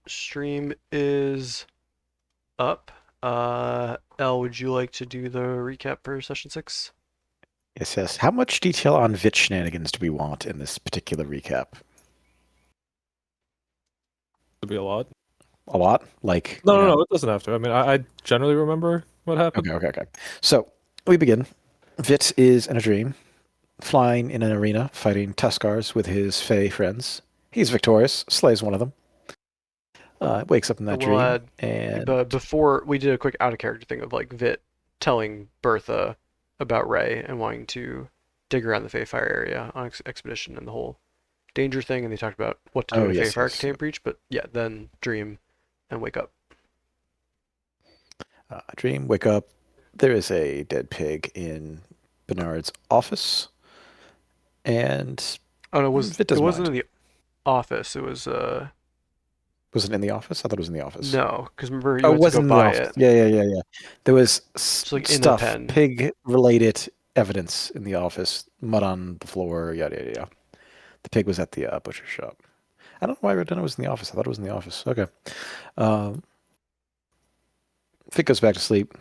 Stream is up. Elle, would you like to do the recap for session 6? Yes, yes. How much detail on Vit shenanigans do we want in this particular recap? To be a lot. A lot? Like, No, it doesn't have to. I mean, I generally remember what happened. Okay. So, we begin. Vit is in a dream, flying in an arena, fighting Tuskars with his Fey friends. He's victorious, slays one of them, wakes up in I that will dream, add, and but before we did a quick out of character thing of like Vit telling Bertha about Ray and wanting to dig around the Feyfire area on expedition and the whole danger thing, and they talked about what to do oh, in a yes, Feyfire yes. containment breach. But yeah, then dream and wake up. Dream, wake up. There is a dead pig in Bernard's office, and Oh no, Vit it doesn't wasn't mind. in the office. It was Was it in the office? I thought it was in the office. no, because remember you Oh, it went to was go in the buy office. it. Yeah. There was It's like in the stuff, pen. pig-related evidence in the office, mud on the floor, yada. The pig was at the butcher shop. I don't know why I didn't know it was in the office. I thought it was in the office. Okay. Um, Fig goes back to sleep.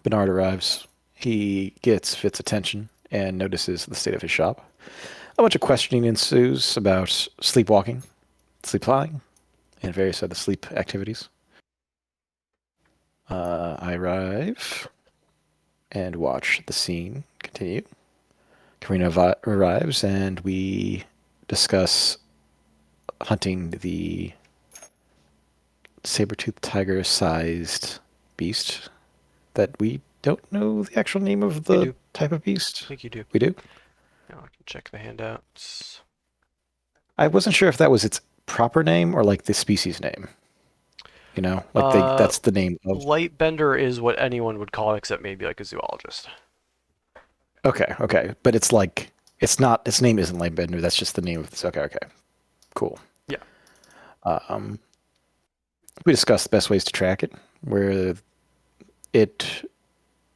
Bernard arrives. He gets Fit's attention and notices the state of his shop. A bunch of questioning ensues about sleepwalking, sleep flying, and various other sleep activities. I arrive and watch the scene continue. Karina arrives and we discuss hunting the saber-toothed tiger-sized beast that we don't know the actual name of You the do. type of I beast. think you do. We do? Now I can check the handouts. I wasn't sure if that was its proper name or like the species name. You know, like Uh, that's the name of. Lightbender is what anyone would call it, except maybe like a zoologist. Okay. But it's like it's not its name isn't Lightbender, that's just the name of this. Okay. Cool. Yeah. Um we discussed the best ways to track it, where it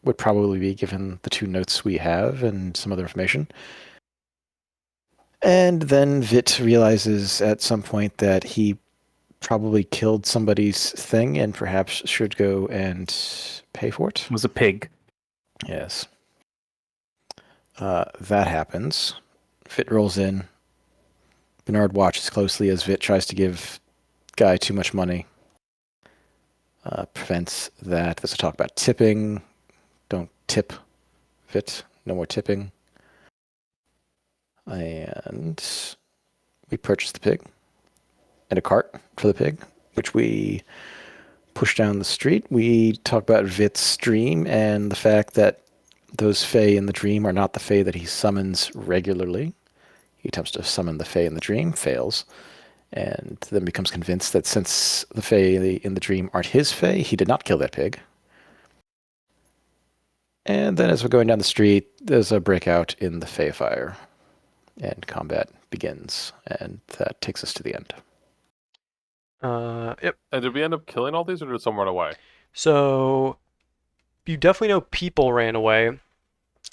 would probably be given the two notes we have and some other information. And then Vit realizes at some point that he probably killed somebody's thing and perhaps should go and pay for it. It was a pig. Yes. That happens. Vit rolls in. Bernard watches closely as Vit tries to give Guy too much money. Prevents that. There's a talk about tipping. Don't tip Vit. No more tipping. And we purchase the pig and a cart for the pig, which we push down the street. We talk about Vit's dream and the fact that those Fae in the dream are not the Fae that he summons regularly. He attempts to summon the Fae in the dream, fails, and then becomes convinced that since the Fae in the dream aren't his Fae, he did not kill that pig. And then as we're going down the street, there's a breakout in the Fae fire, and combat begins, and that takes us to the end. Yep. And did we end up killing all these, or did some run away? So you definitely know people ran away.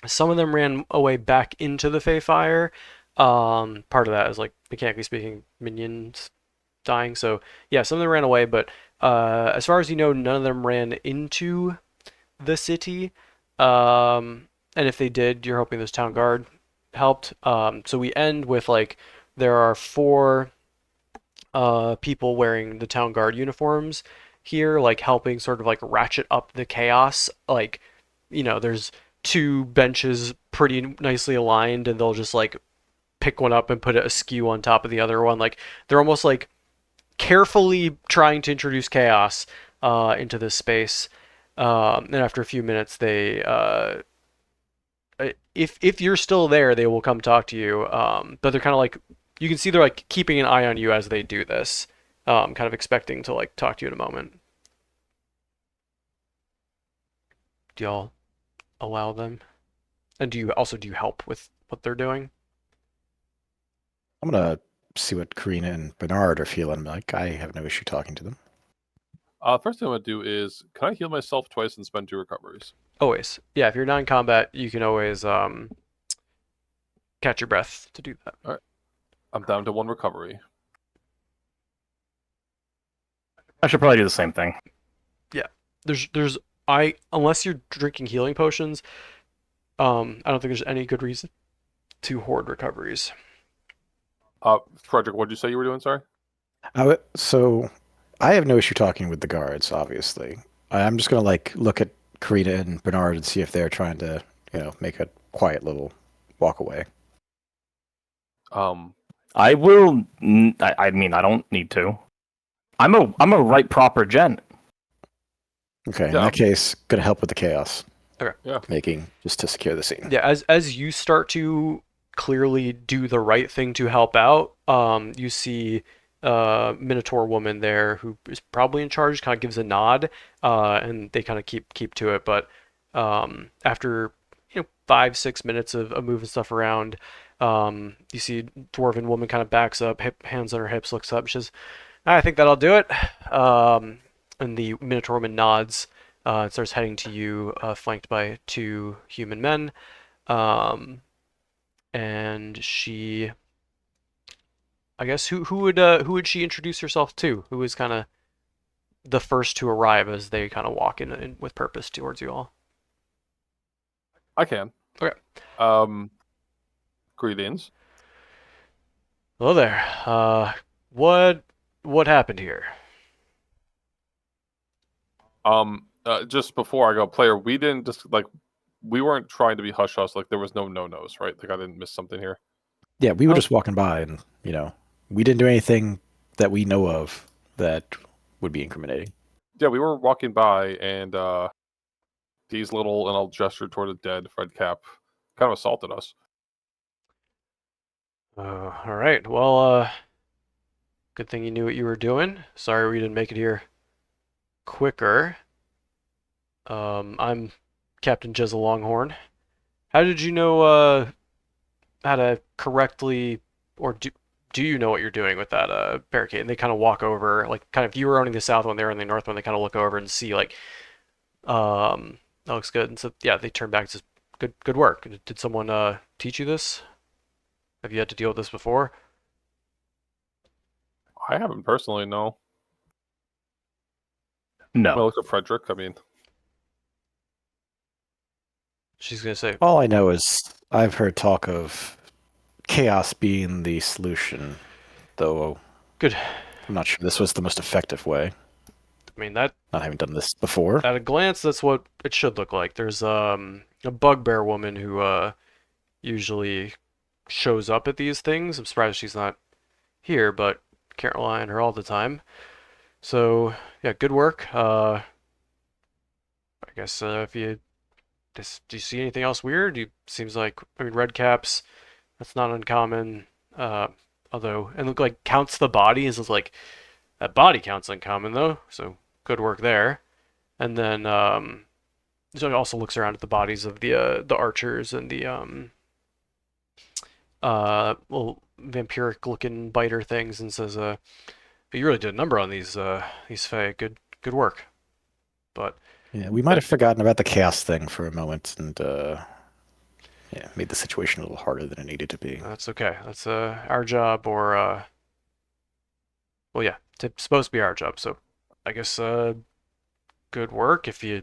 Some of them ran away back into the Feyfire. Part of that is like mechanically speaking, minions dying. So yeah, some of them ran away, but as far as you know, none of them ran into the city. And if they did, you're hoping this town guard helped. So we end with like there are four people wearing the town guard uniforms here, like helping sort of like ratchet up the chaos. Like, there's two benches pretty nicely aligned, and they'll just like pick one up and put it askew on top of the other one. Like they're almost like carefully trying to introduce chaos into this space. And after a few minutes, they if you're still there, they will come talk to you. But they're kind of like you can see they're like keeping an eye on you as they do this, kind of expecting to like talk to you in a moment. Do y'all allow them? And do you help with what they're doing? I'm gonna see what Karina and Bernard are feeling like. I have no issue talking to them. First thing I'm gonna do is, can I heal myself twice and spend 2 recoveries? Always. Yeah, if you're non-combat, you can always catch your breath to do that. All right, I'm down to 1 recovery. I should probably do the same thing. There's I unless you're drinking healing potions, I don't think there's any good reason to hoard recoveries. Frederick, what did you say you were doing? Sorry. So I have no issue talking with the guards, obviously. I'm just gonna like look at Karina and Bernard and see if they're trying to, make a quiet little walk away. I will. I mean, I don't need to. I'm a right proper gent. Okay, in Yeah. that case, gonna help with the chaos. Okay. Yeah. Making just to secure the scene. Yeah, as you start to clearly do the right thing to help out, you see Minotaur woman there who is probably in charge, kind of gives a nod, and they kind of keep to it. But after 5-6 minutes of moving stuff around, you see dwarven woman kind of backs up, hands on her hips, looks up, she says, "I think that'll do it." And the Minotaur woman nods. And starts heading to you, flanked by 2 human men. And she, I guess, who would she introduce herself to? Who is kind of the first to arrive as they kind of walk in with purpose towards you all? I can. Okay. Greetings. Hello there. What happened here? Just before I go, player, we didn't just we weren't trying to be hush hush. Like there was no nos, right? Like I didn't miss something here. Yeah, we were Oh. just walking by, and we didn't do anything that we know of that would be incriminating. Yeah, we were walking by, and these little, and I'll gesture toward the dead Fred Cap, kind of assaulted us. All right. Well, good thing you knew what you were doing. Sorry we didn't make it here quicker. I'm Captain Jezza Longhorn. How did you know how to correctly, or do you know what you're doing with that barricade? And they kind of walk over, like kind of if you were owning the south one, they were on the north one. They kind of look over and see like, that looks good. And so yeah, they turn back and says, good work. Did someone teach you this? Have you had to deal with this before? I haven't personally, no. No. Well, look at Frederick. I mean, She's gonna say, All I know is I've heard talk of chaos being the solution, though good. I'm not sure this was the most effective way, I mean that not having done this before. at a glance, that's what it should look like. There's a bugbear woman who usually shows up at these things. I'm surprised she's not here, but can't rely on her all the time. So yeah, good work. I guess if you do you see anything else weird? Seems like I mean red caps. That's not uncommon. Although and look like counts the bodies. It's like that body counts uncommon though. So good work there. And then so he also looks around at the bodies of the archers and the little vampiric looking biter things and says, you really did a number on these Fae. Good work. But Yeah, we might have forgotten about the chaos thing for a moment and made the situation a little harder than it needed to be. that's okay. That's our job, or well, yeah, it's supposed to be our job. So I guess good work. I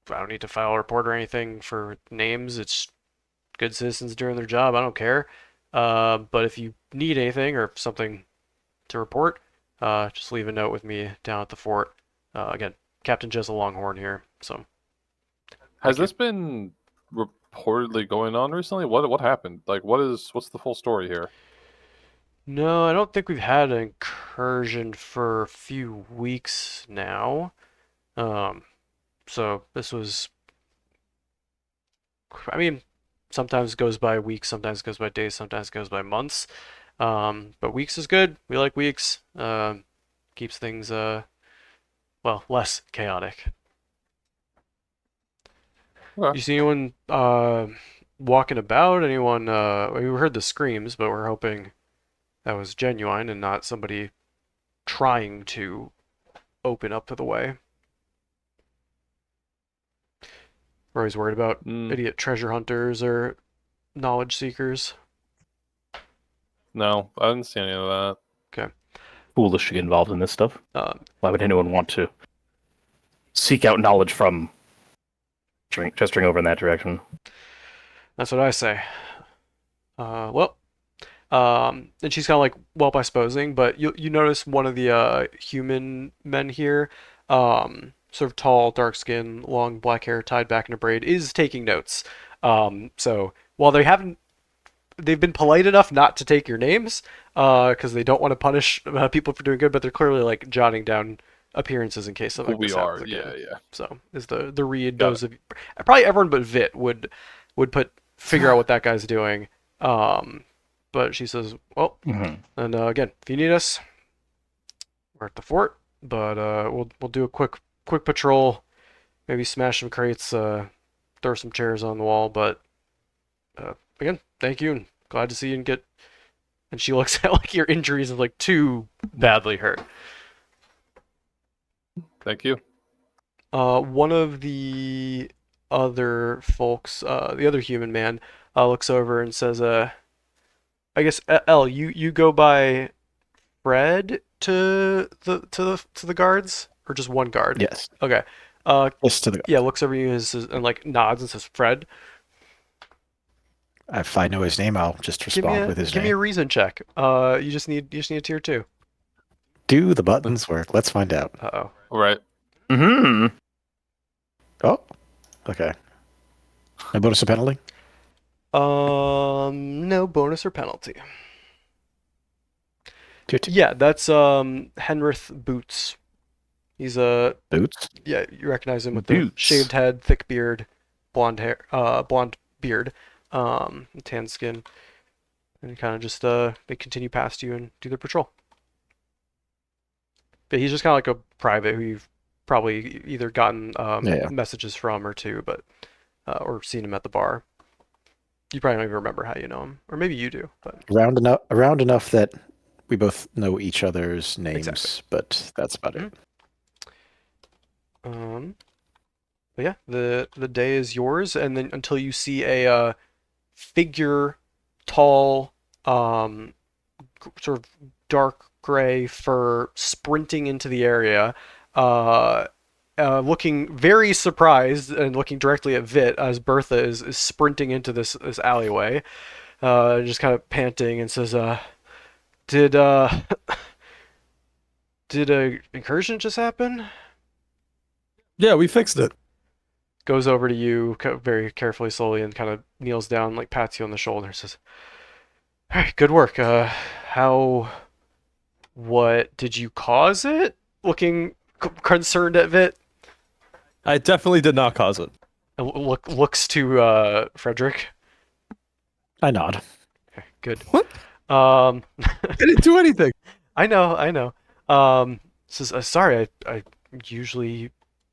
don't need to file a report or anything for names. It's good citizens doing their job. I don't care. But if you need anything or something to report, just leave a note with me down at the fort. Again, Captain Jezza Longhorn here. So has this been reportedly going on recently? What happened? Like, what's the full story here? no, I don't think we've had an incursion for a few weeks now. So this was, I mean, sometimes it goes by weeks, sometimes it goes by days, sometimes it goes by months. But weeks is good. We like weeks. Keeps things well, less chaotic. Okay. You see anyone walking about? Anyone? We heard the screams, but we're hoping that was genuine and not somebody trying to open up to the way. We're always worried about idiot treasure hunters or knowledge seekers. No, I didn't see any of that. Okay. foolish to get involved in this stuff. Um, Why would anyone want to seek out knowledge from gesturing over in that direction? that's what I say. Well, and she's kind of like well by posing, but you notice one of the human men here, sort of tall, dark skin, long black hair tied back in a braid, is taking notes. So while they've been polite enough not to take your names, because they don't want to punish people for doing good, but they're clearly like jotting down appearances in case something Who like this we happens are. again. Yeah. So is the read. Got Those of probably everyone but Vit would figure out what that guy's doing. But she says, well, Mm-hmm. and again, if you need us, we're at the fort. But we'll do a quick patrol, maybe smash some crates, throw some chairs on the wall. But again, thank you, and glad to see you and get. And she looks at like your injuries and like too badly hurt. Thank you. One of the other folks, the other human man, looks over and says, I guess Elle, you go by Fred to the guards, or just one guard? Yes. Okay. Yes to the. Yeah, looks over you and, and like nods and says, Fred. If I know his name, I'll just respond with his give me a name. reason check. You just need a tier 2. Do the buttons work? Let's find out. Uh-oh. All right. Mm-hmm. Oh, okay. No bonus or penalty? No bonus or penalty. Tier 2. Yeah, that's Henrith Boots. He's a Boots? yeah, you recognize him with the Boots. shaved head, thick beard, blonde hair, blonde beard, tan skin, and kind of just they continue past you and do their patrol. But he's just kind of like a private who you've probably either gotten Yeah. messages from or two, but or seen him at the bar. You probably don't even remember how you know him, or maybe you do. But Around enough that we both know each other's names, Exactly. but that's about it. But yeah, the day is yours, and then until you see a figure, tall, sort of dark gray fur sprinting into the area, looking very surprised and looking directly at Vit as Bertha is sprinting into this alleyway, just kind of panting and says, "Did did a incursion just happen?" Yeah, we fixed it. Goes over to you very carefully, slowly, and kind of kneels down, like pats you on the shoulder, and says, "All right, good work. What did you cause it?" Looking concerned at Vit. I definitely did not cause it. And looks to Frederick. I nod. Okay, good. What? Um, I didn't do anything. I know. Says, sorry, I usually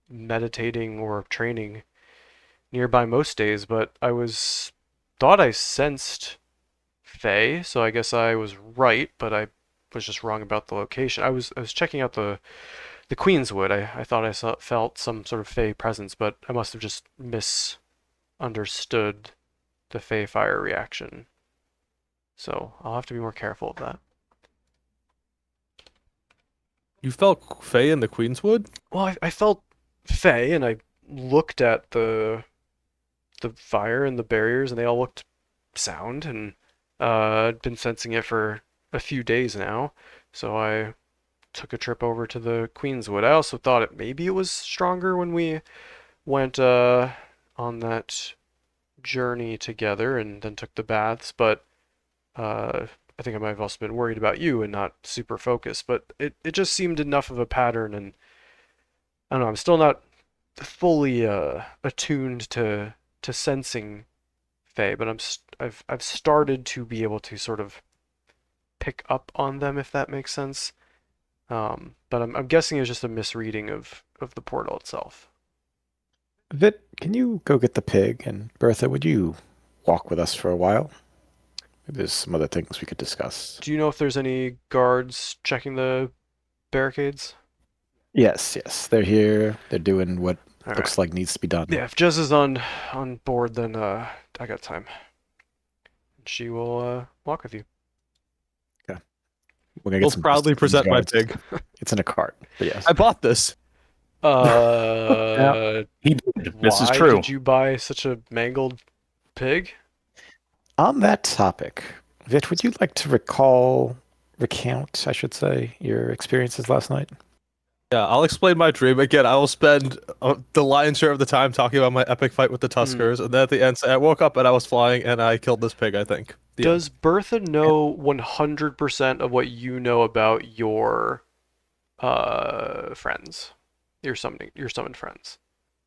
meditating or training nearby most days, but thought I sensed Fae, so I guess I was right, but I was just wrong about the location. I was checking out the Queenswood. I thought I felt some sort of Fae presence, but I must have just misunderstood the Fae fire reaction. So I'll have to be more careful of that. You felt Faye in the Queenswood? Well, I felt Fae, and I looked at the fire and the barriers, and they all looked sound, and I'd been sensing it for a few days now. So I took a trip over to the Queenswood. I also thought maybe it was stronger when we went on that journey together and then took the baths, but I think I might have also been worried about you and not super focused, but it just seemed enough of a pattern, and I don't know, I'm still not fully attuned to sensing Fae, but I've started to be able to sort of pick up on them, if that makes sense. But I'm guessing it's just a misreading of the portal itself. Vit, can you go get the pig? And Bertha, would you walk with us for a while? Maybe there's some other things we could discuss. Do you know if there's any guards checking the barricades? Yes, they're here. They're doing what All right. looks like needs to be done. Yeah, if Jez is on board, then I got time. She will walk with you. Okay. We're gonna Will get some proudly distance present my guards. pig. It's in a cart. But yes. I bought this. He did. This is Why true. did you buy such a mangled pig? On that topic, Vit, would you like to recount, I should say, your experiences last night? Yeah, I'll explain my dream again. I will spend the lion's share of the time talking about my epic fight with the Tuskers, and then at the end, say I woke up and I was flying and I killed this pig. I think. The end. Does Bertha know 100% of what you know about your friends? Your summoned friends?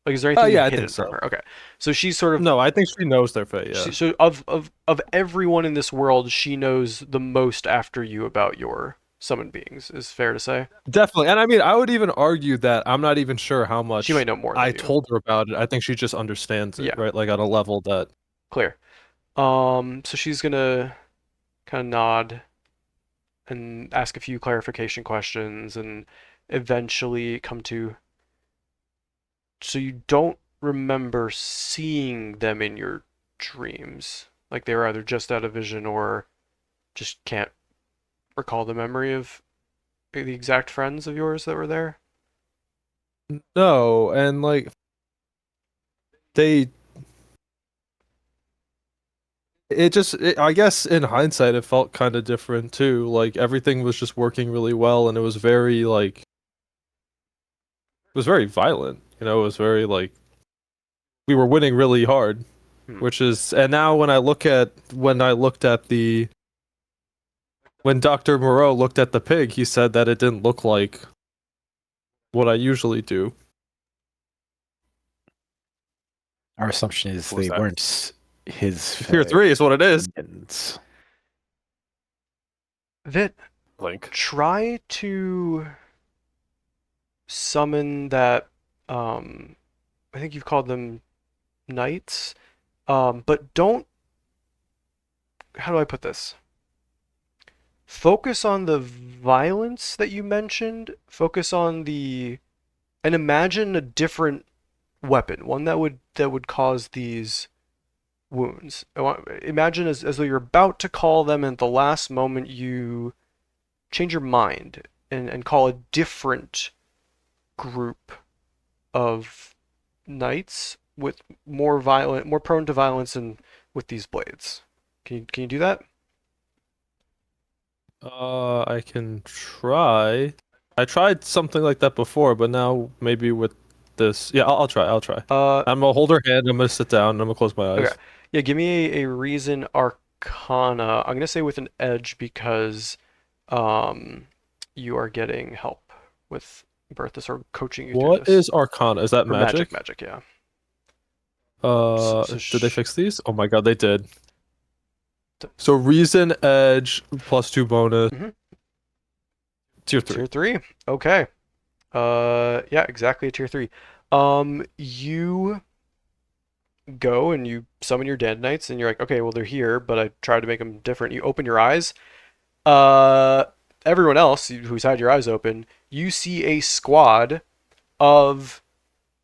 Like, is there anything Yeah, I hidden think from so. her? Okay. So she's sort of No, I think she knows their fate. Yeah. so of everyone in this world, she knows the most after you about your summoned beings, is fair to say. Definitely. And I mean, I would even argue that I'm not even sure how much She might know more than I you. told her about it. I think she just understands it, Yeah. right? Like at a level that. Clear. So she's gonna kind of nod and ask a few clarification questions and eventually come to. So you don't remember seeing them in your dreams? Like they were either just out of vision or just can't recall the memory of the exact friends of yours that were there? No, and like they I guess in hindsight it felt kind of different too. Like everything was just working really well and it was very like it was very violent, it was very like we were winning really hard, which is and now when I looked at the when Dr. Moreau looked at the pig, he said that it didn't look like what I usually do. Our assumption is What was they that? weren't his Tier 3 is what it is. minions. Vit, Link. try to summon that I think you've called them knights. But don't, how do I put this? Focus on the violence that you mentioned. Focus on and imagine a different weapon, one that would cause these wounds. Imagine as though you're about to call them, and at the last moment you change your mind and call a different group of knights with more prone to violence, and with these blades. Can you do that? I can try. I tried something like that before, but now maybe with this. Yeah, I'll try. I'll try. I'm gonna hold her hand. I'm gonna sit down. And I'm gonna close my eyes. Okay. Yeah, give me a reason arcana. I'm gonna say with an edge because you are getting help with Bertha sort of coaching you through What this. is Arcana? Is that Or magic? Magic, yeah. Did they fix these? Oh my god, they did. So reason, edge, +2 bonus. Mhm. Tier 3. Tier 3. Okay. Yeah, exactly a tier 3. You go and you summon your Dandelites, and you're like, okay, well they're here, but I tried to make them different. You open your eyes. Uh, Everyone else who's had your eyes open, you see a squad of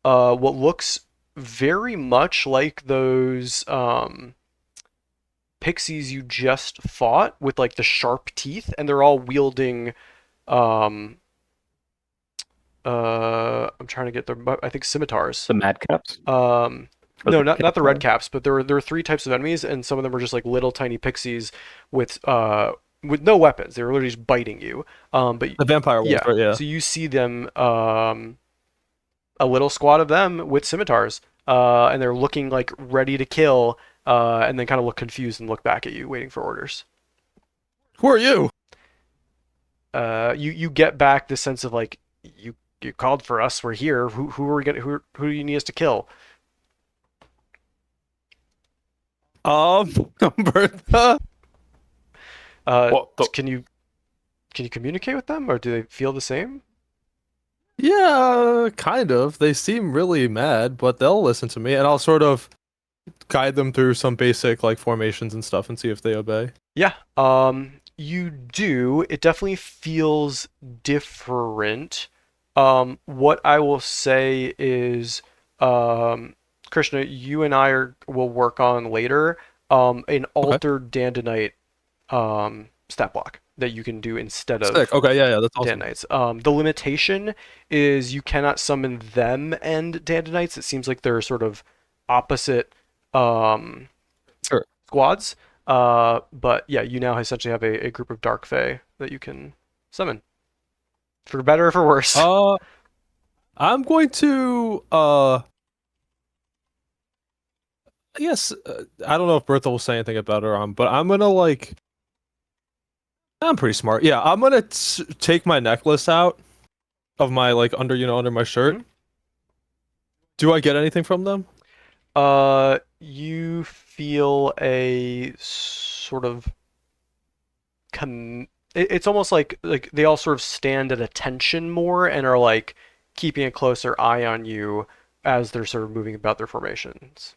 what looks very much like those pixies you just fought with like the sharp teeth, and they're all wielding um I'm trying to get their, I think, scimitars. The madcaps? No, not the red caps, but there are three types of enemies, and some of them are just like little tiny pixies with no weapons. They were literally just biting you. But The vampire ones, yeah, right? Yeah. so you see them, a little squad of them with scimitars, and they're looking like ready to kill, and then kind of look confused and look back at you, waiting for orders. Who are you? You get back the sense of like you called for us. We're here. Who are we gonna who do you need us to kill? Bertha. What the- Can you communicate with them, or do they feel the same? Yeah, kind of. They seem really mad, but they'll listen to me, and I'll sort of guide them through some basic like formations and stuff, and see if they obey. Yeah. You do. It definitely feels different. What I will say is, Krishna, you and will work on later, an altered Dandanite stat block. that you can do instead of Sick. Okay, yeah, that's awesome. Dandelites. The limitation is you cannot summon them and Dandelites. It seems like they're sort of opposite um, Sure. squads. But yeah, you now essentially have a group of Dark Fae that you can summon. For better or for worse. I'm going to yes, I don't know if Bertha will say anything about it but I'm gonna like. I'm pretty smart. Yeah, I'm gonna take my necklace out of my like under my shirt. Mhm. Do I get anything from them? You feel a sort of it's almost like they all sort of stand at attention more and are like keeping a closer eye on you as they're sort of moving about their formations.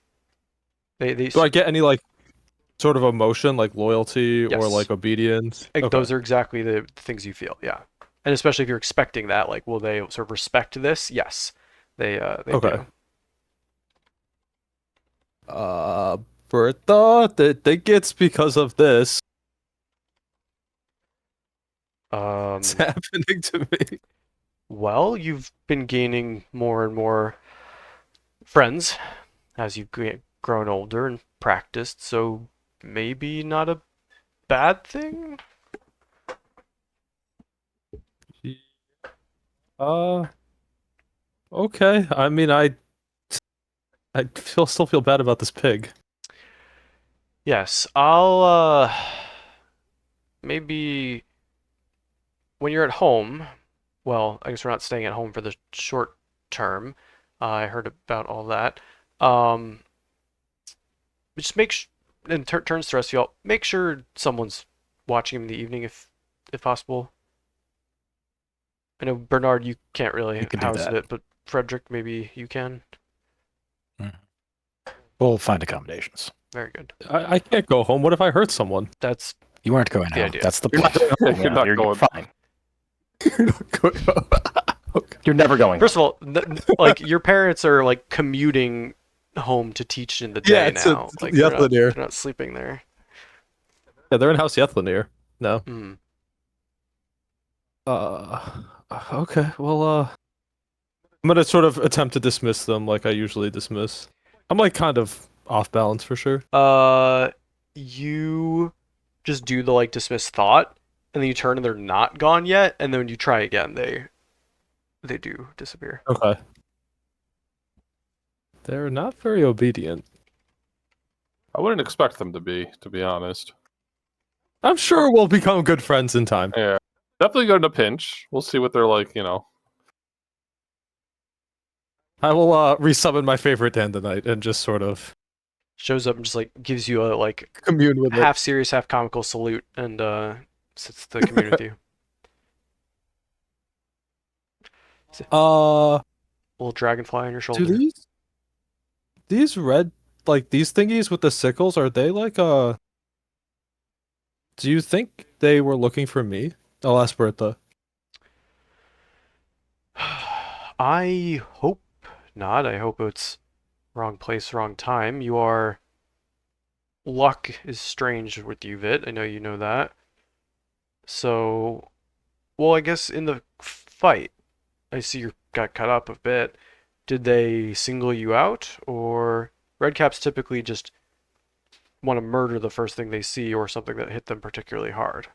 They Do I get any like sort of emotion, like loyalty or Yes. like obedience? like, Okay. those are exactly the things you feel, yeah. And especially if you're expecting that, like, will they sort of respect this? Yes, they Okay. do. Bertha, they think it's because of this. It's happening to me. Well, you've been gaining more and more friends as you've grown older and practiced, so maybe not a bad thing? Uh, okay. I mean, I still feel bad about this pig. Yes, I'll maybe when you're at home, well, I guess we're not staying at home for the short term. I heard about all that. Um, just and turns to the rest of y'all, make sure someone's watching him in the evening if possible. I know Bernard, you can't really You can do house that. it, but Frederick, maybe you can. We'll find accommodations. Very good. I can't go home. What if I hurt someone? That's You aren't going The home. idea. That's the You're point. not going home. You're not You're going. fine. You're not going home. Okay. You're never going. First of all, like your parents are like commuting home to teach in the day Yeah, it's now. Like Yethlnir. they're not sleeping there. Yeah, they're in House Yethlnir. No. Hmm. Okay. Well, I'm gonna sort of attempt to dismiss them like I usually dismiss. I'm like kind of off balance for sure. You just do the like dismiss thought, and then you turn and they're not gone yet, and then when you try again, they do disappear. Okay. They're not very obedient. I wouldn't expect them to be honest. I'm sure we'll become good friends in time. Yeah, definitely good in a pinch. We'll see what they're like. I will resummon my favorite Dandanite and just sort of Shows up and just like gives you a like commune with half serious, half comical salute, and sits to commune with you. it. Little dragonfly on your Do shoulder. these red like these thingies with the sickles are they like do you think they were looking for me? I'll ask Bertha. I hope not. I hope it's wrong place, wrong time. Luck is strange with you, Vit. I know you know that. So, well, I guess in the fight, I see you got cut up a bit. Did they single you out, or Redcaps typically just want to murder the first thing they see or something that hit them particularly hard?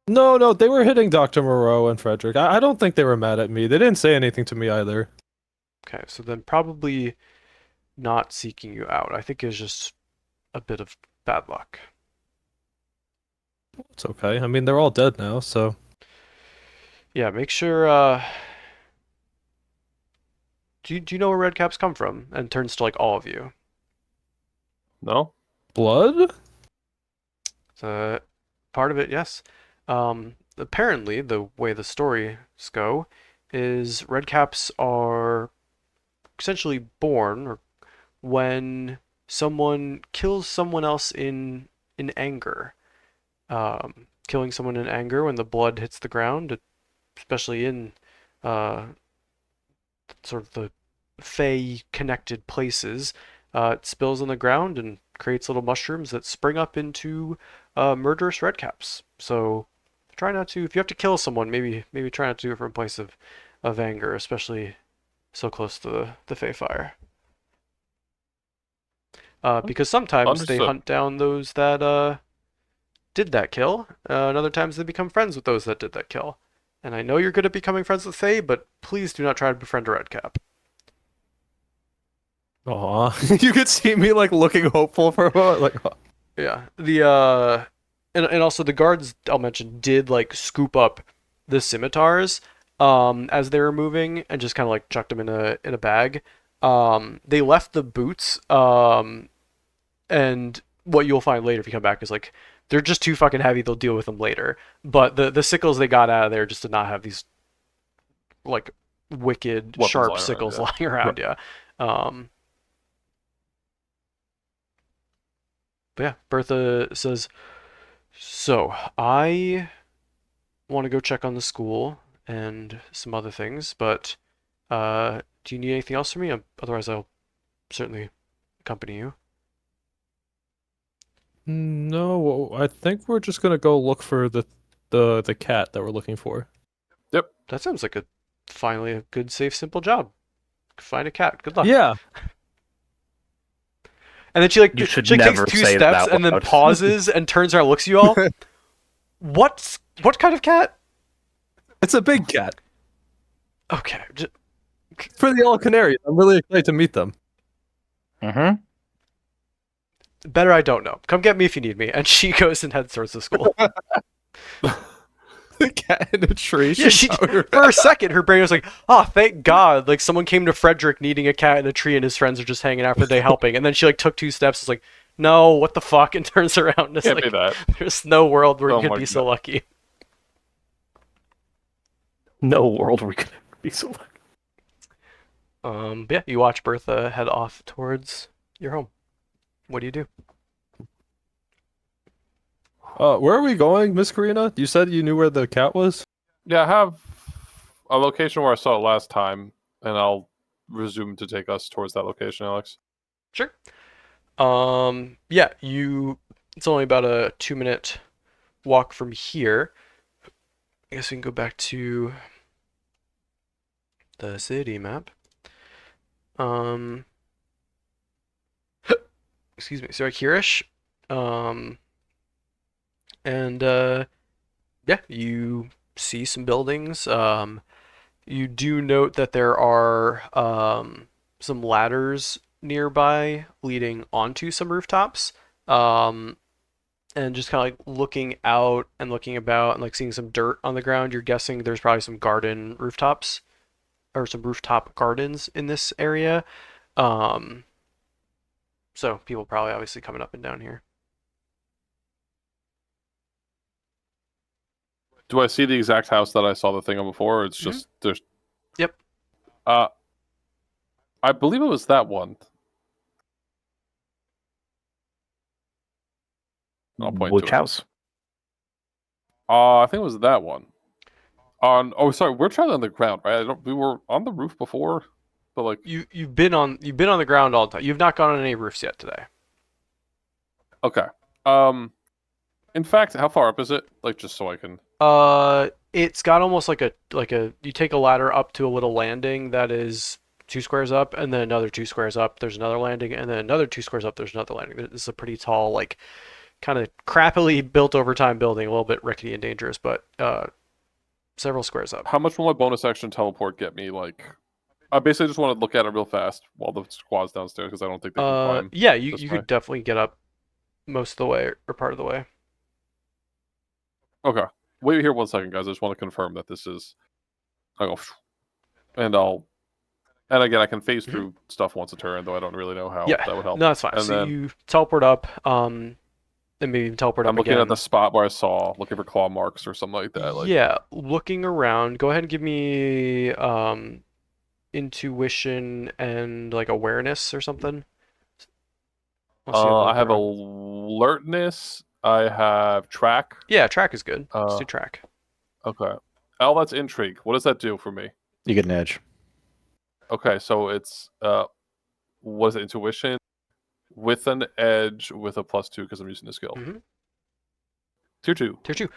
No, they were hitting Dr. Moreau and Frederick. I don't think they were mad at me. They didn't say anything to me either. Okay, so then probably not seeking you out. I think it's just a bit of bad luck. It's okay. I mean, they're all dead now, so. Yeah, make sure. Do you know where red caps come from? And turns to like all of you. No. Blood? Part of it, yes. Apparently, the way the stories go is red caps are essentially born or when someone kills someone else in anger. Killing someone in anger when the blood hits the ground, especially in sort of the fey connected places, it spills on the ground and creates little mushrooms that spring up into murderous redcaps. So try not to. If you have to kill someone, maybe try not to do it from a place of anger, especially so close to the Feyfire. Because sometimes they Understood. hunt down those that did that kill, and other times they become friends with those that did that kill. And I know you're good at becoming friends with Fae, but please do not try to befriend a redcap. Aw, you could see me like looking hopeful for a moment. Like, oh. Yeah. And also the guards I'll mention did like scoop up the scimitars as they were moving and just kind of like chucked them in a bag. They left the boots and what you'll find later if you come back is like they're just too fucking heavy. They'll deal with them later. But the sickles they got out of there just did not have these like wicked Weapons sharp lying around, sickles yeah. lying around. Yeah. But yeah, Bertha says, so I want to go check on the school and some other things, but do you need anything else from me? Otherwise, I'll certainly accompany you. No, I think we're just gonna go look for the cat that we're looking for. That sounds like finally a good, safe, simple job. Find a cat. Good luck. Yeah. And then You should she takes never two say steps that and then loud. pauses and turns around, and looks at you all. What kind of cat? It's a big cat. Okay, For the Yellow Canary. I'm really excited to meet them. Mm-hmm. better I don't know. Come get me if you need me. And she goes and heads towards the school. The cat in a tree. Yeah, for a second, her brain was like, "Oh, thank God!" Like someone came to Frederick needing a cat in a tree, and his friends are just hanging out for the day helping. And then she like took two steps, was like, "No, what the fuck?" and turns around. And it's Can't like, be that. there's no world where Oh you could my be so God. lucky. No world we could be so lucky. But yeah, you watch Bertha head off towards your home. What do you do? Where are we going, Miss Karina? You said you knew where the cat was? Yeah, I have a location where I saw it last time, and I'll resume to take us towards that location, Alex. Sure. Yeah, it's only about a 2-minute walk from here. I guess we can go back to the city map. Excuse me, sorry, Kirish. And yeah, you see some buildings. You do note that there are some ladders nearby leading onto some rooftops. And just kind of like looking out and looking about and like seeing some dirt on the ground, you're guessing there's probably some garden rooftops or some rooftop gardens in this area. So people probably obviously coming up and down here. Do I see the exact house that I saw the thing on before? Or it's just there's. Yep. I believe it was that one. I'll point Which to it. house? I think it was that one. Sorry, we're trying on the ground, right? We were on the roof before, but like You've been on the ground all the time. You've not gone on any roofs yet today. okay. In fact, how far up is it? Like just so I can. It's got almost like a you take a ladder up to a little landing that is 2 squares up, and then another 2 squares up. There's another landing, and then another 2 squares up. There's another landing. It's a pretty tall, like kind of crappily built over time building, a little bit rickety and dangerous, but several squares up. How much will my bonus action teleport get me? Like, I basically just want to look at it real fast while the squad's downstairs because I don't think they can climb. Yeah, you this way. could definitely get up most of the way or part of the way. Okay. Wait here 1 second, guys. I just want to confirm that this is. I go, and again, I can phase through stuff once a turn, though I don't really know how Yeah, that would help. no, that's fine. And So then you teleport up, and maybe even teleport I'm up looking again. at the spot where I saw, looking for claw marks or something like that. Like, Yeah, looking around. Go ahead and give me intuition and like awareness or something. I'll see you I look have around. alertness. I have track. Yeah, track is good. Let's do track. Okay. Oh, that's intrigue. What does that do for me? You get an edge. Okay, so it's what is it? Intuition, with an edge with a +2 because I'm using the skill. Mhm. Tier 2. Tier 2.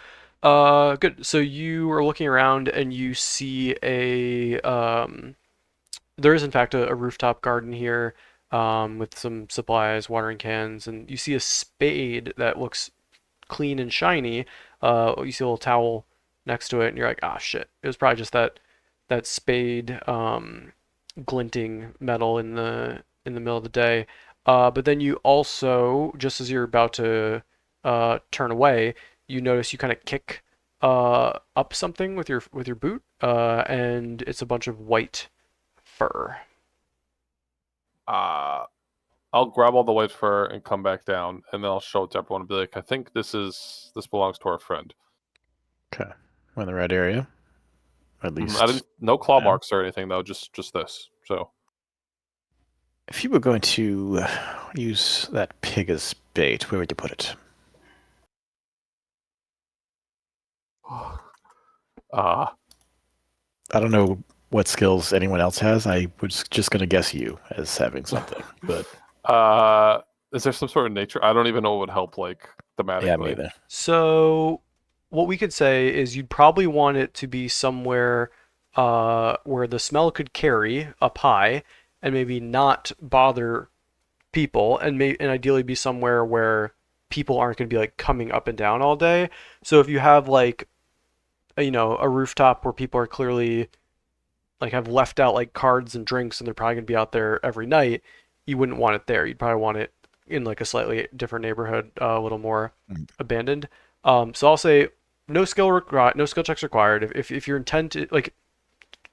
Good. So you are looking around and you see there is in fact a rooftop garden here, with some supplies, watering cans, and you see a spade that looks clean and shiny. You see a little towel next to it, and you're like, ah, shit. It was probably just that spade, glinting metal in the middle of the day. But then you also, just as you're about to turn away, you notice you kind of kick up something with your boot, and it's a bunch of white fur. I'll grab all the white fur and come back down, and then I'll show it to everyone and be like, I think this belongs to our friend. Okay. We're in the right area. At least. I didn't no claw Yeah. marks or anything though, just this. So If you were going to use that pig as bait, where would you put it? uh I don't know what skills anyone else has. I was just going to guess you as having something, but is there some sort of nature? I don't even know what would help like thematically. yeah, me either. So what we could say is you'd probably want it to be somewhere where the smell could carry up high and maybe not bother people, and ideally be somewhere where people aren't going to be like coming up and down all day. So if you have like a rooftop where people are clearly like have left out like cards and drinks and they're probably going to be out there every night, you wouldn't want it there. You'd probably want it in like a slightly different neighborhood, a little more abandoned. So I'll say no skill checks required. If your intent like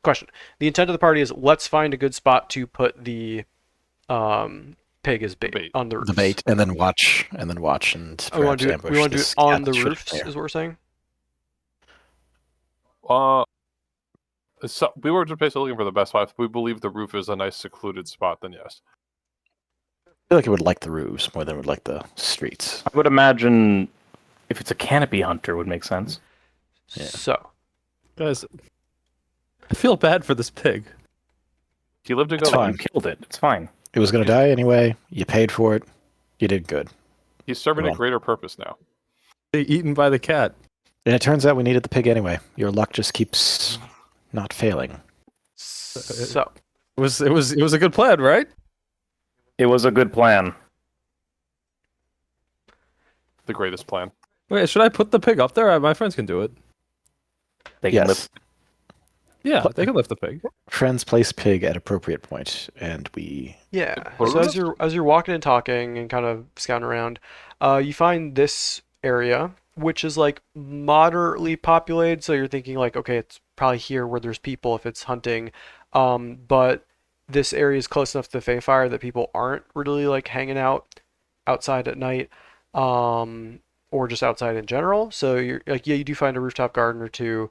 question, the intent of the party is let's find a good spot to put the pig as bait on the roofs. The bait, and then watch, and we want perhaps to ambush do it this on cat the that should roofs, appear. is what we're saying. So we were just basically looking for the best spot. If we believe the roof is a nice secluded spot, then yes. I feel like it would like the roofs more than it would like the streets. I would imagine if it's a canopy hunter would make sense. Yeah. So Guys, I feel bad for this pig. He lived a good It's life. fine. You killed it. It's fine. It was going to die anyway. You paid for it. You did good. He's serving a Well. greater purpose now. Eaten by the cat. And it turns out we needed the pig anyway. Your luck just keeps not failing. so It was a good plan, right? It was a good plan. The greatest plan. Wait, should I put the pig up there? My friends can do it. They can Yes. lift. Yeah, they can lift the pig. Friends place pig at appropriate point, and we yeah. Put it So up. as you're walking and talking and kind of scouting around, you find this area, which is like moderately populated. So you're thinking like, okay, it's probably here where there's people if it's hunting. But this area is close enough to the Feyfire that people aren't really like hanging out outside at night, or just outside in general. So you're like, yeah, you do find a rooftop garden or two,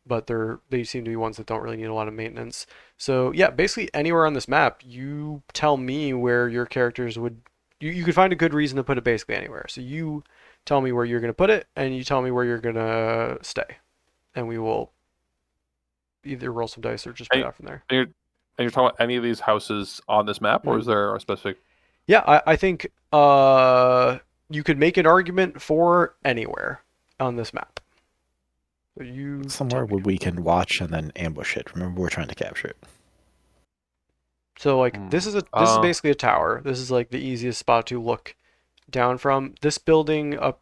but they seem to be ones that don't really need a lot of maintenance. So yeah, basically anywhere on this map, you tell me where your characters would. You could find a good reason to put it basically anywhere. So you tell me where you're gonna put it, and you tell me where you're gonna stay, and we will either roll some dice or just put it out from there. And you're talking about any of these houses on this map, or is there a specific? Yeah, I think you could make an argument for anywhere on this map. So you somewhere tell me. where we can watch and then ambush it. Remember, we're trying to capture it. So like this is basically a tower. This is like the easiest spot to look down from. This building up,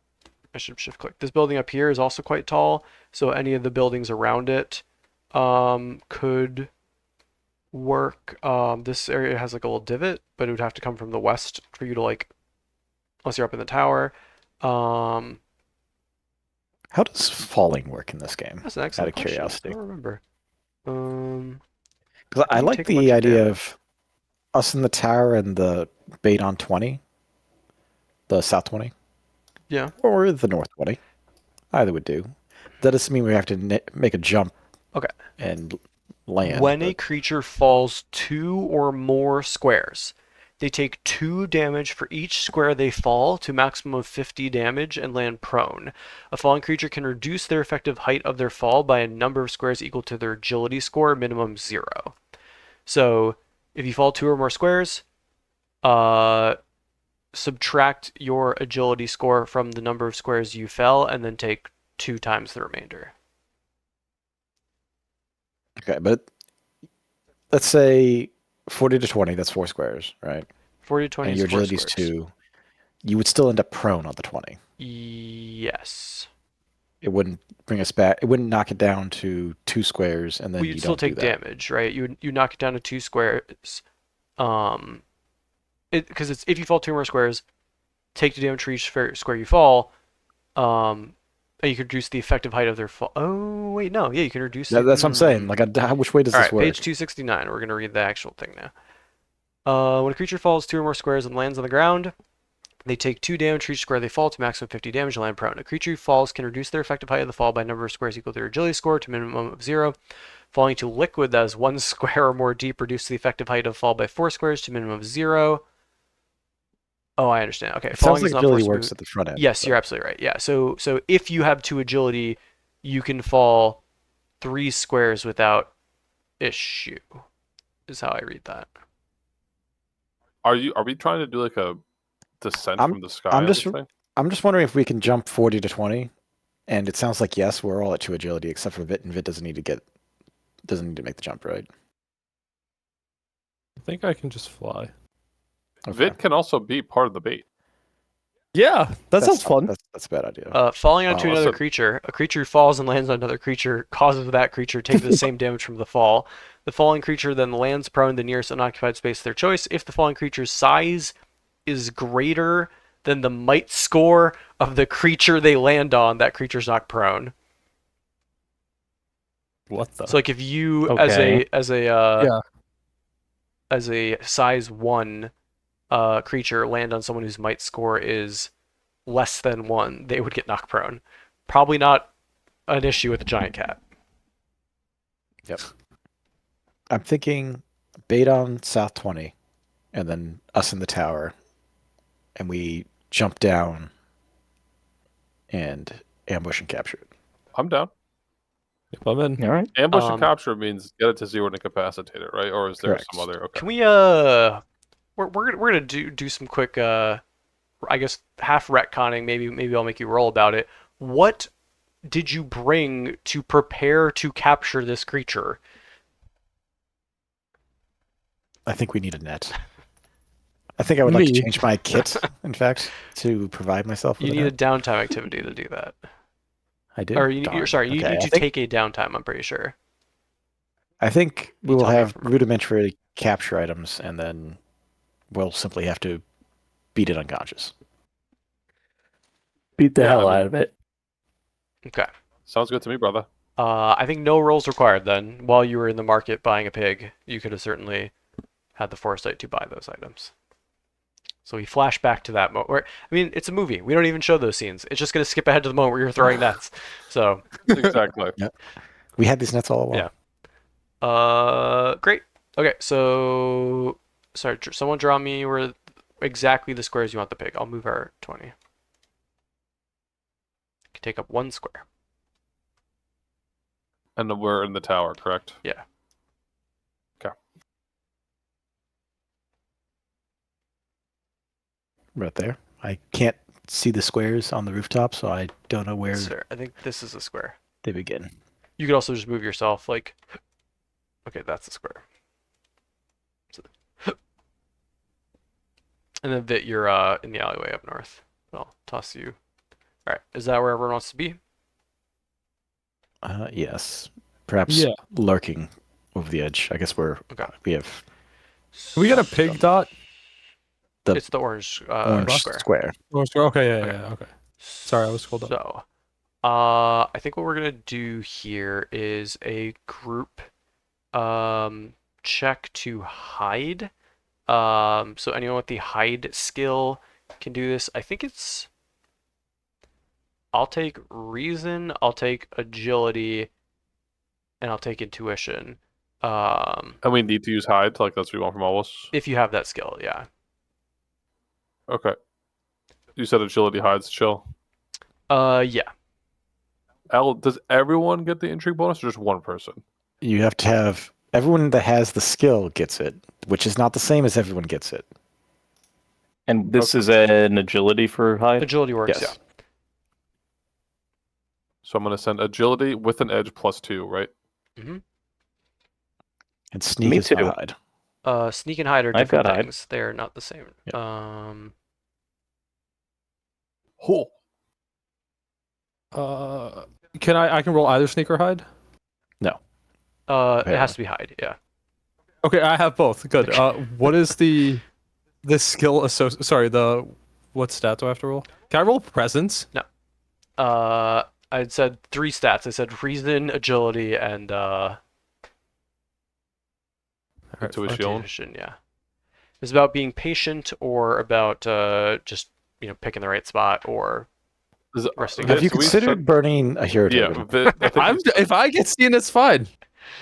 I should shift click. This building up here is also quite tall, so any of the buildings around it could work. This area has like a little divot, but it would have to come from the west for you to like, unless you're up in the tower. How does falling work in this game? That's an excellent Out of question. curiosity. I don't remember. Because I Didn't like take the much idea damage. of us in the tower and the bait on 20, the south 20, Yeah. or the north 20. Either would do. That doesn't mean we have to make a jump. Okay. And land. When a but creature falls 2 or more squares, they take 2 damage for each square they fall to maximum of 50 damage and land prone. A fallen creature can reduce their effective height of their fall by a number of squares equal to their agility score, minimum 0. So if you fall 2 or more squares, subtract your agility score from the number of squares you fell, and then take 2 times the remainder. Okay, but let's say 40 to 20, that's 4 squares, right? 40 to 20 And is your 4 agility's squares. 2. You would still end up prone on the 20. Yes. It wouldn't bring us back. It wouldn't knock it down to 2 squares, and then Well, you you'd still don't do take that. damage, right? You knock it down to 2 squares. Because it's if you fall 2 more squares, take the damage for each square you fall. And you can reduce the effective height of their fall. Oh wait, no, yeah, you can reduce the. That's what I'm saying. Like, which way does All this right, work? page 269. We're gonna read the actual thing now. When a creature falls 2 or more squares and lands on the ground, they take 2 damage for each square they fall to maximum 50 damage and land prone. A creature who falls can reduce their effective height of the fall by a number of squares equal to their agility score to a minimum of 0. Falling to liquid that is 1 square or more deep reduces the effective height of fall by 4 squares to a minimum of 0. Oh, I understand. Okay, It falling sounds like is not agility forced to works move. at the front end. Yes, but- you're absolutely right. Yeah, so if you have 2 agility, you can fall 3 squares without issue. Is how I read that. Are we trying to do like a descent I'm- from the sky? I'm on just- this thing? I'm just wondering if we can jump 40 to 20, and it sounds like yes, we're all at 2 agility except for Vit, and Vit doesn't need to make the jump, right? I think I can just fly. Okay. Vit can also be part of the bait. Yeah, that sounds fun. That's a bad idea. Falling onto Oh, another so- creature. A creature who falls and lands on another creature causes that creature to take the same damage from the fall. The falling creature then lands prone in the nearest unoccupied space of their choice. If the falling creature's size is greater than the might score of the creature they land on, that creature's not prone. What the? So like if you Okay. as a Yeah. as a size 1 creature land on someone whose might score is less than 1, they would get knocked prone. Probably not an issue with the giant cat. Yep. I'm thinking bait on South 20, and then us in the tower, and we jump down and ambush and capture it. I'm down. If I'm in. All right. Ambush and Um, capture means get it to 0 and incapacitate it, right? Or is there Correct. some other? Okay. Can we we're gonna do some quick I guess half retconning, maybe I'll make you roll about it. What did you bring to prepare to capture this creature? I think we need a net. I think I would like to Me. change my kit, in fact, to provide myself with You a need a net. downtime activity to do that. I do. Or you Darn. sorry, you Okay, need I to think, take a downtime, I'm pretty sure. I think we You will tell me have if I'm wrong. rudimentary capture items, and then we'll simply have to beat it unconscious. Beat the Yeah, hell I mean- out of it. Okay. Sounds good to me, brother. I think no rolls required then. While you were in the market buying a pig, you could have certainly had the foresight to buy those items. So we flash back to that moment. Where, I mean, it's a movie. We don't even show those scenes. It's just going to skip ahead to the moment where you're throwing nets. So, Exactly. We had these nets all along. yeah. Great. Okay, so sorry, someone draw me where exactly the squares you want the pig. I'll move our 20. Can take up 1 square. And then we're in the tower, correct? Yeah. Okay. Right there. I can't see the squares on the rooftop, so I don't know where Sir, I think this is a square. they begin. You could also just move yourself, like, okay, that's a square. And then Vit, you're in the alleyway up north. I'll toss you. All right, is that where everyone wants to be? Yes. Perhaps Yeah. lurking over the edge. I guess Okay. we have Can we get a pig dot? The It's the orange, orange square. square. Okay, yeah, Okay. yeah, okay. Sorry, I was scrolled up. So, I think what we're gonna do here is a group check to hide. So anyone with the hide skill can do this. I think it's. I'll take reason. I'll take agility, and I'll take intuition. And we need to use hide, like that's what you want from all of us. If you have that skill, yeah. Okay. You said agility hides chill. Yeah. Al, does everyone get the intrigue bonus or just one person? You have to have everyone that has the skill gets it, which is not the same as everyone gets it. And this is an agility for hide? Agility works, Yes. So I'm going to send agility with an edge +2, right? yeah. Mm-hmm. And sneak Me is not too. hide. Sneak and hide are I've different got hide. things. They are not the same. Yep. Oh. Can I can roll either sneak or hide? It has to be hide. Yeah. Okay, I have both. Good. What is the skill sorry, what stat do I have to roll? Can I roll presence? I said 3 stats. I said reason, agility, and Intuition. intuition. Yeah. It's about being patient, or about just picking the right spot, or resting. Have you so we considered said- burning a hero Yeah, token? Vit, I think If I get seen, it's fine.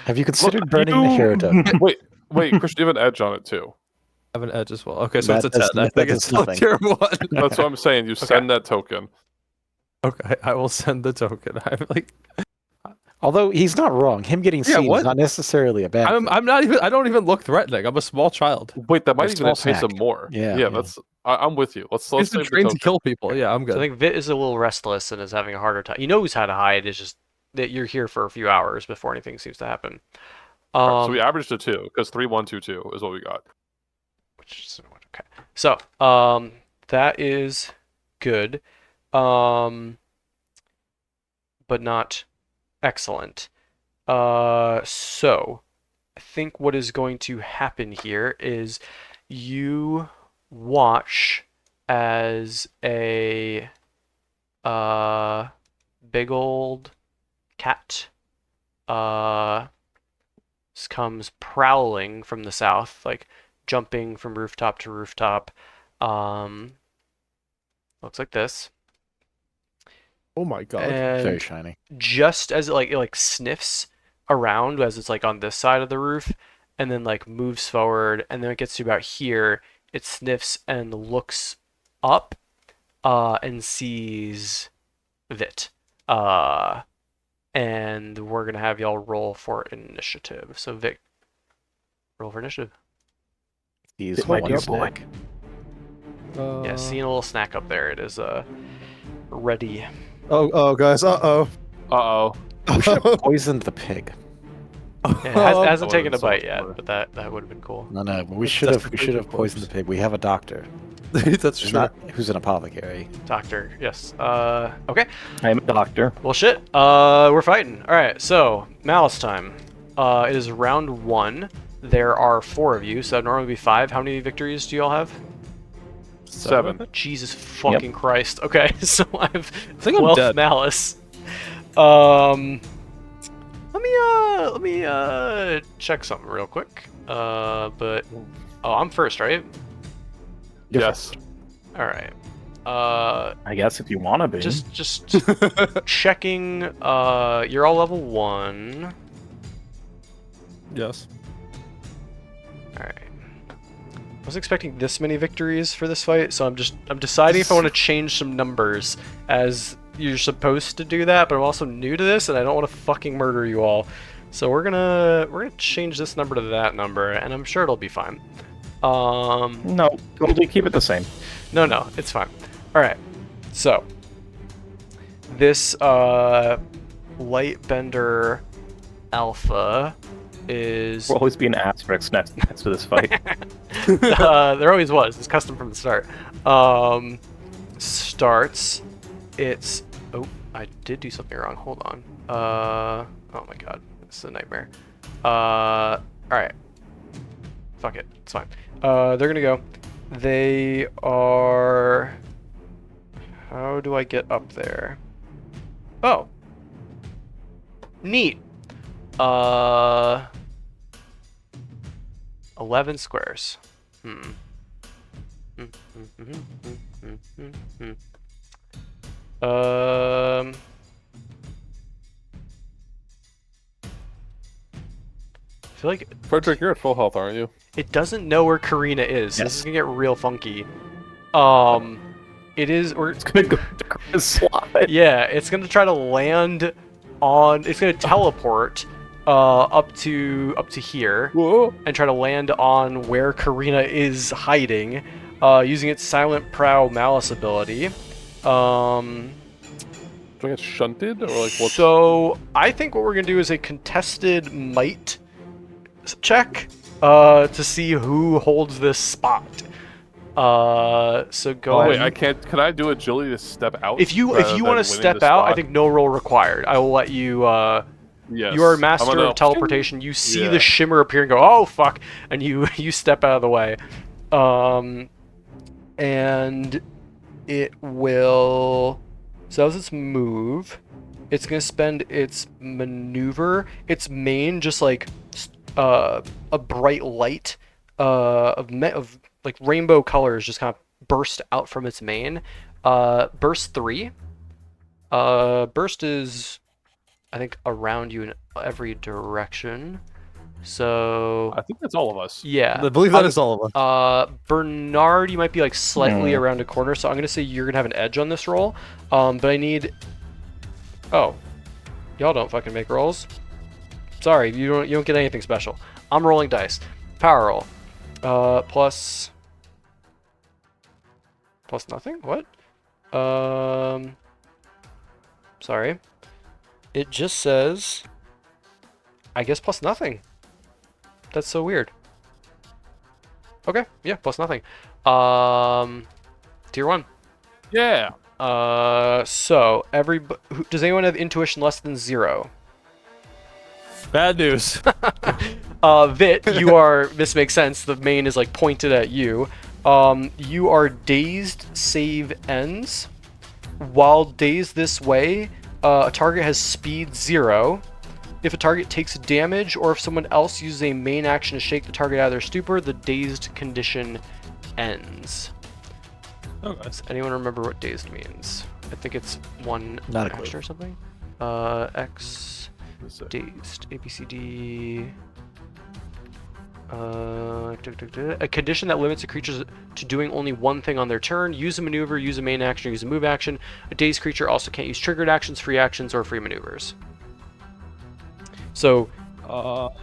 Have you considered Look, burning a hero token? wait, Christian, you have an edge on it too. I have an edge as well. Okay, so That it's a 10. does- I that think does it's still nothing. tier 1. That's what I'm saying. You send that token. Okay, I will send the token. I'm like, Although he's not wrong, him getting Yeah, seen what? is not necessarily a bad thing. I'm not even. I don't even look threatening. I'm a small child. Wait, that might A even small entice snack. him more. Yeah, yeah. yeah. I'm with you. Let's He's been save the trained to token. kill people. Yeah, I'm So I good. think Vit is a little restless and is having a harder time. He knows how to hide. It's just that you're here for a few hours before anything seems to happen. Alright, so we averaged a 2 because 3, 1, 2, 2 is what we got. Which is okay. So that is good, but not excellent. So I think what is going to happen here is you watch as a big old cat comes prowling from the south, like jumping from rooftop to rooftop. Looks like this. Oh my god. And Very shiny. just as it like sniffs around as it's like on this side of the roof, and then like moves forward, and then it gets to about here, it sniffs and looks up and sees Vit. And we're gonna have y'all roll for initiative. So Vit, roll for initiative. He's It might one be a snack. Yeah, seeing a little snack up there. It is ready. Oh, guys. Uh-oh. We should have poisoned the pig. It hasn't Oh, taken a so bite much yet, better. but that would have been cool. No, but we That's should have definitely poisoned the pig. We have a doctor. That's Who's true. not who's an apothecary. Doctor, yes. Okay. I am a doctor. Well, shit. We're fighting. All right. So Malice time. It is round 1. There are 4 of you, so that'd normally be 5. How many victories do y'all have? 7. Jesus fucking Christ. Okay, so I have think I'm 12 dead. Malice. Let me check something real quick. But I'm first, right? Yes. All right. I guess if you want to be. Just checking. You're all level 1. Yes. All right. I was expecting this many victories for this fight, so I'm deciding if I want to change some numbers, as you're supposed to do that, but I'm also new to this and I don't want to fucking murder you all. So we're gonna change this number to that number, and I'm sure it'll be fine. No, totally keep it the same. No, it's fine. All right. So this Lightbender Alpha is Will always be an asterisk next to this fight. there always was. It's custom from the start. Starts. It's. Oh, I did do something wrong. Hold on. Oh my god, this is a nightmare. All right. Fuck it. It's fine. They're gonna go. They are. How do I get up there? Oh. Neat. 11 squares. I feel like Frederick, you're at full health, aren't you? it doesn't know where Karina is. So this Yes. is gonna get real funky. It is. Or It's gonna go to Chris slot. yeah, it's gonna try to land on. It's gonna teleport up to here Whoa. and try to land on where Karina is hiding. using its Silent Prow Malice ability. Do I get shunted or like what? So I think what we're gonna do is a contested might check to see who holds this spot. So go Oh, ahead. wait, I can't. Can I do agility to step out? If you want rather to than winning step the out, I spot? think no roll required. I will let you. Yes. You are a I'm master gonna- of teleportation. You see Yeah. the shimmer appear and go, "Oh fuck!" and you step out of the way. And it will. So that was its move. It's gonna spend its maneuver, its main, just like a bright light of like rainbow colors, just kind of burst out from its main. Burst 3. Burst is, I think, around you in every direction. So I think that's all of us. yeah, I believe that is all of us. Bernard, you might be like slightly around a corner, so I'm gonna say you're gonna have an edge on this roll. But I need. Oh, y'all don't fucking make rolls. Sorry, you don't get anything special. I'm rolling dice. Power roll. Plus nothing. What? Sorry. It just says. I guess plus nothing. That's so weird. Okay, yeah, plus nothing. Tier 1. Yeah. So does anyone have intuition less than 0? Bad news. Vit, you are. This makes sense. The main is like pointed at you. You are dazed. Save ends. While dazed this way, a target has speed 0. If a target takes damage, or if someone else uses a main action to shake the target out of their stupor, the dazed condition ends. Okay. Does anyone remember what dazed means? I think it's one Not a action clue. or something. X dazed ABCD. A condition that limits a creature to doing only one thing on their turn. Use a maneuver, use a main action, or use a move action. A dazed creature also can't use triggered actions, free actions, or free maneuvers. So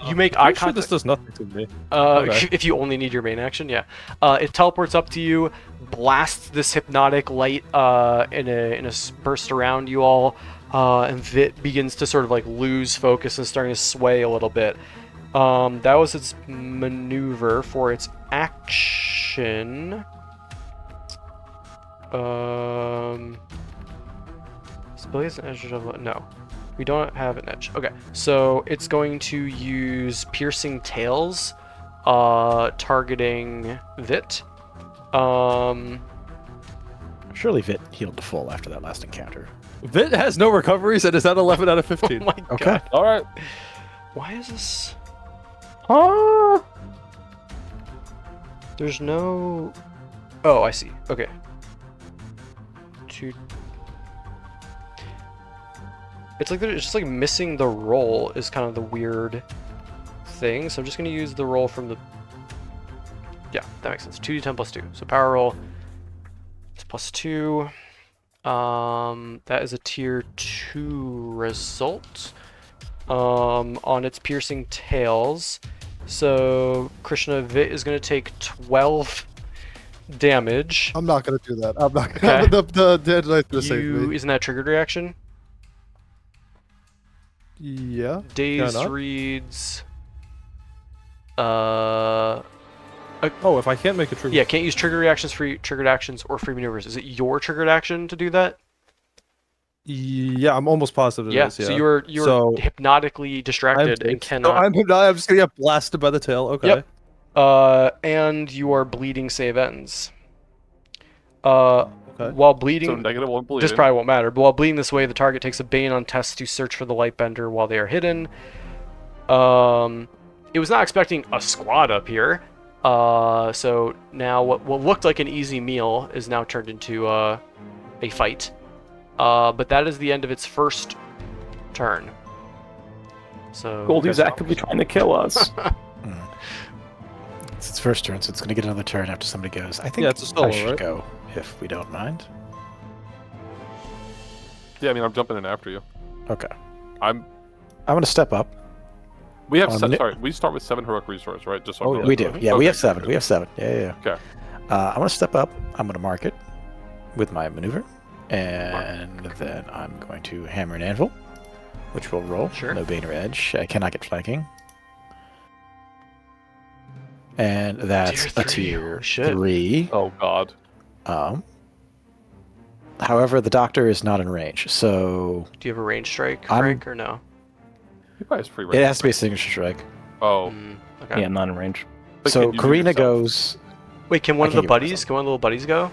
you make eye I'm sure contact. this does nothing to me. Okay. If you only need your main action, yeah. It teleports up to you, blasts this hypnotic light in a burst around you all, and Vit begins to sort of like lose focus and starting to sway a little bit. That was its maneuver. For its action. Ability has an edge of no. We don't have an edge. Okay, so it's going to use Piercing Tails, targeting Vit. Surely Vit healed to full after that last encounter. Vit has no recoveries and is at 11 out of Oh 15. my Okay. god. All right. Why is this? Ah! There's no. Oh, I see. Okay. Two. It's like it's just like missing the roll is kind of the weird thing. So I'm just gonna use the roll from the. Yeah, that makes sense. 2d10 plus 2. So power roll is plus 2. That is a tier 2 result. On its piercing tails. So Krishna Vit is gonna take 12 damage. I'm not gonna do that. I'm not Okay. gonna. The dead knight's gonna save me. Isn't that a triggered reaction? Yeah. Dazed not? reads. Oh, if I can't make a trigger. Yeah, can't use trigger reactions, free triggered actions, or free maneuvers. Is it your triggered action to do that? Yeah, I'm almost positive it Yeah. is. So you're So, hypnotically distracted and I'm cannot. I'm just gonna get blasted by the tail. Okay. Yep. And you are bleeding. Save ends. Okay. While So bleeding, -1 bleeding. this probably won't matter. But while bleeding this way, the target takes a bane on tests to search for the Lightbender while they are hidden. It was not expecting a squad up here. So now what looked like an easy meal is now turned into a fight. But that is the end of its first turn. So Goldie's actively trying to kill us. It's its first turn, so it's going to get another turn after somebody goes. I think Yeah, it's a solo, I should right? go, if we don't mind. Yeah, I mean, I'm jumping in after you. Okay. I'm. I'm going to step up. We have. Um, Sorry, we start with 7 heroic resources, right? Just so Oh, I'm yeah. We do. Yeah, we Okay, have 7. good. We have 7. Yeah. Okay. I want to step up. I'm going to mark it with my maneuver. And then I'm going to hammer an anvil, which will roll. Sure. No bane or edge. I cannot get flanking. And that's Tier a three, tier holy shit. 3. Oh God. However, the doctor is not in range, so Do you have a range strike, I'm- Frank, or no? He probably has free it range. has to be a signature strike. Oh. Okay. Yeah, not in range. But So can you do Karina yourself? goes. Wait, can one of can't the give it buddies? myself. Can one of the little buddies go?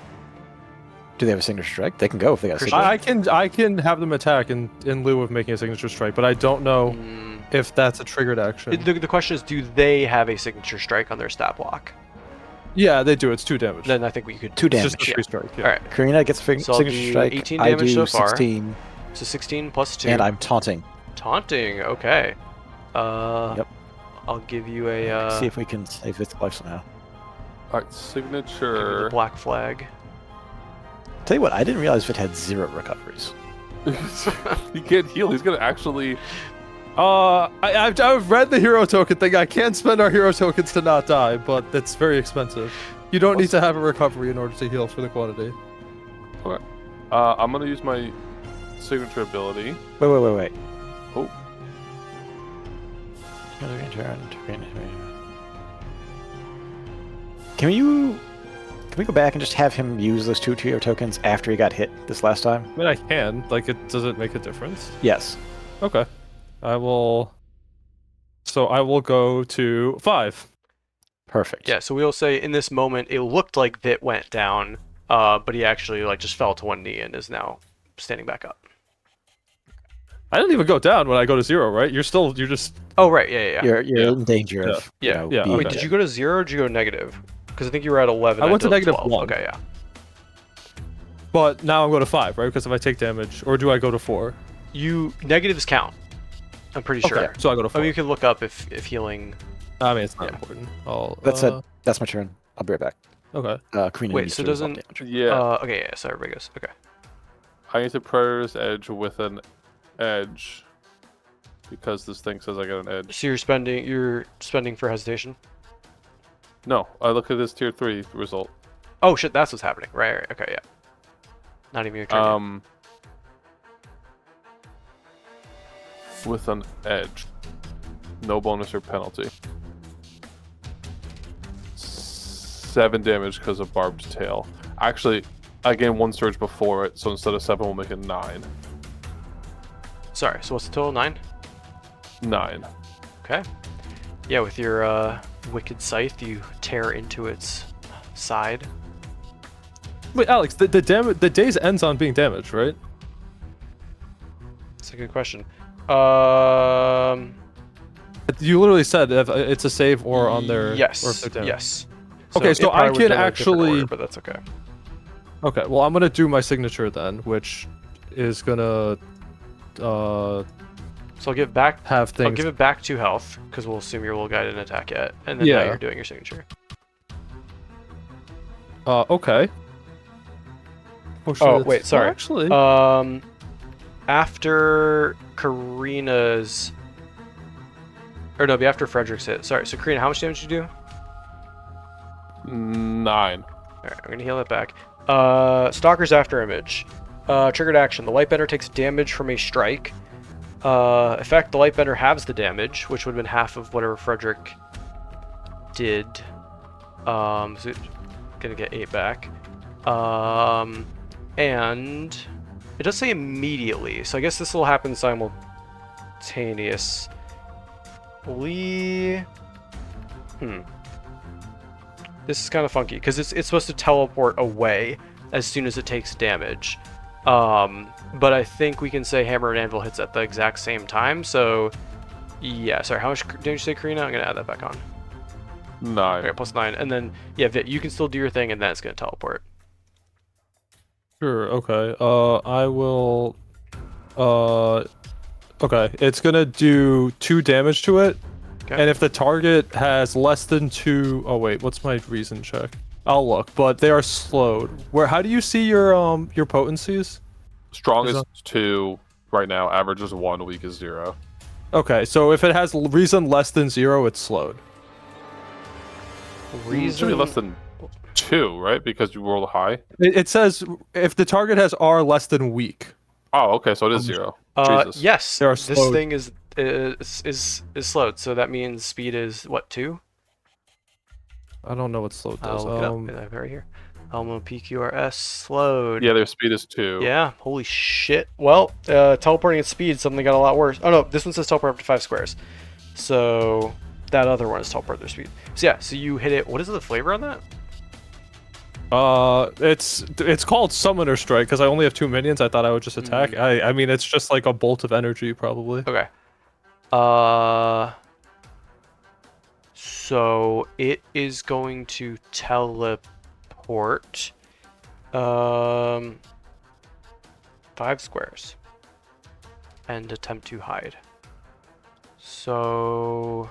Do they have a signature strike? They can go if they got a Christian? signature. I can have them attack in lieu of making a signature strike, but I don't know Mm, if that's a triggered action. the question is, do they have a signature strike on their stat block? Yeah, they do. It's 2 damage. Then I think we could. 2 It's damage. just a 3 strike. Yeah. All right. Karina gets a So I'll signature do strike. 18 I damage do so far. 16, So 16 plus 2. and I'm taunting. Taunting. Okay. Yep. I'll give you a. See if we can save its life somehow. All right, give you signature. the black flag. Tell you what, I didn't realize it had 0 recoveries. He can't heal. He's gonna actually. I've read the hero token thing. I can spend our hero tokens to not die, but it's very expensive. You don't need to have a recovery in order to heal for the quantity. I'm gonna use my signature ability. Wait. Oh. Can we go back and just have him use those 2 hero tokens after he got hit this last time? I mean, I can. Like, does it make a difference? Yes. Okay. I will. So I will go to 5. Perfect. Yeah. So we'll say in this moment it looked like Vit went down, but he actually just fell to one knee and is now standing back up. I didn't even go down when I go to 0, right? You're just. Oh right. Yeah. You're Yeah. in danger of Yeah. Yeah, being Wait, okay. did you go to 0 or did you go negative? Because I think you were at 11. I went to until negative 12. 1. Okay. Yeah. But now I'm going to 5, right? Because if I take damage, or do I go to 4? Negatives count. I'm pretty sure. Okay, so I go to 4. I mean, you can look up if healing. I mean, it's not yeah. important. That's my turn. I'll be right back. Okay. Karina Wait, needs so to resolve doesn't- damage. Yeah. Okay. Yeah. So everybody goes. Okay. I need to Predator's Edge with an edge because this thing says I got an edge. So you're spending for hesitation. No, I look at this tier 3 result. Oh shit, that's what's happening. Right. Okay. Yeah. Not even your turn. yet. With an edge, no bonus or penalty. 7 damage because of barbed tail. Actually, I gained 1 surge before it, so instead of 7, we'll make it 9. Sorry. So what's the total? 9. 9. Okay. Yeah, with your wicked scythe, you tear into its side. Wait, Alex, the daze ends on being damaged, right? That's a good question. You literally said if it's a save or on their Yes. or if they're damaged. Yes. Okay, so it probably I would've can been a different actually- order, but that's okay. Okay, well I'm gonna do my signature then, which is gonna So I'll give back. have things. I'll give it back 2 health because we'll assume your little guy didn't attack yet, and then now Yeah. you're doing your signature. Okay. Oh, shit, wait, it's- sorry. Actually, After Karina's, or no, it'd be after Frederick's hit. Sorry. So Karina, how much damage did you do? 9. Alright, I'm gonna heal that back. Stalker's After Image. Triggered action. The Lightbender takes damage from a strike. Effect, the Lightbender halves the damage, which would have been half of whatever Frederick did. So gonna get 8 back. And it does say immediately, so I guess this will happen simultaneously. This is kind of funky because it's supposed to teleport away as soon as it takes damage. But I think we can say Hammer and Anvil hits at the exact same time. So yeah, sorry, how much did you say, Karina? I'm gonna add that back on. 9. Okay, plus 9, and then yeah, Vit, you can still do your thing, and then it's gonna teleport. sure. Okay. I will. Okay, it's gonna do 2 damage to it, Okay. and if the target has less than 2, oh wait, what's my reason check? I'll look, but they are slowed. How do you see your potencies? Strong Is is 2 right now. Average is 1. Weak is 0. Okay, so if it has reason less than 0, it's slowed. It should be less than 2, right? Because you rolled high. It says if the target has R less than weak. Oh, okay, so it is 0. Jesus. Yes, They are this slowed. thing is slowed, so that means speed is what, 2? I don't know what slow does. I'll look it up. I have it right here. Elmo PQRS slowed. Yeah, their speed is 2. Yeah, holy shit. Well, teleporting at speed suddenly got a lot worse. Oh no, this one says teleport up to 5 squares. So that other one is teleport their speed. So yeah, so you hit it. What is the flavor on that? It's called Summoner Strike because I only have 2 minions. I thought I would just attack. I mean, it's just like a bolt of energy, probably. Okay. So it is going to teleport 5 squares and attempt to hide. So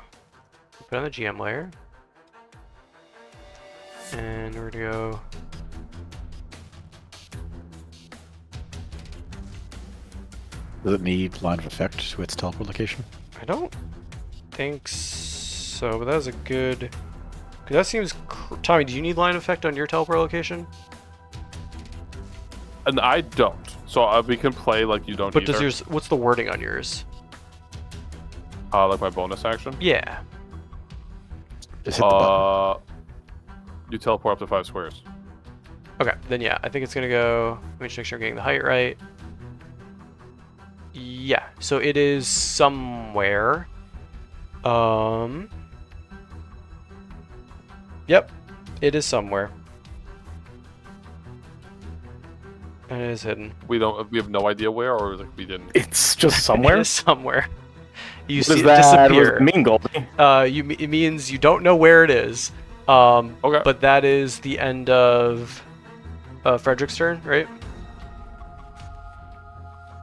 put it on the GM layer. And we're gonna go. Does it need line of effect to its teleport location? I don't think so, but that was a good. 'Cause that seems. Tommy, do you need line of effect on your teleport location? And I don't. So we can play like you don't But either. does yours? What's the wording on yours? Like my bonus action? Yeah. Just hit the button. You teleport up to 5 squares. Okay, then yeah, I think it's gonna go. Let me just make sure I'm getting the height right. Yeah, so it is somewhere. Yep, it is somewhere. And it is hidden. We have no idea where, or like we didn't. It's just It somewhere. is somewhere. You What see does it that disappear. mean, Goldie? It means you don't know where it is. Okay. But that is the end of Frederick's turn, right?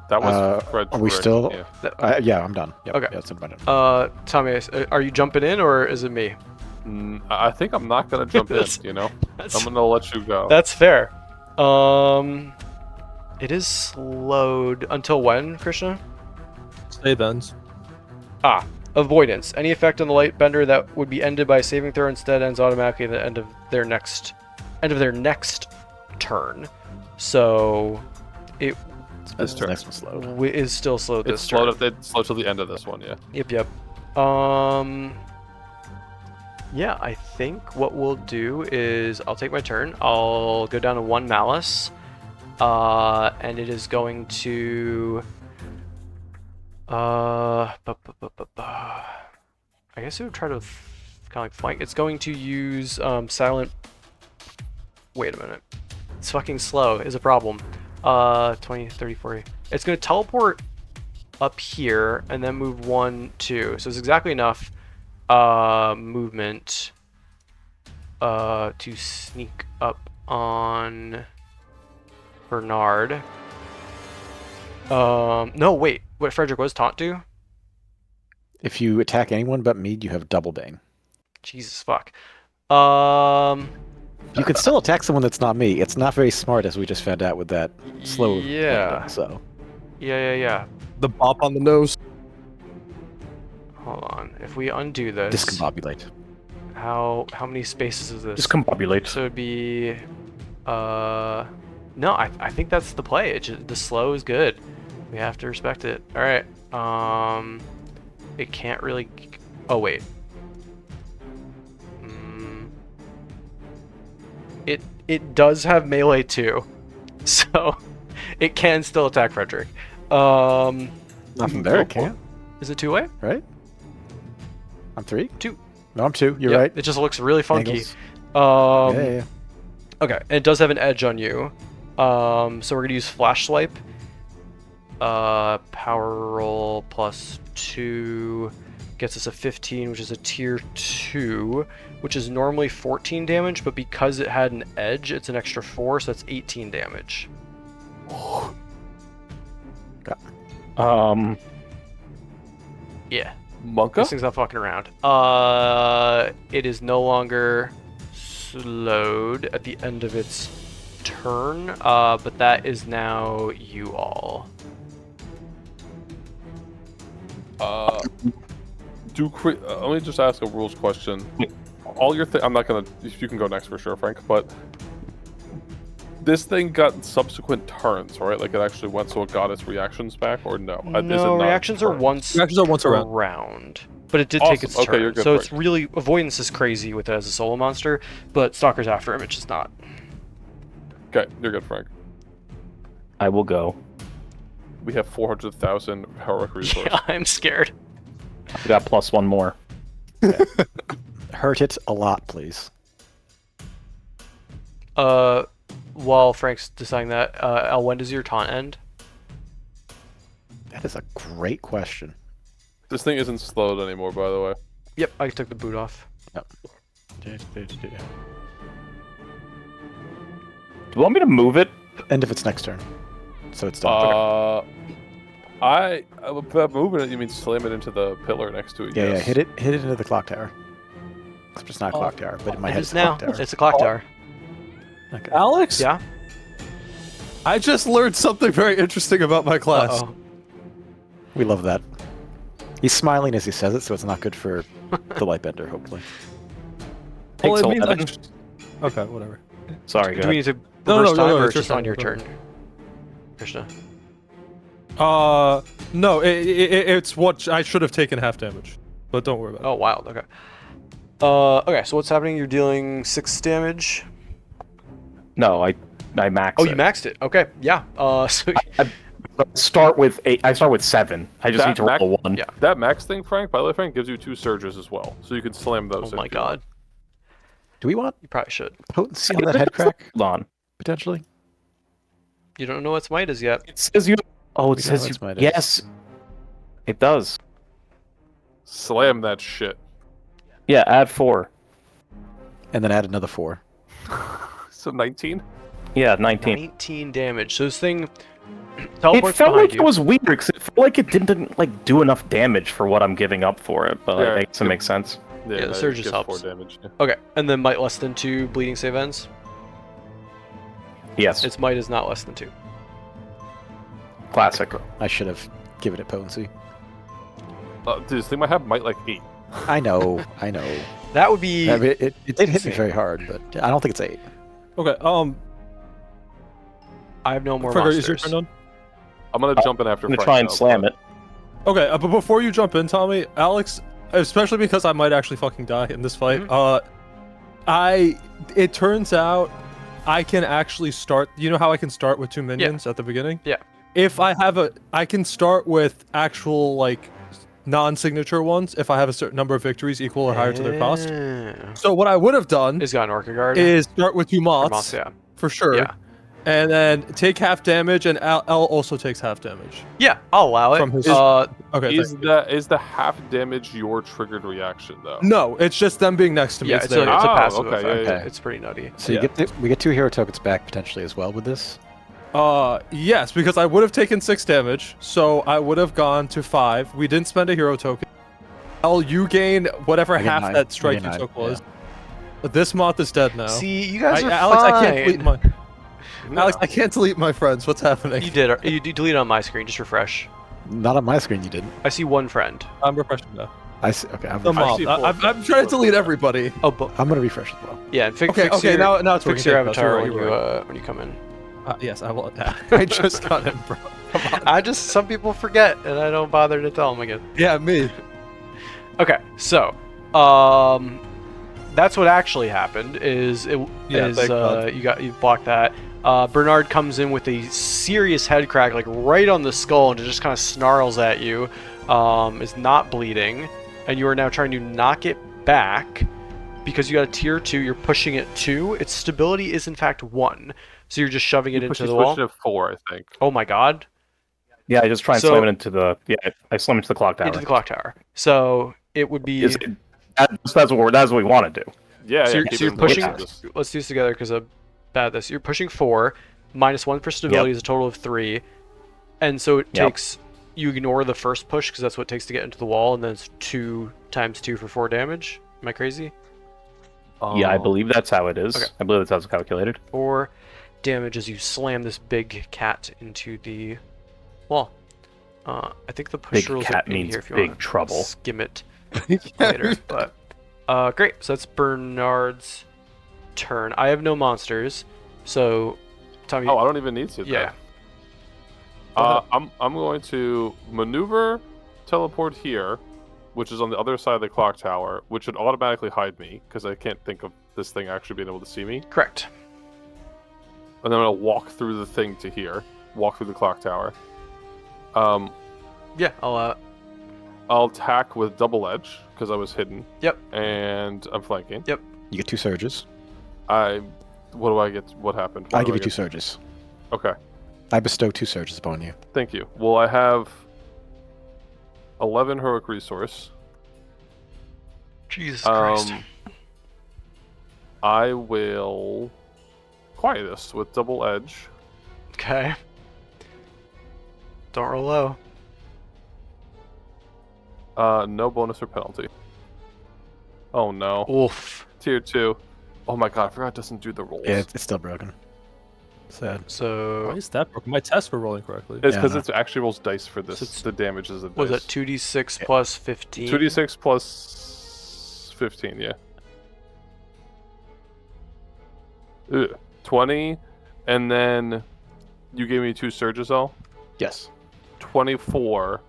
That was Are Fred's we turn, still? Yeah. Yeah, I'm done. Yep, Okay. Yeah, it's in my turn. Tommy, are you jumping in or is it me? I think I'm not gonna jump in. That's- You know, That's, I'm gonna let you go. that's fair. It is slowed until when, Krishna? Stay then. Avoidance. Any effect on the light bender that would be ended by a saving throw instead ends automatically at the end of their next turn. So it This turn. next one's slowed. is still slowed It's this turn. slowed. It's slowed till the end of this one. Yeah. Yep. Yeah, I think what we'll do is I'll take my turn. I'll go down to 1 malice. And it is going to I guess it would try to kind of like flank. It's going to use silent. Wait a minute. It's fucking slow is a problem. 20, 30, 40. It's going to teleport up here and then move 1, 2. So it's exactly enough movement to sneak up on Bernard. No, wait. What Frederick was taunt do? If you attack anyone but me, you have double bane. Jesus fuck. You can still attack someone that's not me. It's not very smart, as we just found out with that slow. Yeah. landing, so Yeah. The bop on the nose. Hold on. If we undo this, discombobulate. how many spaces is this? Discombobulate. So it'd be, no, I think that's the play. The slow is good. We have to respect it. All right. It can't really. Oh wait. It does have melee too, so it can still attack Frederick. Nothing there, it can't, Is it 2-way? right? I'm 3? 2. No, I'm 2. You're Yep, right. It just looks really funky. Angles. Yeah. Okay, and it does have an edge on you. So we're gonna use Flash Swipe. Power roll +2 gets us a 15, which is a tier 2, which is normally 14 damage, but because it had an edge, it's an extra 4, so that's 18 damage. Yeah. Monka? This thing's not fucking around. It is no longer slowed at the end of its turn, but that is now you all. Let me just ask a rules question. all your I'm not gonna. You can go next for sure, Frank. But this thing got subsequent turns, right? Like it actually went, so it got its reactions back, or no? Is it No, not reactions are turns? once Reactions are once per around. round. But it did Awesome. take its Okay, turn. you're good, So it's Frank. really avoidance is crazy with it as a solo monster, but Stalker's after him, it's just not. Okay, you're good, Frank. I will go. We have 400,000 heroic resource. Yeah, I'm scared. I got +1 more. Hurt it a lot, please. While Frank's deciding that, Al, when does your taunt end? That is a great question. This thing isn't slowed anymore, by the way. Yep, I took the boot off. Do you want me to move it? End of its next turn. So it's done. Moving it, you mean slam it into the pillar next to it? Yeah, yes. hit it into the clock tower. Except it's not a clock tower, but in my It head is it's a now. clock tower. It's a clock tower. Okay. Alex? Yeah? I just learned something very interesting about my class. Uh-oh. We love that. He's smiling as he says it, so it's not good for the Lightbender, hopefully. Well, Takes it means 11. Okay, whatever. Sorry, go Do we ahead. need to No, reverse no, time, no, or it's it's just your on turn, your go turn? Krishna. No, it's what I should have taken half damage, but don't worry about Oh, wild. Okay. Okay, so what's happening? You're dealing 6 damage. No, I max Oh, it. you maxed it. Okay, yeah. So Start with 8. I start with 7. I just That need to roll a 1. yeah. That max thing, Frank, by the way, Frank, gives you 2 surges as well. So you can slam those. Oh if my you want. god. Do we want You probably should. potency on that head crack, Hold on. potentially? You don't know what Smite is yet. It says you. Oh, it We know says you. it's my dice. Yes, it does. Slam that shit. Yeah, add 4. And then add another 4. So 19? Yeah, 19. 19 damage. So this thing It teleports felt behind like you. it was weird because it felt like it didn't like do enough damage for what I'm giving up for it. But Yeah, I guess it makes sense. Yeah, the that surge just gives helps. 4 damage. Yeah. Okay, and then might less than 2 bleeding save ends. Yes, Its might is not less than 2. classic. I should have given it potency. Dude, this thing might have might like 8. I know. That would be I mean, it did hit me insane. very hard, but I don't think it's 8. Okay, I have no more Frigga, is your monsters. turn done? I'm gonna jump in after I'm gonna Frank. try and though, slam but- it. Okay, but before you jump in, Tommy, Alex, especially because I might actually fucking die in this fight, it turns out I can actually start, you know how I can start with 2 minions at the beginning? Yeah. If I can start with actual, like, non-signature ones if I have a certain number of victories equal or higher to their cost. Yeah. So what I would have done Is got an Orca Guard. is start with 2 Or moths, Moths, yeah. for sure, Yeah. and then take half damage, and Al also takes half damage. Yeah, I'll allow it. From his- Okay, Is thank you. the half damage your triggered reaction though? No, it's just them being next to me. yeah, it's it's a there. passive okay, effect. yeah, yeah. It's pretty nutty. So Yeah. we get 2 hero tokens back potentially as well with this. Yes, because I would have taken 6 damage, so I would have gone to 5. We didn't spend a hero token. Al, you gain whatever I get half 9. that strike I get you 9, took was. But this moth is dead now. See, you guys are Alex, fine. I can't delete my. No. Alex, I can't delete my friends. What's happening? You did. You deleted on my screen. Just refresh. Not on my screen, you didn't. I see 1 friend. I'm refreshing now. I see. Okay, The I moth. see I'm trying to delete everybody. Oh, but I'm gonna refresh as well. yeah, and fix Okay, fix okay, your, now it's fix working. your Thank you, avatar Gus. You're right, when you come in. Yes, I will. I just got in, bro. Some people forget, and I don't bother to tell them again. Yeah, me. Okay, so that's what actually happened. Yeah, thank God. You blocked that. Bernard comes in with a serious head crack, like right on the skull, and it just kind of snarls at you. Is not bleeding, and you are now trying to knock it back because you got a tier 2. You're pushing it 2. Its stability is in fact 1, so you're just shoving it into the wall. To 4, I think. Oh my god! Yeah, I just try and So- slam it into the. Yeah, I slam it into the clock tower. Into the clock tower. So it would be. That's what we want to do. Yeah, So yeah, you're, keep so it you're in pushing. place. Let's do this together because I'm bad at this. You're pushing 4, -1 for stability is a total of 3, and so it Yep. takes. You ignore the first push because that's what it takes to get into the wall, and then it's 2 times 2 for 4 damage. Am I crazy? Yeah, I Oh. believe that's how it is. Okay. I believe that's how it's calculated. 4 damage as you slam this big cat into the wall. I think the push Big rules cat are in means here if you big want trouble. skim it later, but Great. So that's Bernard's turn. I have no monsters, so Tommy. Oh, I don't even need to. Then. Yeah. Go ahead. I'm going to maneuver, teleport here, which is on the other side of the clock tower, which would automatically hide me because I can't think of this thing actually being able to see me. Correct. And then I'm gonna walk through the thing to here, walk through the clock tower. Yeah, I'll I'll attack with double edge because I was hidden. Yep. And I'm flanking. Yep. You get 2 surges. What do I get? What happened? What I do give you get? 2 surges. Okay. I bestow 2 surges upon you. Thank you. Well, I have 11 heroic resource. Jesus Christ. I will Quietus with double edge. Okay. Don't roll low. No bonus or penalty. Oh no. Oof. Tier 2. Oh my god, I forgot it doesn't do the rolls. Yeah, it's still broken. Sad. Why So is that broken? My tests were rolling correctly. It's Yeah, because no. it actually rolls dice for this. So it's- the damage is a dice. was it 2d6 plus 15? 2d6 plus 15, yeah. Ugh. 20, and then you gave me 2 surges, all? Yes. 24,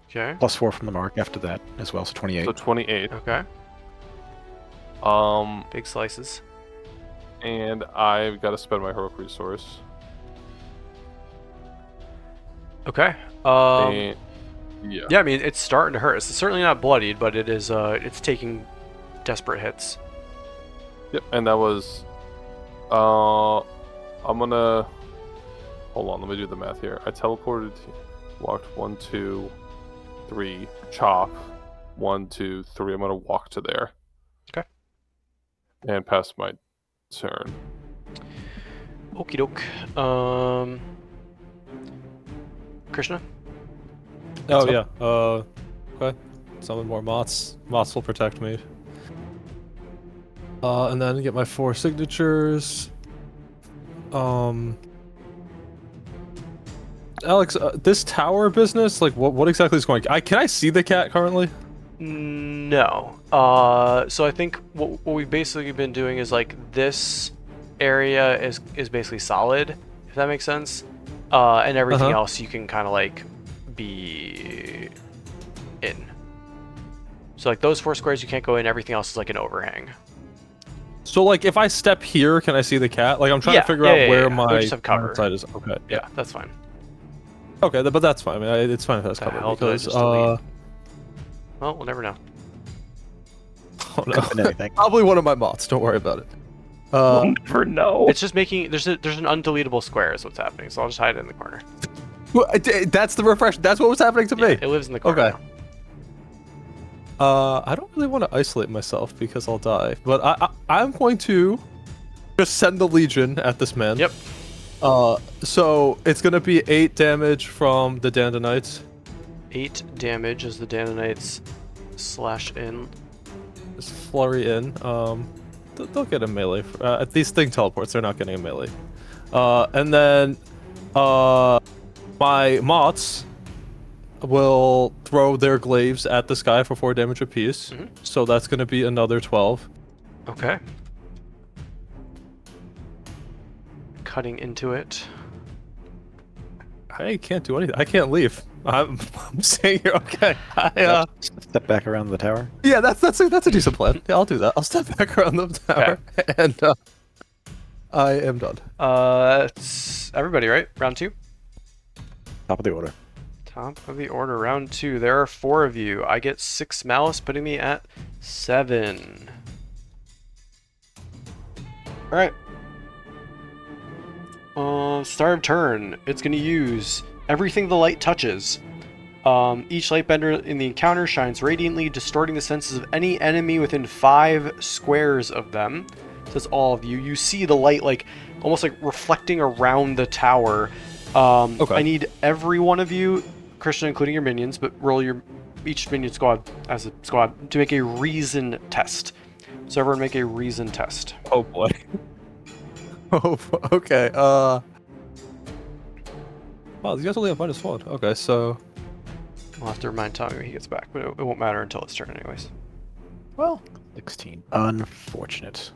Okay. Plus 4 from the mark after that as well, so 28. so 28. Okay. Um, Big slices. and I've got to spend my heroic resource. Okay. And, yeah. Yeah, I mean it's starting to hurt. It's certainly not bloodied, but it is. It's taking desperate hits. Yep, and that was. I'm gonna. Hold on, let me do the math here. I teleported, walked 1, 2, 3, chop, 1, 2, 3. I'm gonna walk to there. Okay. And pass my turn. Okie doke. Krishna. Oh yeah. Okay. Summon more moths. Moths will protect me. And then get my 4 signatures. Alex, this tower business, like, what exactly is going? Can I see the cat currently? No. So I think what we've basically been doing is like this area is basically solid, if that makes sense. And everything else you can kind of like be in. So like those 4 squares you can't go in. Everything else is like an overhang. So like, if I step here, can I see the cat? Like, I'm trying Yeah, to figure yeah, out yeah, where yeah. my They'll just have cover. side is. Okay. Yeah, that's fine. Okay, but that's fine. I mean, it's fine if that's The covered hell did I because just delete? Well, we'll never know. oh Could have been no, anything. probably one of my moths. Don't worry about it. We'll never know. It's just making there's an undeletable square is what's happening. So I'll just hide it in the corner. That's the refresh. That's what was happening to Yeah, me. it lives in the corner. Okay. Now. I don't really want to isolate myself because I'll die, but I'm going to just send the Legion at this man. Yep. So it's gonna be 8 damage from the Dandanites. 8 damage as the Danonites slash in. Just flurry in. They'll get a melee. These thing teleports. They're not getting a melee. And then my moths will throw their glaives at the sky for 4 damage apiece. Mhm. So that's gonna be another 12. Okay. Cutting into it. I can't do anything. I can't leave. I'm staying here. Okay. Step back around the tower. Yeah, that's a decent plan. Yeah, I'll do that. I'll step back around the tower, and I am done. It's everybody, right? Round 2? Top of the order. Top of the order, round 2. There are 4 of you. I get 6 malice, putting me at 7. Alright. Start of turn. It's going to use everything the light touches. Each lightbender in the encounter shines radiantly, distorting the senses of any enemy within 5 squares of them. So that's all of you. You see the light like almost like reflecting around the tower. Okay. I need every one of you, Christian, including your minions, but roll each minion squad as a squad to make a reason test. So everyone make a reason test. Oh boy. Oh, okay. Wow, these guys only have -1. Okay, so I'll have to remind Tommy when he gets back, but it won't matter until it's turn anyways. Well, 16. Unfortunate.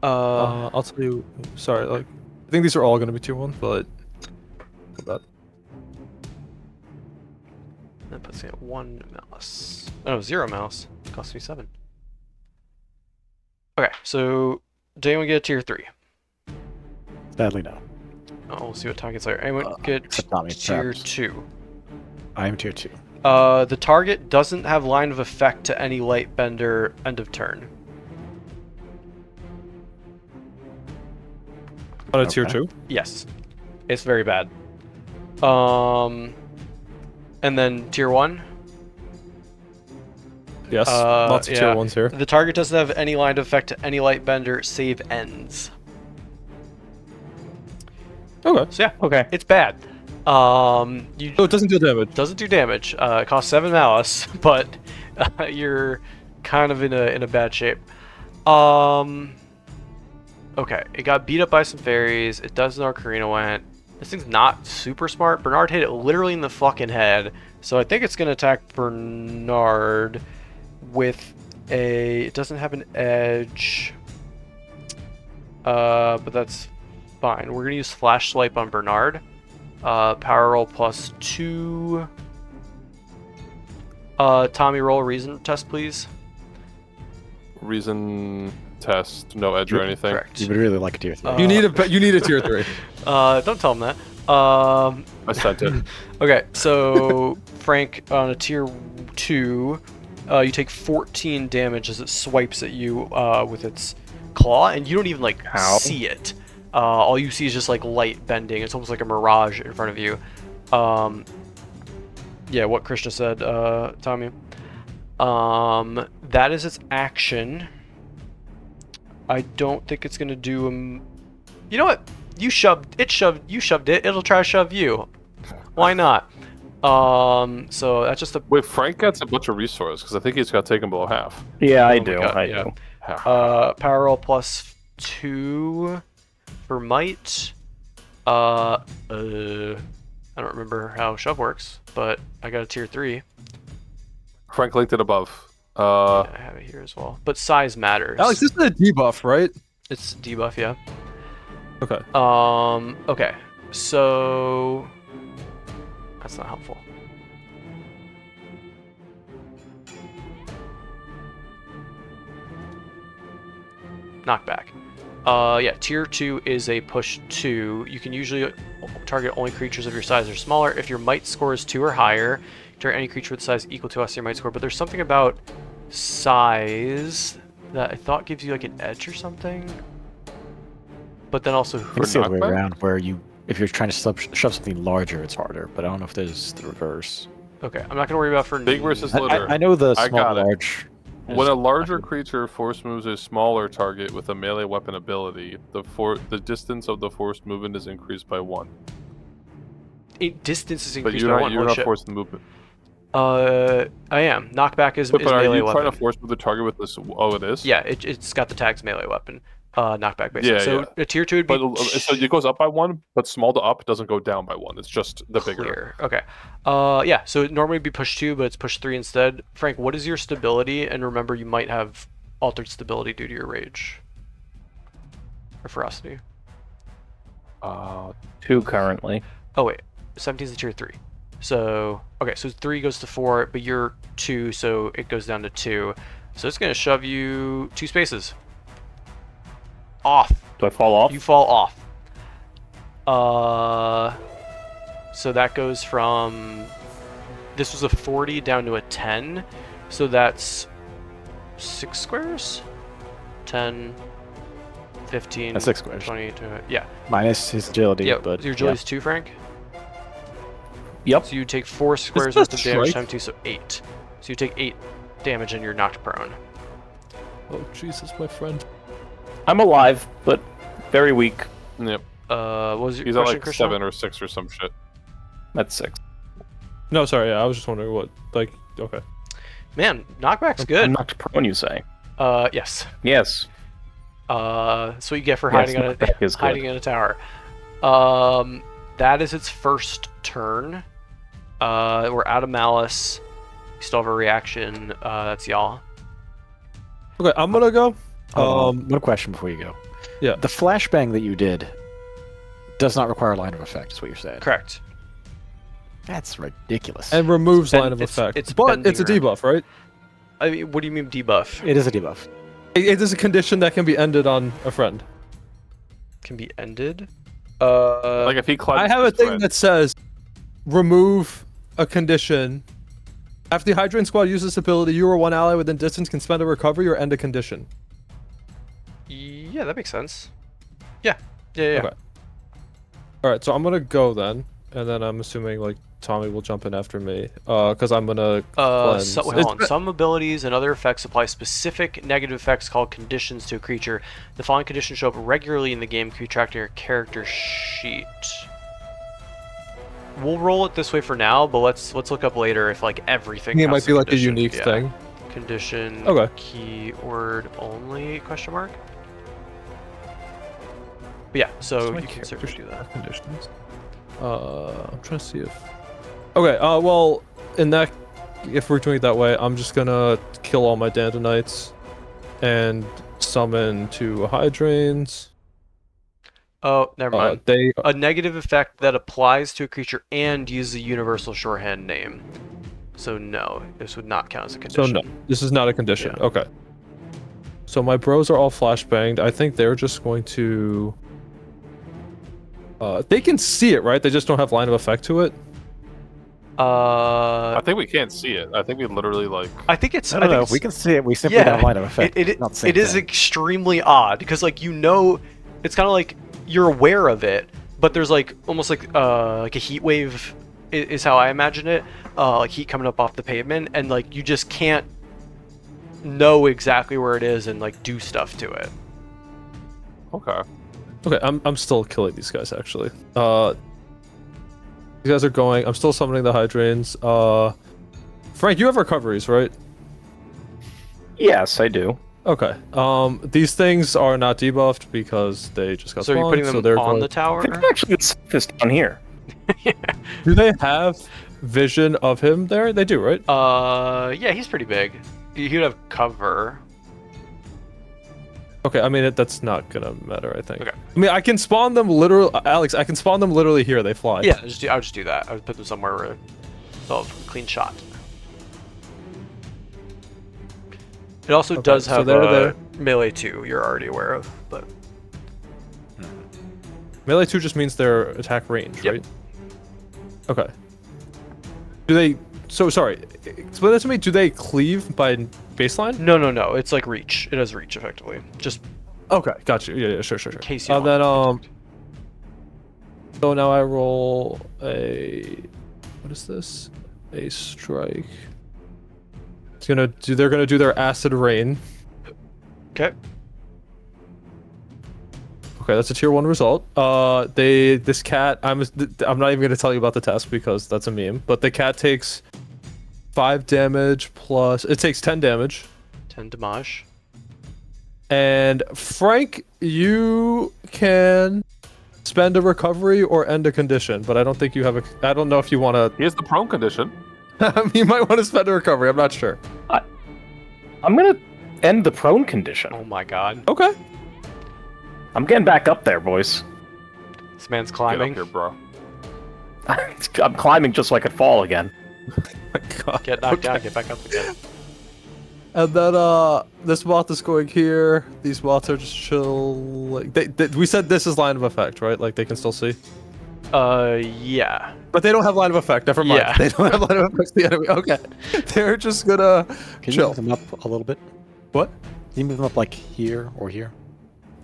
I'll tell you. Sorry, like I think these are all going to be tier 1, but that. That puts me at 1 mouse. Oh, 0 mouse. Cost me 7. Okay, so did anyone get a tier 3? Sadly, no. Oh, we'll see what targets are. Anyone get except Tommy, tier perhaps. 2? I am tier 2. The target doesn't have line of effect to any Lightbender end of turn. On a tier Okay. 2. Yes. It's very bad. And then tier 1? Yes, lots of tier yeah. 1s here. The target doesn't have any line of effect to any Lightbender save ends. Okay. So yeah, Okay. it's bad. You Oh, it doesn't deal damage. doesn't do damage. It costs 7 malice, but you're kind of in a bad shape. Okay, it got beat up by some fairies. It does an Ocarina went. This thing's not super smart. Bernard hit it literally in the fucking head, so I think it's gonna attack Bernard with a. It doesn't have an edge, but that's fine. We're gonna use Flash Swipe on Bernard. Power roll +2. Tommy, roll a reason test, please. Reason test, no edge or anything. Correct. You would really like a tier 3. You need a tier 3. Don't tell him that. I sent it. Okay, so Frank, on a tier 2, you take 14 damage as it swipes at you with its claw, and you don't even like Ow. see it. All you see is just like light bending. It's almost like a mirage in front of you. Yeah, what Krishna said, Tommy. That is its action. I don't think it's gonna do. You know what? You shoved it. It'll try to shove you. Why not? So that's just a Wait, Frank gets a bunch of resources because I think he's got taken below half. Yeah, I my do. God, I yeah. do. Power roll +2 for might. I don't remember how shove works, but I got a tier 3. Frank linked it above. Yeah, I have it here as well. But size matters. Alex, this is a debuff, right? It's debuff, yeah. Okay. Okay. So that's not helpful. Knockback. Yeah, tier 2 is a push 2. You can usually target only creatures of your size or smaller. If your might score is 2 or higher, target any creature with size equal to your might score. But there's something about size that I thought gives you like an edge or something. But then also, It's the other way knockback? around, where if you're trying to shove something larger, it's harder. But I don't know if there's the reverse. okay, I'm not gonna worry about for Big versus litter. I know the I small got it. large. When is- a larger creature force moves a smaller target with a melee weapon ability, the distance of the forced movement is increased by 1. distance is But increased you're by not, 1. you're Holy not shit. forced to movement. I am. Knockback is But are melee you weapon. trying to force move the target with this? Oh, it is. Yeah, it's got the tags melee weapon. Knockback basically. Yeah, So yeah. a tier 2 would be But so it goes up by 1, but small to up doesn't go down by 1. It's just the bigger. clear. Okay. Yeah. So it normally would be push 2, but it's push 3 instead. Frank, what is your stability? And remember, you might have altered stability due to your rage or ferocity. 2 currently. Oh wait, 17 is a tier 3. So okay, so 3 goes to 4, but you're 2, so it goes down to 2. So it's gonna shove you 2 spaces off. Do I fall off? You fall off. So that goes from, this was a 40 down to a 10. So that's 6 squares? 10, 15, That's 6 squares. 20, yeah. Minus his agility, Yeah, but your agility is 2, Frank? Yep. So you take 4 squares that worth of damage strike? times 2, so 8. So you take 8 damage and you're knocked prone. Oh Jesus, my friend. I'm alive, but very weak. Yep. What was your He's at question, like Krishna? 7 or 6 or some shit. That's 6. No, sorry. Yeah, I was just wondering what. Like, okay. Man, knockback's I'm good. knocked prone, you say? Yes. Yes. That's what you get for Yes, hiding on knockback is a good. hiding in a tower. That is its first turn. We're out of malice. still have a reaction. That's y'all. Okay, I'm gonna go. Hold on. One question before you go. Yeah. The flashbang that you did does not require a line of effect, is what you're saying. Correct. That's ridiculous. And removes ben- line of it's- effect. it's but it's a bending debuff, right? I mean, what do you mean debuff? It is a debuff. It is a condition that can be ended on a friend. Can be ended. Like if he I have a thing that says remove a condition. After the Hydrant squad uses this ability, you or one ally within distance can spend a recovery or end a condition. Yeah, that makes sense. Yeah. Yeah. Okay. Alright, so I'm gonna go then. And then I'm assuming like Tommy will jump in after me. Because I'm gonna cleanse. So, wait, hold on. Some abilities and other effects apply specific negative effects called conditions to a creature. The following conditions show up regularly in the game, can be tracked in your character sheet. We'll roll it this way for now, but let's look up later if like everything. It has might be like a condition. unique Yeah. thing. Condition. Okay. Keyword only? Question mark. But yeah, so My you can character certainly do that. Conditions. I'm trying to see if. Okay. Well, in that, if we're doing it that way, I'm just gonna kill all my Dandelites, and summon 2 Hydrangeas. Oh, never mind. They. A negative effect that applies to a creature and uses a universal shorthand name. So no, this would not count as a So condition. no, this is not a condition. Yeah. Okay. So my bros are all flashbanged. I think they're just going to. They can see it, right? They just don't have line of effect to it. I think we can't see it. I think we literally like. I think it's. I I don't think know. it's, We can see it. We simply yeah, don't have line of effect. It Not the same it is thing. extremely odd because like it's kind of like you're aware of it, but there's like almost like a heat wave is how I imagine it. Like heat coming up off the pavement, and like you just can't know exactly where it is and like do stuff to it. Okay. Okay, I'm still killing these guys actually. These guys are going. I'm still summoning the Hydrangeas. Frank, you have recoveries, right? Yes, I do. Okay. These things are not debuffed because they just got So you're spawned, putting so them they're on going... the tower. I think they're actually the safest down here. Do they have vision of him there? They do, right? Yeah, he's pretty big. He would have cover. Okay, I mean that's not gonna matter. I think. Okay. I mean, I can spawn them literally, Alex. I can spawn them literally here. They fly. Yeah, I would just do that. I would put them somewhere where they'll have a clean shot. It also does so have they're a there. melee 2, you're already aware of, but Melee 2 just means their attack range, Yep. right? Okay. Do they? So sorry. Explain that to me. Do they cleave by baseline? no. It's like reach. It has reach effectively. Just Okay, got you. Yeah, sure. in case you. Then want So now I roll a. What is this? A strike. It's gonna do. They're gonna do their acid rain. Okay. Okay, that's a tier 1 result. This cat. I'm not even gonna tell you about the test because that's a meme. But the cat takes 5 damage plus. It takes 10 damage. 10 damage. And Frank, you can spend a recovery or end a condition, but I don't think you have a. I don't know if you want to. He has the prone condition. You might want to spend a recovery. I'm not sure. I'm gonna end the prone condition. Oh my god. Okay. I'm getting back up there, boys. This man's Get up climbing. here, bro. I'm climbing just so I could fall again. My God. Get knocked down, get back up again. And then this moth is going here. These moths are just chill. Like we said this is line of effect, right? Like they can still see. Yeah. But they don't have line of effect. Never mind. Yeah. They don't have line of effect to the enemy. Okay. They're just gonna Can you chill. move them up a little bit? What? Can you move them up like here or here?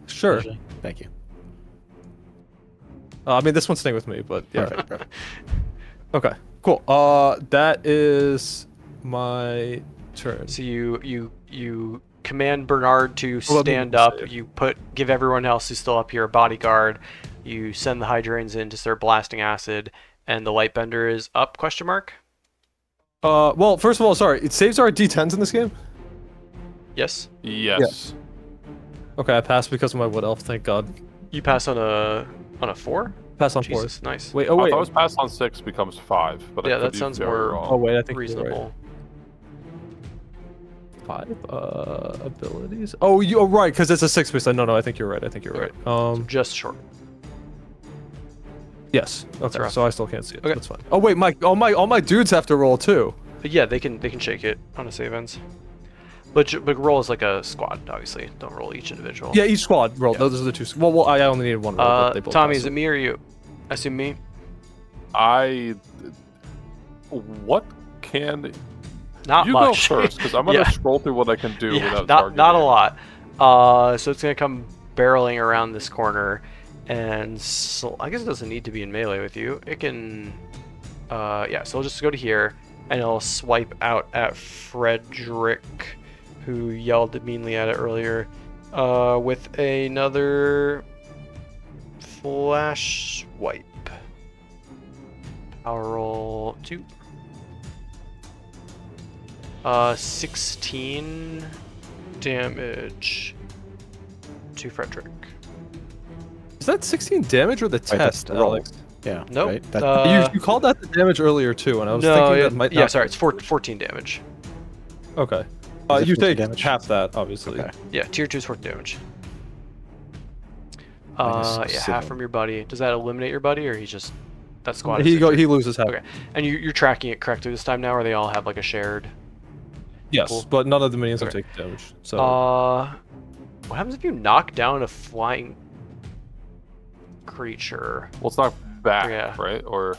Sure. Usually? Thank you. I mean, this one's staying with me, but yeah. Perfect. Perfect. Okay. Cool. That is my turn. So you command Bernard to Well, let me stand up. save. You give everyone else who's still up here a bodyguard. You send the Hydrangeas in to start blasting acid, and the Lightbender is up? Question mark. Well, first of all, sorry. It saves our D10s in this game. Yes. Yes. Okay, I passed because of my wood elf. Thank God. You pass on a 4. Pass on Jesus, 4. nice. Wait. Oh, Oh I wait. thought it was passed on 6 becomes 5. But I Yeah, could that be sounds very more wrong. Oh wait. I think you're right. reasonable. 5 abilities. Oh, you're right, because it's a 6%. No, I think you're right. I think you're right. Just short. Yes. Okay. rough. So I still can't see it. Okay. That's fine. Oh wait, all my dudes have to roll too. But yeah, they can shake it on a save ends. But roll is like a squad, obviously. Don't roll each individual. Yeah, each squad roll. Yeah. Those are the two. Well, I only needed one roll. But they both Tommy, passed is it me or you? I assume me. What can Not you much. go first? Because I'm gonna Yeah. scroll through what I can do Yeah, without not a targeting. lot. So it's gonna come barreling around this corner, and so I guess it doesn't need to be in melee with you. It can, yeah. So I'll just go to here, and I'll swipe out at Frederick, who yelled meanly at it earlier, with another flash swipe. Power roll 2. 16 damage to Frederick. Is that 16 damage or the Right, that's test, the roll. Alex? Yeah. Nope. Right? That, You called that the damage earlier too, and I was No, thinking that might yeah, not. sorry, it's 14 damage. Okay. Is it You 14 take damage? half that, obviously. Okay. Yeah, tier 2 is 14 damage. Minus Yeah, 7. half from your buddy. Does that eliminate your buddy, or he's just that squad? He loses half. Okay, and you're tracking it correctly this time now, or they all have like a shared? Yes, Cool. but none of the minions have Okay. taken damage. So What happens if you knock down a flying creature? Well, it's not back, Yeah. right? Or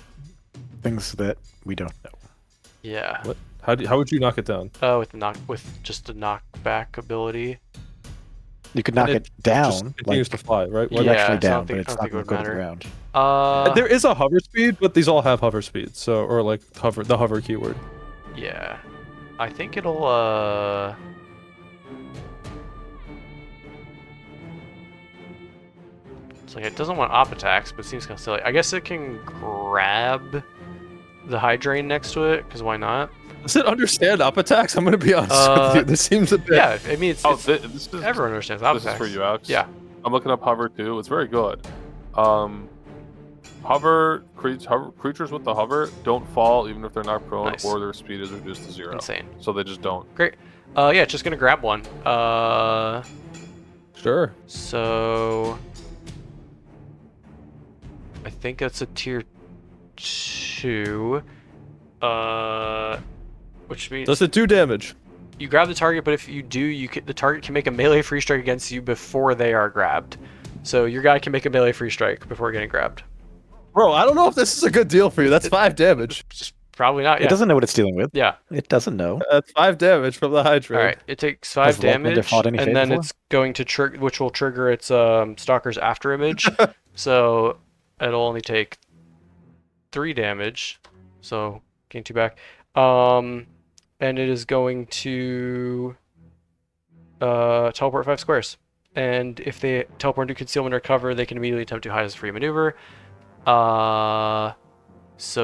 things that we don't know. Yeah. what? How would you knock it down? With just a knockback ability. You could knock And it Just down, continues like to fly, right? well, Yeah, actually so I down, don't but think- it's I don't not think it going would to go to the matter. ground. There is a hover speed, but these all have hover speed, so or like the hover keyword. Yeah. I think it'll it's like it doesn't want op attacks, but it seems kind of silly. I guess it can grab the hydrain next to it, because why not? Does it understand up attacks? I'm gonna be honest with you. This seems a bit. Yeah, I mean it's, oh, it's this is everyone understands op this is attacks. for you, Alex. Yeah. I'm looking up hover too. It's very good. Creatures with the hover don't fall even if they're not prone Nice. or their speed is reduced to 0. Insane. So they just don't. Great. Yeah, it's just gonna grab one. Sure. So I think that's a tier 2. Which means Does it do damage? you grab the target, but if you do, the target can make a melee free strike against you before they are grabbed. So your guy can make a melee free strike before getting grabbed. Bro, I don't know if this is a good deal for you. That's 5 damage. Just probably not. Yeah. It doesn't know what it's dealing with. Yeah. It doesn't know. That's 5 damage from the Hydra. All right. It takes 5 Has Lightbringer damage, fought any and Fate then before? it's going to trigger, which will trigger its Stalker's after image. So it'll only take 3 damage. So gain 2 back. And it is going to teleport 5 squares. And if they teleport into concealment or cover, they can immediately attempt to hide as a free maneuver. So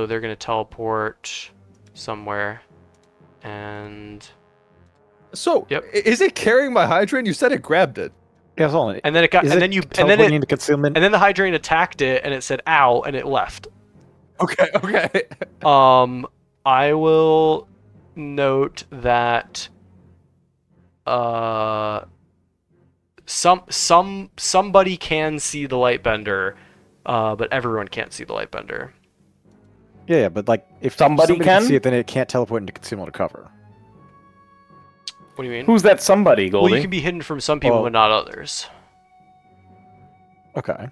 they're going to teleport somewhere. And So, Yep. is it carrying my Hydrant? You said it grabbed it. Yeah, hold on. then it got, Is and it then you, and then teleporting it, into concealment? and then the hydrant attacked it, and it said "ow," and it left. Okay, okay. I will note that somebody can see the Lightbender, but everyone can't see the Lightbender. Yeah, but like if Somebody can can? see it, then it can't teleport into concealment or cover. What do you mean? Who's that somebody, Goldie? Well, you can be hidden from some people, Well- but not others. Okay.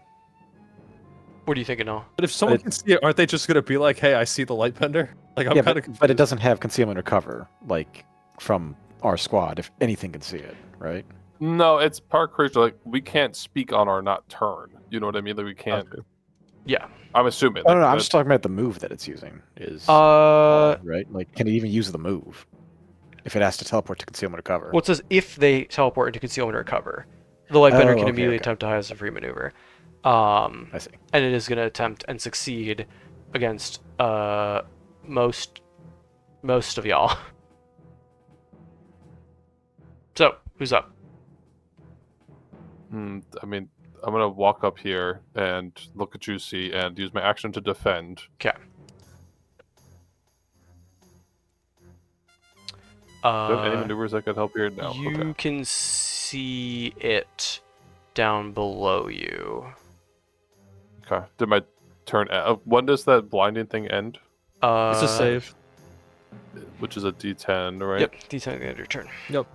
What are you thinking, Noah? But if someone it- can see it, aren't they just gonna be like, "Hey, I see the Lightbender"? Like, I'm Yeah, kind of. but it doesn't have concealment or cover like from our squad. If anything can see it, right? No, it's part creature. Like we can't speak on our not turn. You know what I mean? Like we can't. Okay. Yeah. I'm assuming. No, like, no, I'm that- just talking about the move that it's using. Is right? Like, can it even use the move if it has to teleport to concealment or cover? Well, it says if they teleport into concealment or cover, the Lightbender Oh, can okay, immediately okay. attempt to hide as a free maneuver. I see. And it is going to attempt and succeed against most of y'all. So, who's up? I mean, I'm gonna walk up here and look at Juicy and use my action to defend. Okay. Do you have any Uh, maneuvers that could help here? No. you Okay. can see it down below you. Okay. Did my turn? When does that blinding thing end? It's a save. Which is a D10, right? Yep, D10 at the end of your turn. Yep.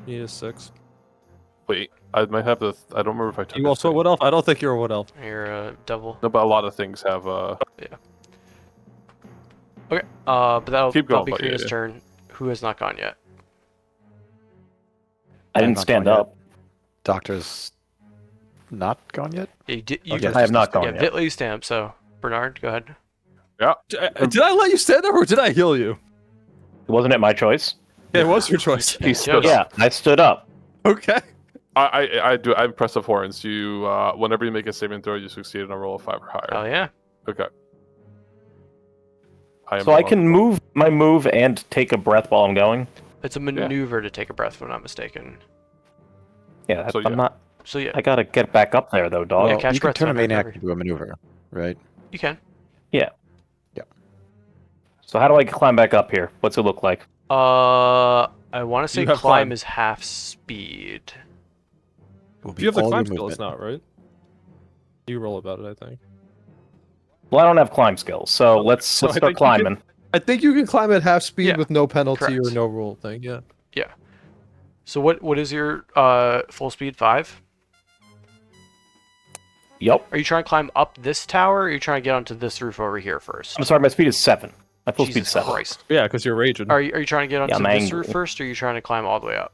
He is 6. Wait, I might have the. I don't remember if I took. You a also a save. wood elf? I don't think you're a wood elf. You're a devil. No, but a lot of things have. Okay, but that'll Keep that'll going, be but yeah, Karina's yeah. turn. Who has not gone yet? I I'm didn't not stand going yet. up. Doctor's not gone yet? Yeah, you did. You Okay. I have not gone yeah, yet. Vit let you stand up. So Bernard, go ahead. Did I let you stand up or did I heal you? Wasn't it my choice? Yeah, it was your choice. He stood Yes. up. Yeah, I stood up. Okay. I do. I press the horns. You, whenever you make a saving throw, you succeed on a roll of 5 or higher. Oh yeah. Okay. So I can move my move and take a breath while I'm going. It's a maneuver to take a breath, if I'm not mistaken. Yeah, So, I'm yeah. not. So yeah, I gotta get back up there though, dog. Yeah, Well, catch you can breath turn a on main recovery. action to a maneuver, right? you can. So how do I climb back up here? What's it look like? I want to say You have climb climb. is half speed. Will You have the all climb your skill, it's movement. not, right? You roll about it, I think. Well, I don't have climb skills, so let's So I start think you can- climbing. I think you can climb at half speed Yeah, with no penalty or correct. no rule thing, yeah. So what is your full speed? 5? Yep. Are you trying to climb up this tower, or are you trying to get onto this roof over here first? I'm sorry, my speed is 7. My full speed's Jesus 7. Christ. Yeah, because you're raging. Are you trying to get onto I'm this angry. roof first, or are you trying to climb all the way up?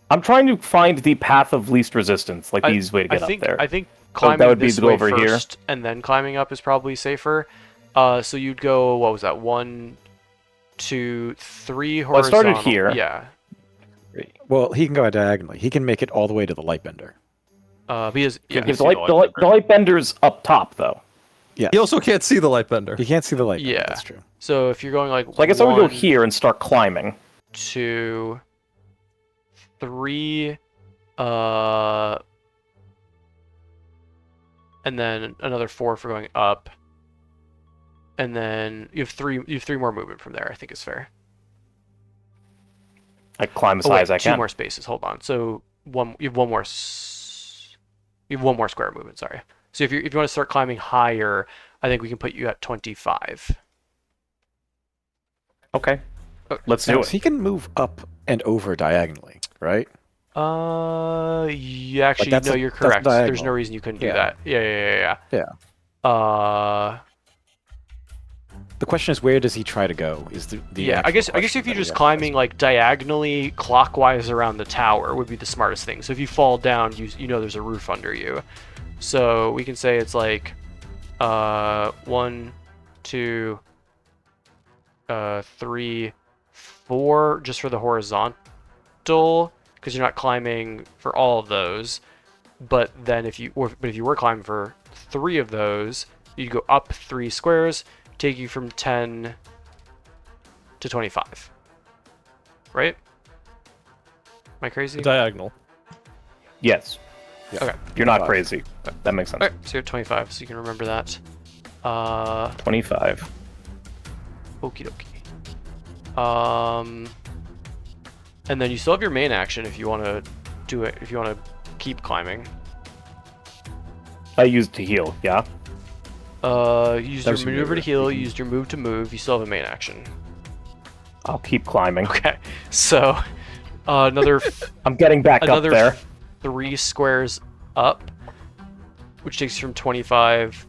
I'm trying to find the path of least resistance, like the easiest way to get I think up there. I think climbing that would be this to go way over here. first and then climbing up is probably safer. So you'd go, what was that? 1, 2, 3 Well, I started horizontal. here. Yeah. Well, he can go diagonally. He can make it all the way to the Lightbender. Because yeah, If the light bender's up top, though. Yes. He also can't see the Lightbender. You can't see the Lightbender. Yeah. That's true. so if you're going like So I guess I would go 1, here and start climbing. 2, 3, and then another 4 for going up, and then you have three more movement from there. I think is fair. I climb as Oh, high wait, as I 2 can. more spaces. Hold on. So you have one more. You have one more square movement. Sorry. So if you want to start climbing higher, I think we can put you at 25. Okay. Let's Now, do so it. he can move up and over diagonally, right? You actually that's no, a- you're that's a correct. There's no diagonal. reason you couldn't do Yeah. that. Yeah. Yeah. The question is, where does he try to go? Is the Yeah, I actual guess if question you're that we just have to climbing ask. like diagonally clockwise around the tower would be the smartest thing. So if you fall down, you know there's a roof under you. So we can say it's like 1, 2, 3, 4 just for the horizontal because you're not climbing for all of those. But then if you were climbing for 3 of those, you'd go up 3 squares, take you from 10 to 25. Right? Am I crazy? Diagonal. Yes. Yeah. Okay. You're not 25. crazy. That makes sense. Alright, so you're at 25, so you can remember that. 25. Okie dokie. And then you still have your main action if you want to do it, if you want to keep climbing. I used to heal, yeah? You used That your was your maneuver to maneuver. heal, you used your move to move, you still have a main action. I'll keep climbing. Okay, so another I'm getting back up another there. 3 squares up, which takes you from 25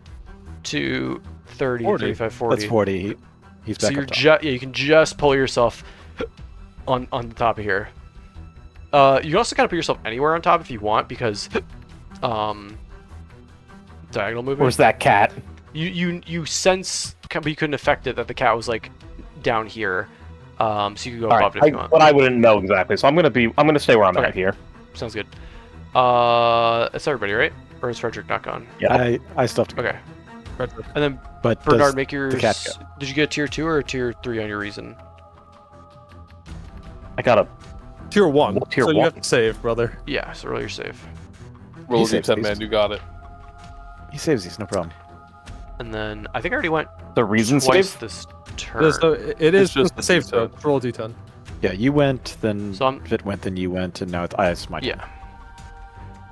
to 30, 40. 35, 40. That's 40. He's back So you're up top. you can just pull yourself on the top of here. You can also kind of put yourself anywhere on top if you want because diagonal movement. Where's that cat? You sense, but you couldn't affect it that the cat was like down here. So you could go All above right, it if you want. but I wouldn't know exactly, so I'm gonna stay where I'm Okay. at here. Sounds good. That's everybody, right? Or is Frederick not gone? Yeah. I still have to go. Okay. And then But Bernard, does make your. the cat go? Did you get a tier 2 or a tier 3 on your reason? I got a Tier 1. Tier so you 1. have to save, brother. Yeah. So roll your save. Roll a saves D10, these. man. You got it. He saves these, no problem. And then I think I already went the reason twice save. this It is, turn. it is just just a save D10. throw. Roll a d10. Yeah, you went, then So I'm- Vit went, then you went, and now it's my turn. Yeah.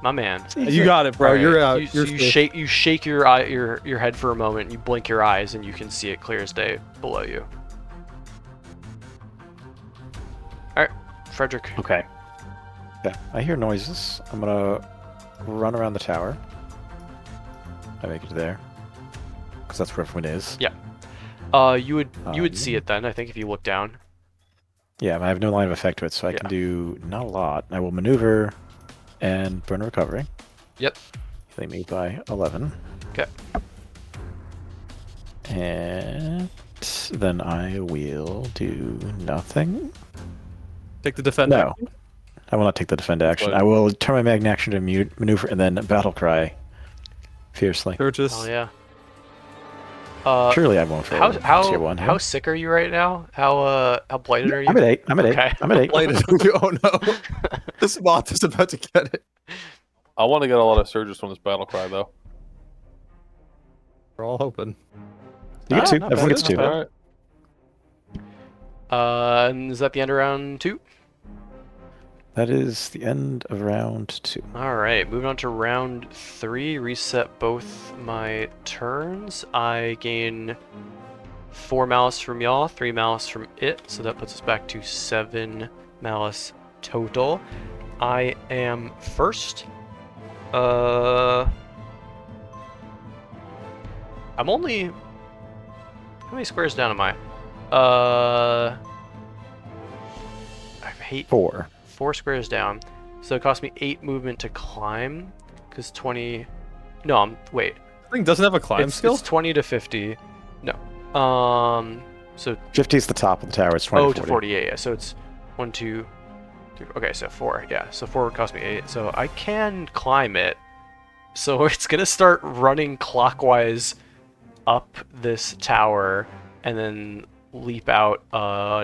My man. You got it, bro. Alright, You're out. You, You're so you safe. shake your eye, your head for a moment. You blink your eyes, and you can see it clear as day below you. All right, Frederick. Okay. Okay, I hear noises. I'm gonna run around the tower. I make it there, because that's where everyone is. Yeah. You would see it then. I think if you look down. Yeah, I have no line of effect to it, so I Yeah. can do not a lot. I will maneuver and burn recovery. Yep. Healing me by 11. Okay. And then I will do nothing. Take the defend. No, I will not take the defend action. fine. I will turn my magnet action to maneuver and then battle cry fiercely. Purchase. Oh yeah. Surely I won't fail tier 1. How sick are you right now? How blighted are you? I'm at 8. I'm at 8. Okay. I'm at 8. Blighted. Oh no. This moth is about to get it. I want to get a lot of surges from this battle cry, though. We're all hoping. You get Ah, 2. not Everyone bad, gets not 2. bad. All right. And is that the end of round 2? That is the end of round 2. All right, moving on to round 3. Reset both my turns. I gain 4 malice from y'all, 3 malice from it, so that puts us back to 7 malice total. I am first. I'm only. How many squares down am I? I hate 4. 4 squares down. So it cost me 8 movement to climb. Because 20. No, wait. This thing doesn't have a climb skill. It's 20 to 50. No. So 50 is the top of the tower. It's 20 oh to to 40. 40. Yeah. So it's 1, 2, 3. Okay, so 4. Yeah. So 4 would cost me 8. So I can climb it. So it's gonna start running clockwise up this tower and then leap out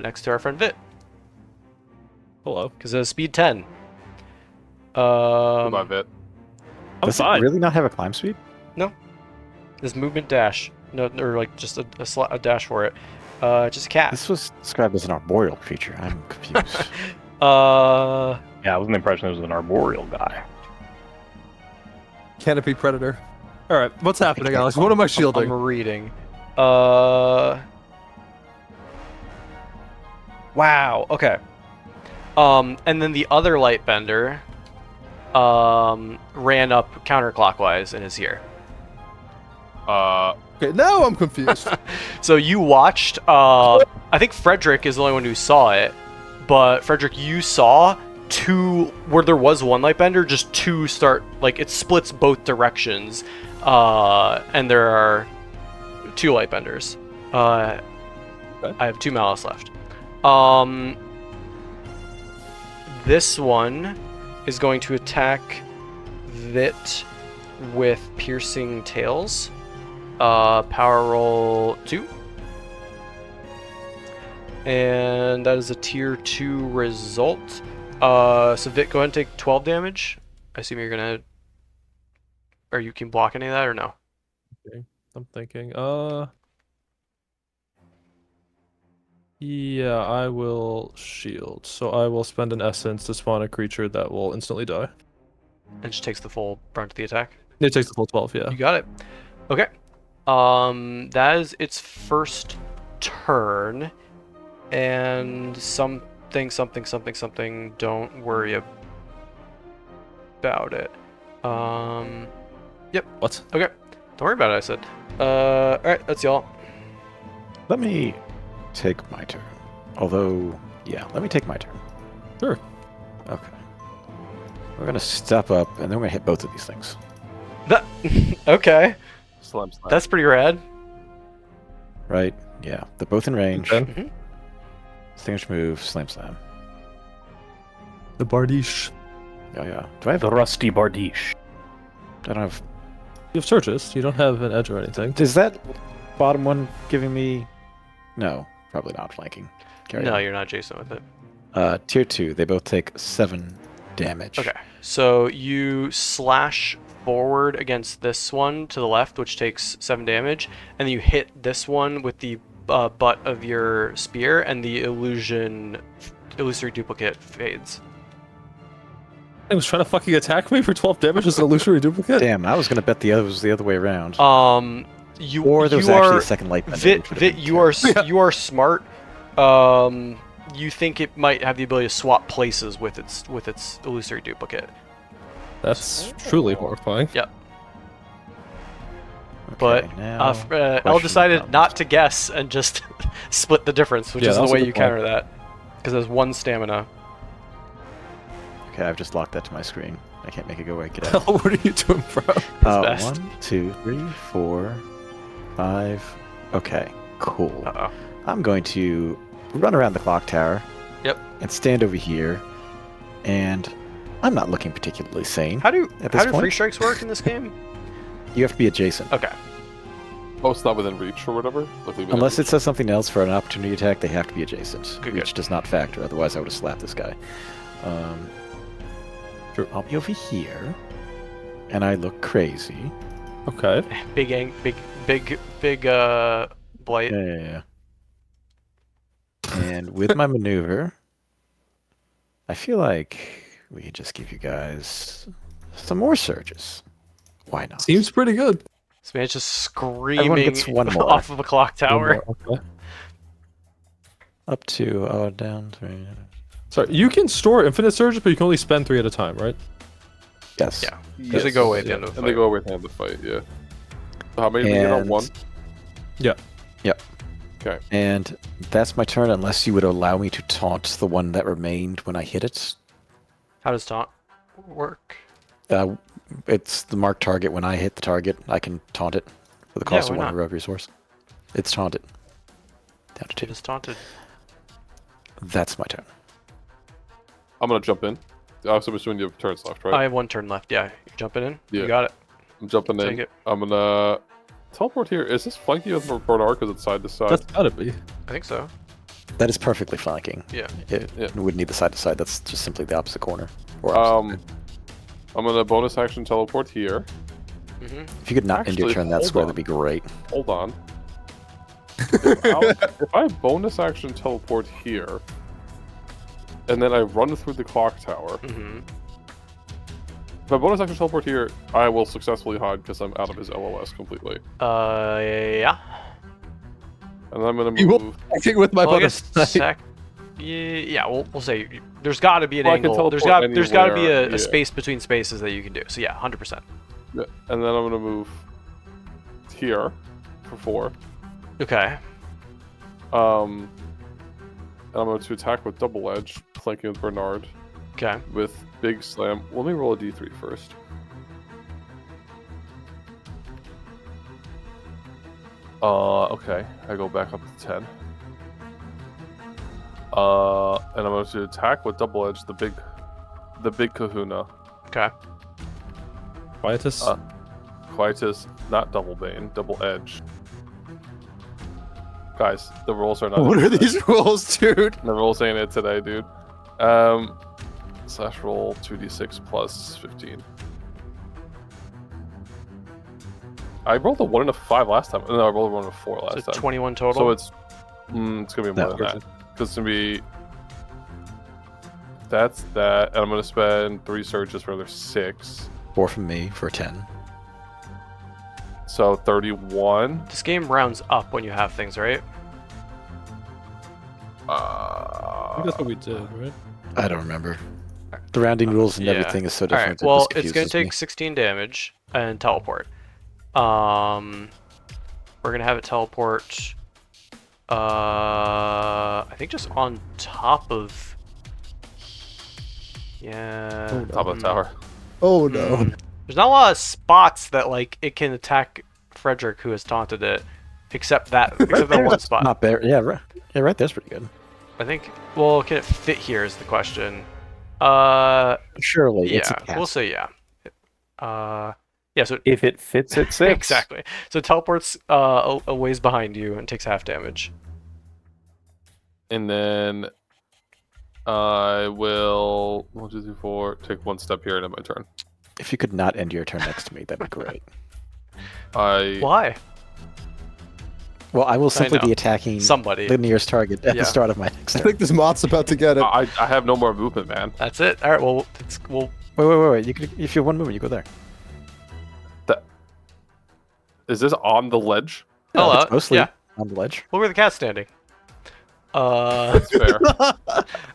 next to our friend Vit. Hello. Because it has speed 10. Goodbye, Vit. I'm Does it fine. really not have a climb speed? This movement dash. No, or like just a dash for it. Just a cat. This was described as an arboreal creature. I'm confused. Uh, Yeah, I was in the impression it was an arboreal guy. Canopy predator. All right. What's happening, Alex? What am I shielding? I'm reading. Wow. Okay. And then the other Lightbender, ran up counterclockwise and is here. Okay. Now I'm confused. So you watched. I think Frederick is the only one who saw it, but Frederick, you saw two where there was one Lightbender, just two start like it splits both directions, and there are 2 Lightbenders. I have 2 malice left. This one is going to attack Vit with piercing tails. Power roll 2. And that is a tier 2 result. So Vit, go ahead and take 12 damage. I assume you're gonna. Or you can block any of that or no? I'm thinking. Yeah, I will shield. So I will spend an essence to spawn a creature that will instantly die. And just takes the full brunt of the attack. It takes the full 12. Yeah. You got it. Okay. That is its first turn. And something. Don't worry about it. Yep. What? Okay. Don't worry about it, I said. Alright, that's y'all. Let me take my turn. Although, yeah, let me take my turn. Sure. Okay. We're going to step up, and then we're going to hit both of these things. That, okay. Slam slam. That's pretty rad. Right? Yeah. They're both in range. Okay. Distinguished move, slam slam. The Bardiche. Yeah. Do I have... The rusty bardiche. I don't have... You have searches. You don't have an edge or anything. Is that bottom one giving me... No, probably not flanking. Carry No, on. you're not Jason with it. Tier 2, they both take 7 damage. Okay. So you slash forward against this one to the left, which takes 7 damage, and then you hit this one with the butt of your spear, and the illusion illusory duplicate fades. He was trying to fucking attack me for 12 damage as an illusory duplicate. Damn, I was gonna bet the other was the other way around. You there was you actually are a second light bender, Vit. which would've Vit, been you are terrible. you are smart. You think it might have the ability to swap places with its illusory duplicate. That's truly horrifying. Yep. Okay, But now Elle question decided comes. not to guess and just split the difference, which Yeah, is that the was a way good you point. counter that. Because there's 1 stamina. Okay, I've just locked that to my screen. I can't make it go away. Get out. What are you doing, bro? best. 1, 2, 3, 4, 5. Okay, cool. Uh-oh. I'm going to run around the clock tower. Yep. And stand over here. And I'm not looking particularly sane. How do At this free point? strikes work in this game? You have to be adjacent. Okay. Oh, it's not within reach or whatever? Like, within Unless it reach. says something else for an opportunity attack, they have to be adjacent. Good, Reach good. does not factor, otherwise I would have slapped this guy. Sure. I'll be over here. And I look crazy. Okay. Big blight. Yeah. And with my maneuver, I feel like we could just give you guys some more surges. Why not? Seems pretty good. This man's just Everyone screaming gets one more. off of a clock tower. Okay. Up to, down 3. Sorry, you can store infinite surges, but you can only spend 3 at a time, right? Yes. Yeah. Usually go away at the end of the And they fight. go away at the end of the fight, yeah. So how many did you get on And- 1? Yeah. Yep. Okay. And that's my turn, unless you would allow me to taunt the one that remained when I hit it. How does taunt work? It's the marked target. When I hit the target, I can taunt it for the Yeah, cost why of 1 not? heroic resource. It's taunted. Down to It 2. is taunted. That's my turn. I'm gonna jump in. So I'm assuming you have turns left, right? I have 1 turn left. Yeah, you jumping in? Yeah. You got it. I'm jumping Take in. it. I'm gonna teleport here. Is this flanking with Bernard because it's side to side? That's gotta be. I think so. That is perfectly flanking. Yeah. It Yeah. would need the side to side. That's just simply the opposite corner. Or opposite. I'm gonna bonus action teleport here. Mm-hmm. If you could not end your actually, turn that hold square, on. that'd be great. Hold on. If I bonus action teleport here, and then I run through the clock tower, Mm-hmm. if I bonus action teleport here, I will successfully hide because I'm out of his LOS completely. Yeah. And I'm gonna You will- move. Acting with my Well, I bonus. guess yeah, we'll say there's got to be an Well, I can angle. There's teleport got to be anywhere, a yeah. space between spaces that you can do. So yeah, 100%. Yeah, and then I'm gonna move here for 4. Okay. And I'm going to attack with double edge, flanking with Bernard Okay. with big slam. Let me roll a d3 first. Okay. I go back up to 10. And I'm going to attack with double edge, the big kahuna. Okay. Quietus. Quietus, not double bane, double edge. Guys, the rolls are not. What in are today. these rules, dude? The rolls ain't it today, dude. Slash roll 2d6 plus 15. I rolled a 1 and a 5 last time. No, I rolled a 1 and a 4 last So time. 21 total. So it's gonna be more No. than that. Because it's gonna be. That's that, and I'm gonna spend 3 surges for another 6. 4 from me for 10. So 31. This game rounds up when you have things, right? I think that's what we did, right? I don't remember. The rounding rules and yeah. everything is so All different. right. it Well, just it's gonna confuses take me. 16 damage and teleport. We're gonna have it teleport. I think just on top of. Yeah. Oh, no. Top of the tower. Oh no. There's not a lot of spots that like it can attack Frederick, who has taunted it, except that one spot. Not bad. Yeah, right there's pretty good. I think. Well, can it fit here? Is the question. Surely, it's a Yeah, cat. we'll say yeah. Yeah. So If it fits at 6. exactly. So it teleports a ways behind you and takes half damage. And then I will 1, 2, 3, 4, take 1 step here and end my turn. If you could not end your turn next to me, that'd be great. I Why? Well, I will simply know. be attacking Somebody. the nearest target at Yeah. the start of my next I turn. think this moth's about to get it. I have no more movement, man. That's it. All right. Well, we'll. Wait. You could, if you have one movement, you go there. Is this on the ledge? Oh, It's mostly yeah. on the ledge. Look where the cat's standing. That's fair.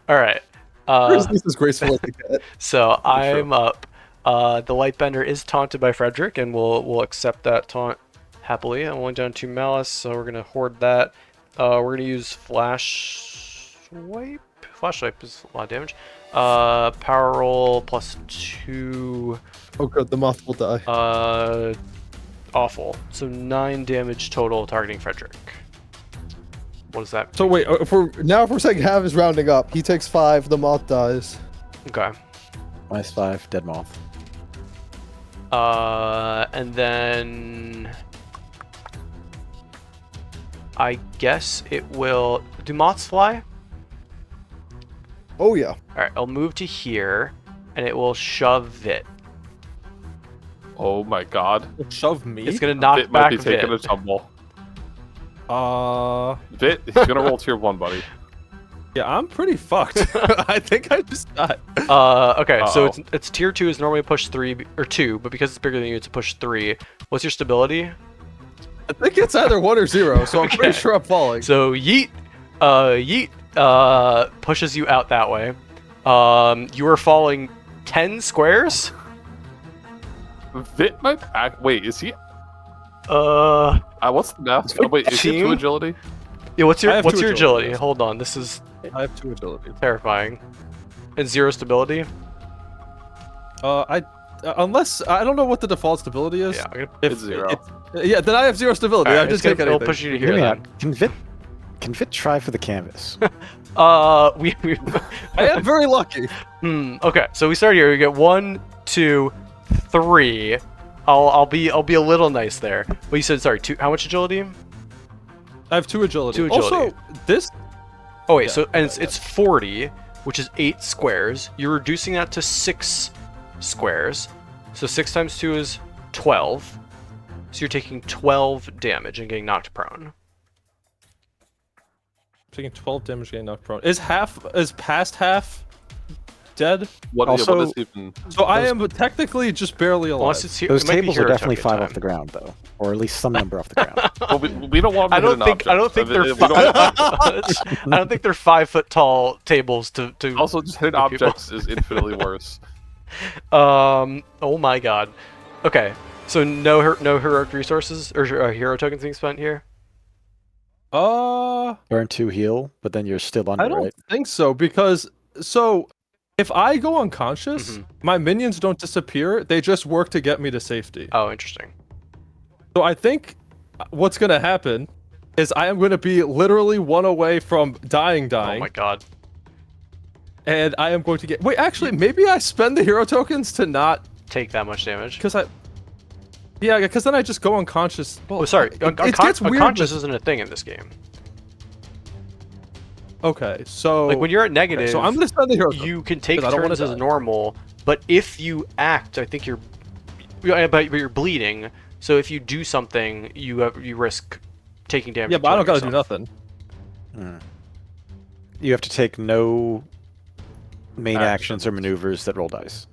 All right. Where's this as graceful as they get? So I'm up. The Lightbender is taunted by Frederick, and we'll accept that taunt happily. I'm only down 2 malice, so we're gonna hoard that. We're gonna use Flash Swipe. Flash Swipe is a lot of damage. Power roll +2. Oh god, the moth will die. Awful. So 9 damage total targeting Frederick. What is that? So wait, if we're saying half is rounding up, he takes 5, the moth dies. Okay. -5, dead moth. And then I guess it will. Do moths fly? Oh yeah. All right, I'll move to here, and it will shove it. Oh my god. Shove me. It's gonna knock Vit might back be taking a Vit. tumble. Uh, Vit, he's gonna roll tier 1, buddy. yeah, I'm pretty fucked. I think I just died. Okay, so Uh-oh. it's tier 2 is normally a push 3 or 2, but because it's bigger than you, it's a push 3. What's your stability? I think it's either 1 or 0, so I'm Okay. pretty sure I'm falling. So yeet, pushes you out that way. You are falling 10 squares. Vit might act. Wait, is he? What's the math? Oh, wait, is he team? 2 agility? Yeah, what's I your have what's 2 your agility, agility? yes. Hold on, this is I have 2 agility. terrifying. And 0 stability. Unless I don't know what the default stability is. Yeah, I'm gonna, If It's 0. Yeah, then I have 0 stability. Alright, I just it's take gonna- it'll anything. push you to Hear here me then. out. Can Vit try for the canvas? We I am very lucky. okay, so we start here. We get 1, 2, 3. I'll be a little nice there. Well, you said sorry. 2. How much agility? I have 2 agility. 2 agility. Also, this Oh wait, Yeah, so and it's 40, which is 8 squares. You're reducing that to 6 squares. So 6 times 2 is 12. So you're taking 12 damage and getting knocked prone. taking 12 damage, getting knocked prone. Is past half dead? What Also- is even? So I am technically just barely alive. Unless it's here. Those it might be tables are hero definitely token 5 time. off the ground, though, or at least some number off the ground. Well, we don't want him I to hit don't an think I don't think object. they're We don't- I don't think they're 5-foot tall tables to Also, just hitting for people. objects is infinitely worse. Oh my god. Okay. So no heroic resources or hero tokens being spent here. Burn 2 heal, but then you're still under, I don't right? think so because if I go unconscious, my minions don't disappear. They just work to get me to safety. Oh, interesting. So I think what's gonna happen is I am gonna be literally 1 away from dying, Oh my god. and I am going to get. Wait, actually, maybe I spend the hero tokens to not Take that much damage. because because then I just go unconscious. Well, Oh, sorry. it gets weird. Unconscious with- isn't a thing in this game. Okay, so Like when you're at negative, so I'm gonna spend the hero. token. you can take 'cause I don't wanna turns as die. normal, but if you act, I think but you're bleeding. So if you do something, you risk taking damage. Yeah, but I don't killing gotta do yourself. nothing. You have to take no main Actions. actions or maneuvers that roll dice,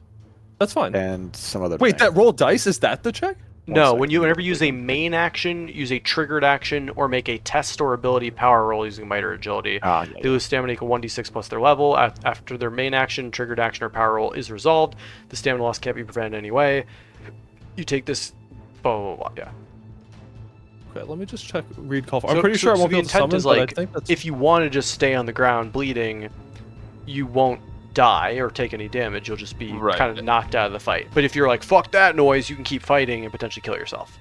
That's fine. and some other. Wait, thing. that roll dice is that the check? No, second. whenever you use a main action, use a triggered action, or make a test or ability power roll using might or agility. Ah, yeah, They lose stamina equal 1d6 plus their level. After their main action, triggered action, or power roll is resolved, the stamina loss can't be prevented in any way. You take this. Blah blah blah. Yeah. Okay, let me just check. Read call. So- I'm pretty so- sure I so won't the be able to intent summon, is but like, I think that's if you want to just stay on the ground bleeding, you won't die or take any damage. You'll just be Right. kind of knocked out of the fight. But if you're like, fuck that noise, you can keep fighting and potentially kill yourself.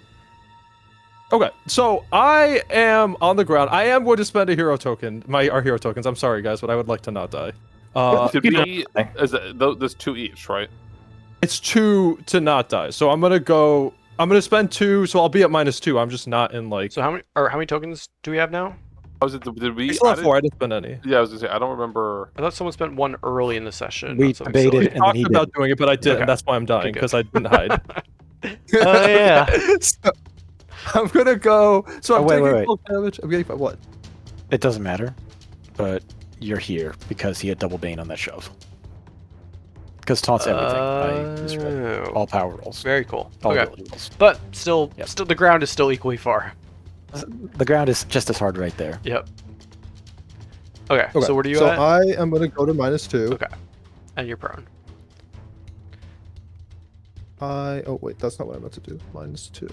okay. So I am on the ground. I am going to spend a hero token. Our hero tokens. I'm sorry, guys, but I would like to not die. Could you don't be, die. there's 2 each, right? It's 2 to not die. So I'm gonna spend 2. So I'll be at -2. I'm just not in like. So how many tokens do we have now? Did we? I still I have 4. I didn't spend any. Yeah, I was gonna say I don't remember. I thought someone spent one early in the session. We not something debated silly. and then Talked he about did. doing it, but I didn't. Okay. That's why I'm dying good. because I didn't hide. Oh yeah. I'm gonna go. So I'm wait, taking wait. full damage. I'm getting what? It doesn't matter, but you're here because he had double bane on that shove. Because taunts everything. I misread. All power rolls. Very cool. All Okay. ability rolls. But still, Yep. still, the ground is still equally far. The ground is just as hard right there. Yep. Okay, Okay, so what are you so at? I am gonna go to -2. Okay. And you're prone. Oh wait, that's not what I meant to do. -2.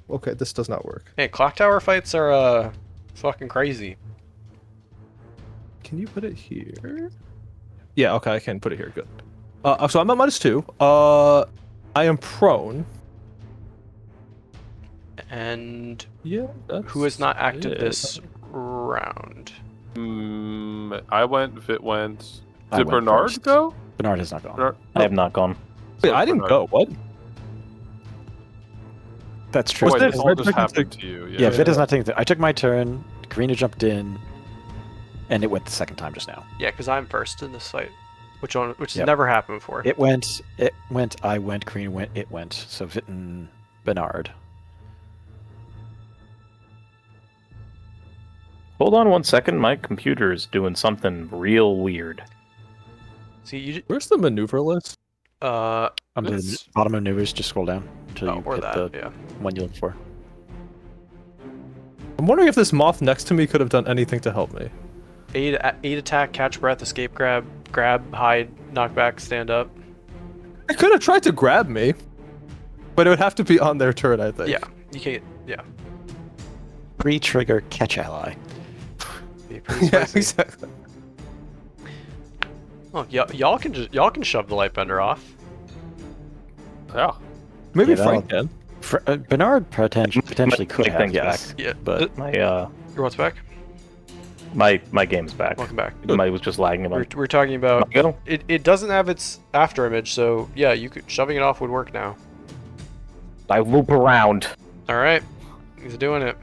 Okay, this does not work. Hey, clock tower fights are fucking crazy. Can you put it here? Yeah. Okay, I can put it here. Good. So I'm at -2. I am prone. And Yeah. who has not acted it. this round? I went. Vit went. I Did went Bernard first. go? Bernard has not gone. Bernard- I have not gone. Wait, I didn't go. What? That's true. Oh, wait, this this all red just dragon happened to you. Yeah, Vit is not taking. I took my turn. Karina jumped in, and it went the second time just now. Yeah, because I'm first in this fight, which has Yep. never happened before. It went. It went. I went. Karina went. It went. So Vit and Bernard. Hold on 1 second. My computer is doing something real weird. See, you Where's the maneuver list? Under the It's- bottom of maneuvers, just scroll down until you or hit that, the yeah. one you look for. I'm wondering if this moth next to me could have done anything to help me. Aid attack, catch breath, escape grab, hide, knockback, stand up. It could have tried to grab me, but it would have to be on their turn, I think. Yeah, you can't. Yeah. Pre-trigger catch ally. Be pretty Yeah, spicy. exactly. Oh, y'all can shove the Lightbender off. Yeah. Maybe Yeah, Frank can. Bernard potentially could Mike have, thing's yes. Yeah. But My Your what's back? my game's back. Welcome back. I was just lagging about. We're talking about. Go. It doesn't have its after image, so yeah, shoving it off would work now. I loop around. All right, he's doing it.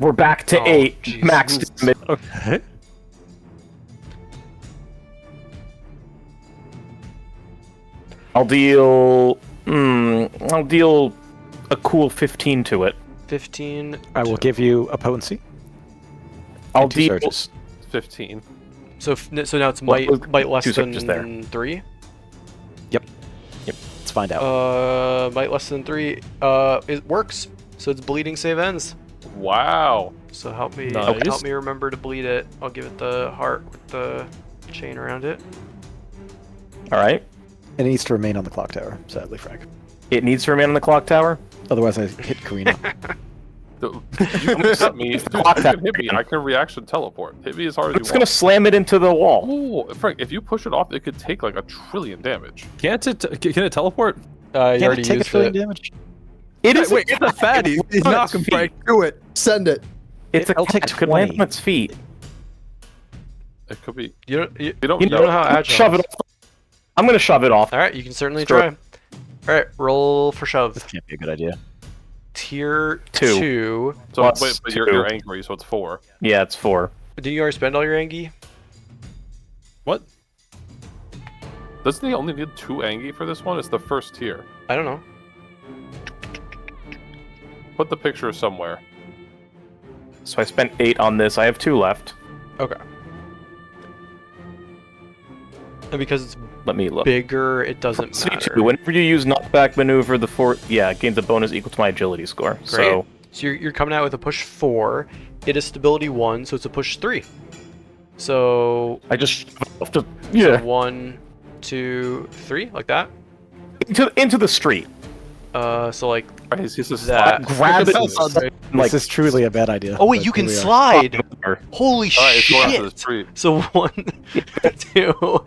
We're back to Oh, 8 jeez. max damage. Okay. I'll deal. I'll deal a cool 15 to it. 15. I will give you a potency. I'll and two deal. surges. 15. So now it's Well, might less two than surges there. 3. Let's find out. Might less than 3. It works. So it's bleeding save ends. Wow. So help me Nice. remember to bleed it. I'll give it the heart with the chain around it. All right. It needs to remain on the clock tower, sadly, Frank. It needs to remain on the clock tower. Otherwise, I hit Karina. You can hit me. clock You that can hit me. I can reaction teleport. Hit me as hard as It's you gonna want. slam it into the wall. Oh, Frank, if you push it off, it could take like 1 trillion damage. Can't it? Can it teleport? You Can already it take a used trillion it. damage? It is. Wait, it's a fatty. He's on not its him, feet. Frank. Do it. Send it. It's a It'll take cat. Could land 20. on its feet. It could be. You You don't don't know how I'm gonna agile. shove it off. I'm gonna shove it off. All right, you can certainly Sure. try. All right, roll for This shove. can't be a good idea. Tier Two. 2. So Plus wait, but 2. you're angry, so it's 4. Yeah, it's 4. Did you already spend all your Angie? What? Doesn't he only need 2 Angie for this one? It's the first tier. I don't know. Put the picture somewhere. So I spent 8 on this. I have 2 left. Okay. And because it's Let me look. bigger, it doesn't C2. matter. Whenever you use knockback maneuver, it gains a bonus equal to my agility score. So So you're coming out with a push 4. It is stability 1, so it's a push 3. So I just so yeah 1, 2, 3, like that. into the street. So like Right, he's just that. Grab it. Like This is truly a bad idea. Oh wait, but you can here we are. slide. Holy Alright, it's going after the shit! street. So 1, 2,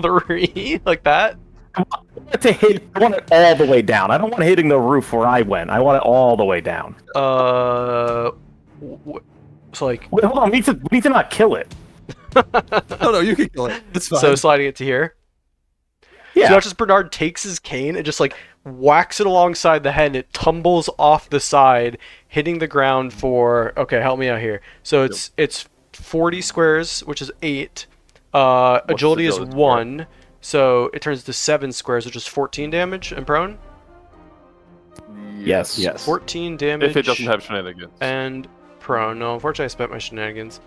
3, like that. I want it all the way down. I don't want hitting the roof where I went. I want it all the way down. So like Wait, hold on. We need to not kill it. No, you can kill it. It's fine. so sliding it to here. Yeah. So not just Bernard takes his cane and just like whacks it alongside the head and it tumbles off the side, hitting the ground for help me out here. So it's 40 squares, which is 8. Agility is agility 1. So it turns to 7 squares, which is 14 damage and prone. Yes. Yes. 14 damage. If it doesn't have shenanigans. And prone. No, unfortunately, I spent my shenanigans.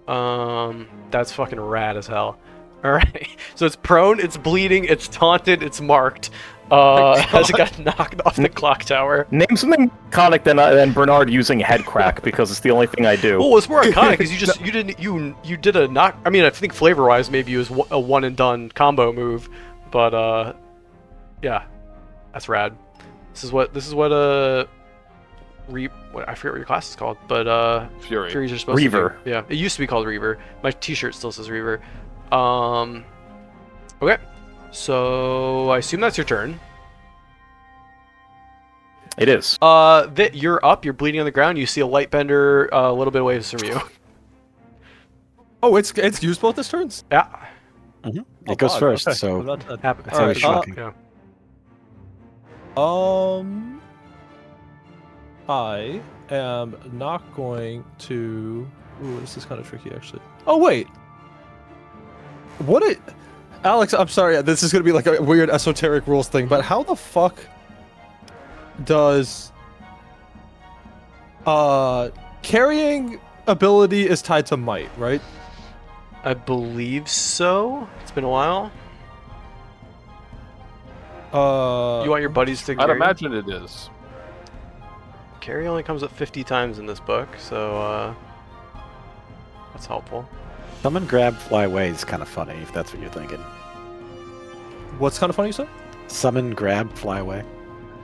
That's fucking rad as hell. All right. So it's prone, it's bleeding, it's taunted, it's marked. As it got knocked off the clock tower. Name something iconic than Bernard using head crack because it's the only thing I do. Well, it's more iconic because you did a knock. I mean, I think flavor wise, maybe it was a one and done combo move, but yeah, that's rad. This is what I forget what your class is called, but Fury. Furies are supposed Reaver. to do. Yeah, it used to be called Reaver. My T-shirt still says Reaver. Okay, so I assume that's your turn. It is. Vit, you're up. You're bleeding on the ground. You see a Lightbender a little bit away from you. Oh, it's used both its turns. Yeah, It goes God, first, okay. so Well, that- happens. That's always shocking. Yeah. I am not going to. Ooh, this is kind of tricky, actually. Oh wait, Alex? I'm sorry. This is gonna be like a weird esoteric rules thing, but how the fuck does carrying ability is tied to might, right? I believe so. It's been a while. You want your buddies to I'd carry? imagine it is. Carry only comes up 50 times in this book, so that's helpful. summon, grab, fly away is kind of funny if that's what you're thinking. What's kind of funny, you said? Summon, grab, fly away.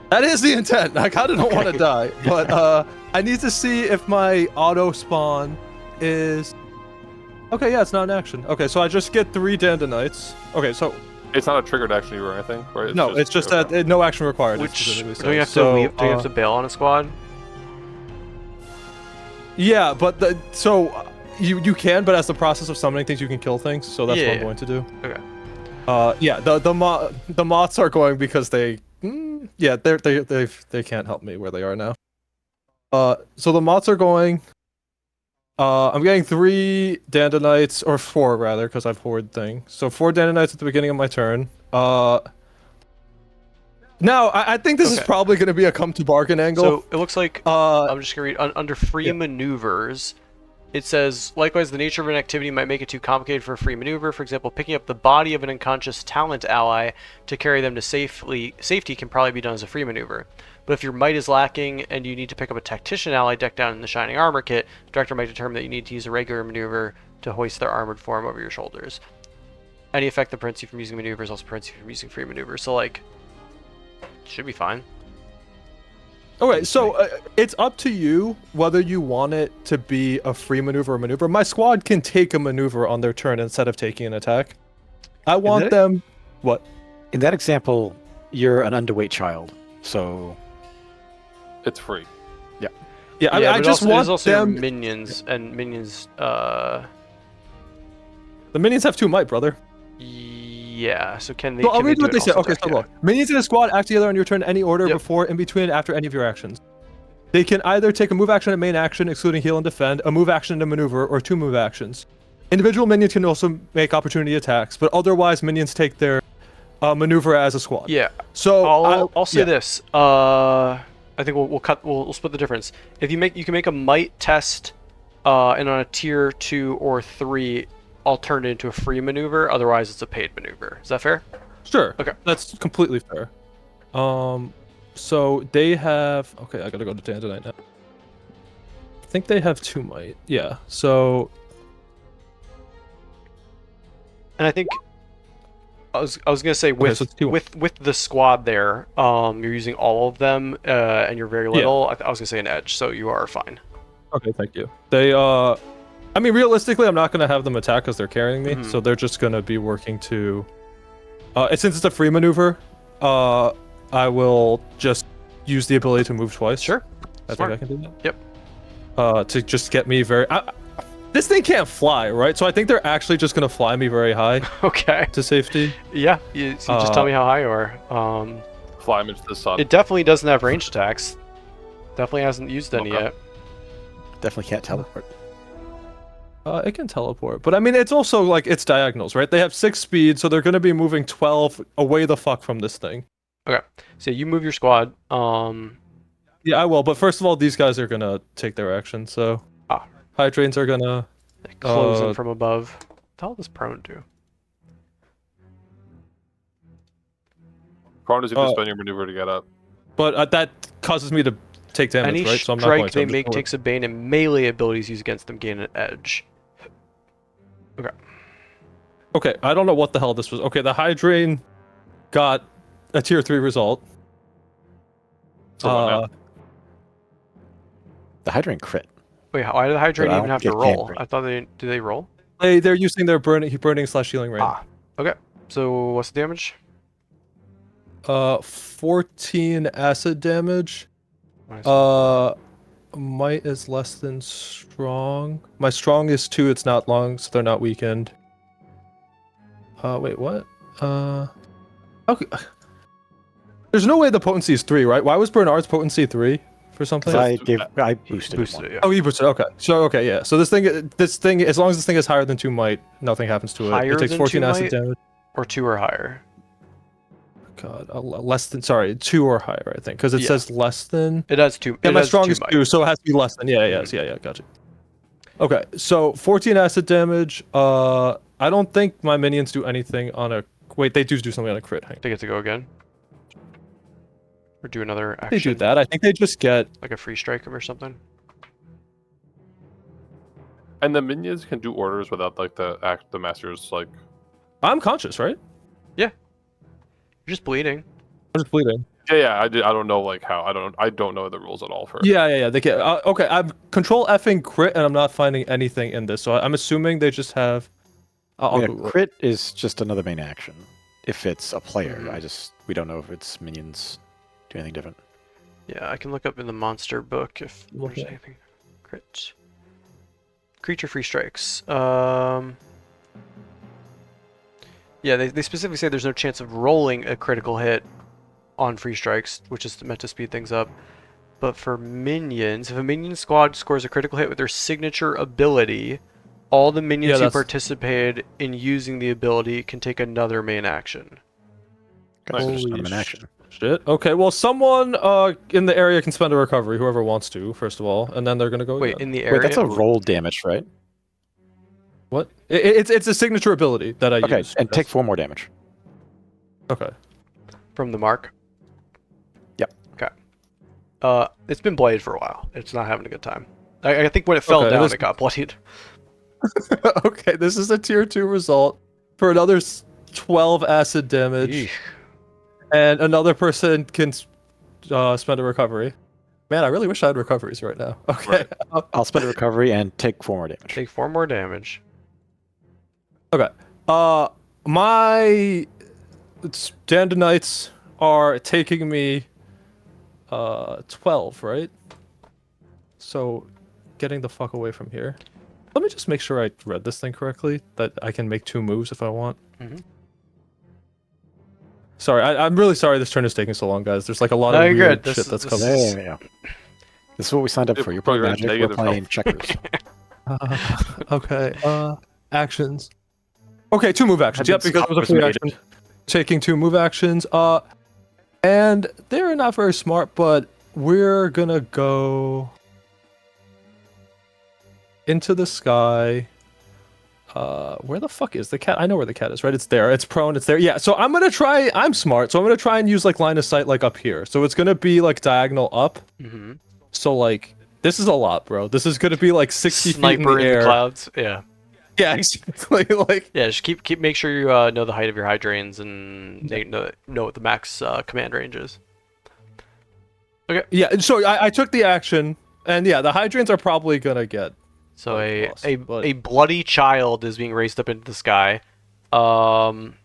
That is the intent. I kind of don't want to die, but I need to see if my auto spawn is. Okay, yeah, it's not an action. Okay, so I just get 3 Dandelites. Okay, so It's not a triggered action or anything, right? no, it's just that no action required. it Which specifically don't you have says. to So, leave? Do you have to bail on a squad? Yeah, but you can, but as the process of summoning things, you can kill things. So that's what Yeah. I'm going to do. Okay. Yeah, the moths are going because they they can't help me where they are now. So the moths are going. I'm getting 3 Dandelites, or 4 rather, because I've horde thing. So 4 Dandelites at the beginning of my turn. Now I think this is Okay. probably going to be a come to bargain angle. So it looks like I'm just gonna read under free yeah. maneuvers. It says, likewise, the nature of an activity might make it too complicated for a free maneuver. For example, picking up the body of an unconscious talent ally to carry them to safety can probably be done as a free maneuver. But if your might is lacking and you need to pick up a tactician ally decked down in the Shining Armor kit, the director might determine that you need to use a regular maneuver to hoist their armored form over your shoulders. Any effect that prevents you from using maneuvers also prevents you from using free maneuvers. So, like, should be fine. Okay, so it's up to you whether you want it to be a free maneuver or maneuver. My squad can take a maneuver on their turn instead of taking an attack. I want that- them. What? In that example, you're an underweight child, so It's free. Yeah, I mean, I but just also, want there's also them. minions, and minions, The minions have 2 might, brother. yeah, so can they, So I'll can they read do what it they say. also Okay, attack? so Yeah. look. Minions in a squad act together on your turn in any order Yep. before, in between, after any of your actions. They can either take a move action and main action, excluding heal and defend, a move action and a maneuver, or 2 move actions. Individual minions can also make opportunity attacks, but otherwise minions take their maneuver as a squad. Yeah, So I'll say yeah. this. I think we'll split the difference. If you can make a might test, and on a tier 2 or 3, I'll turn it into a free maneuver. Otherwise, it's a paid maneuver. Is that fair? Sure. Okay. That's completely fair. So they have. Okay, I gotta go to Dandelion now. I think they have 2 might. Yeah. So And I think I was gonna say with so it's 2-1. with the squad there, you're using all of them, and you're very little. I was gonna say an edge, so you are fine. okay, thank you. They I mean, realistically, I'm not gonna have them attack because they're carrying me, so they're just gonna be working to. Since it's a free maneuver, I will just use the ability to move twice. Sure. I Smart. think I can do that. Yep. To just get me very. This thing can't fly, right? So I think they're actually just gonna fly me very high Okay. to safety. Yeah. You just tell me how high you are. Fly him into the sun. It definitely doesn't have ranged attacks. Definitely hasn't used any Okay. yet. definitely can't teleport. It can teleport, but I mean, it's also like it's diagonals, right? They have 6 speed, so they're gonna be moving 12 away the fuck from this thing. Okay. So you move your squad. Yeah, I will. But first of all, these guys are gonna take their action. So Hydrains are gonna close in from above. What the hell does prone do? Prone is if you spend your maneuver to get up. But that causes me to take damage, Any right? So I'm not going strike to. they I'm just make going. takes a bane, and melee abilities used against them gain an edge. Okay. Okay, I don't know what the hell this was. Okay, the Hydrain got a tier 3 result. So what now? The Hydrant crit. Wait, why did the Hydrant I even don't have think to it can roll? crit. I thought do they roll? They're using their burning slash healing ring. Okay. So what's the damage? 14 acid damage. Nice. Might is less than strong. My strong is 2, it's not long, so they're not weakened. Wait, what? Okay. There's no way the potency is 3, right? Why was Bernard's potency 3 for something? I boosted it. Yeah. Oh, you boosted. Okay. So okay, yeah. So this thing, as long as this thing is higher than 2 might, nothing happens to it. Higher It takes than 14 2 acid might? damage. Or 2 or higher. God, less than. Sorry, 2 or higher, I think, because it Yeah. says less than. It has 2. Yeah, it my has strong 2 is might. 2, so it has to be less than. Yeah, gotcha. Okay, so 14 acid damage. I don't think my minions do anything on a. Wait, they do something on a crit. Hang on. They get to go again. Or do another action. They do that. I think they just get. Like a free strike them or something. And the minions can do orders without like the master's like. I'm conscious, right? You're just bleeding. I'm just bleeding. Yeah. I don't know like how. I don't know the rules at all for. Yeah. They get. Okay, I'm control effing crit, and I'm not finding anything in this. So I'm assuming they just have. I mean, Google a it. crit is just another main action. If it's a player, Mhm. we don't know if it's minions do anything different. Yeah, I can look up in the monster book if there's Okay. anything. Crit. Creature free strikes. Yeah, they specifically say there's no chance of rolling a critical hit on free strikes, which is meant to speed things up. But for minions, if a minion squad scores a critical hit with their signature ability, all the minions who participated in using the ability can take another main action. Nice. Just Holy another main action. Shit. Okay, well, someone in the area can spend a recovery, whoever wants to, first of all, and then they're gonna go. Wait, again. in the area? Wait, that's a roll damage, right? What? It's a signature ability that I Okay, use. and take 4 more damage. Okay. From the mark? Yep. Okay. It's been bloodied for a while. It's not having a good time. I think when it fell down, it got bloodied. Okay, this is a tier 2 result for another 12 acid damage. Eesh. And another person can spend a recovery. Man, I really wish I had recoveries right now. Okay. Right. I'll spend a recovery and take 4 more damage. Take 4 more damage. Okay. My Dandanites are taking me 12, right? So getting the fuck away from here. Let me just make sure I read this thing correctly, that I can make 2 moves if I want. Mhm. Sorry, I'm really sorry this turn is taking so long, guys. There's like a lot No, of you're weird good. shit that's This coming. is- Yeah. This is what we signed up for. You're Probably playing Magic, we're negative playing health. checkers. Okay. Actions. Okay, 2 move actions. Yep, because it was a free action. Taking 2 move actions. And they're not very smart, but we're gonna go into the sky. Where the fuck is the cat? I know where the cat is, right? It's there. It's prone. It's there. Yeah. So I'm gonna try. I'm smart, so I'm gonna try and use like line of sight, like up here. So it's gonna be like diagonal up. Mm-hmm. So like this is a lot, bro. This is gonna be like 60 feet in Sniper the in air. the clouds. Yeah. Yeah, exactly. Like Yeah, just keep make sure you know the height of your hydrains and know what the max command range is. Okay. yeah. So I took the action, and yeah, the hydrants are probably gonna get. So lost, but- a bloody child is being raised up into the sky. I'm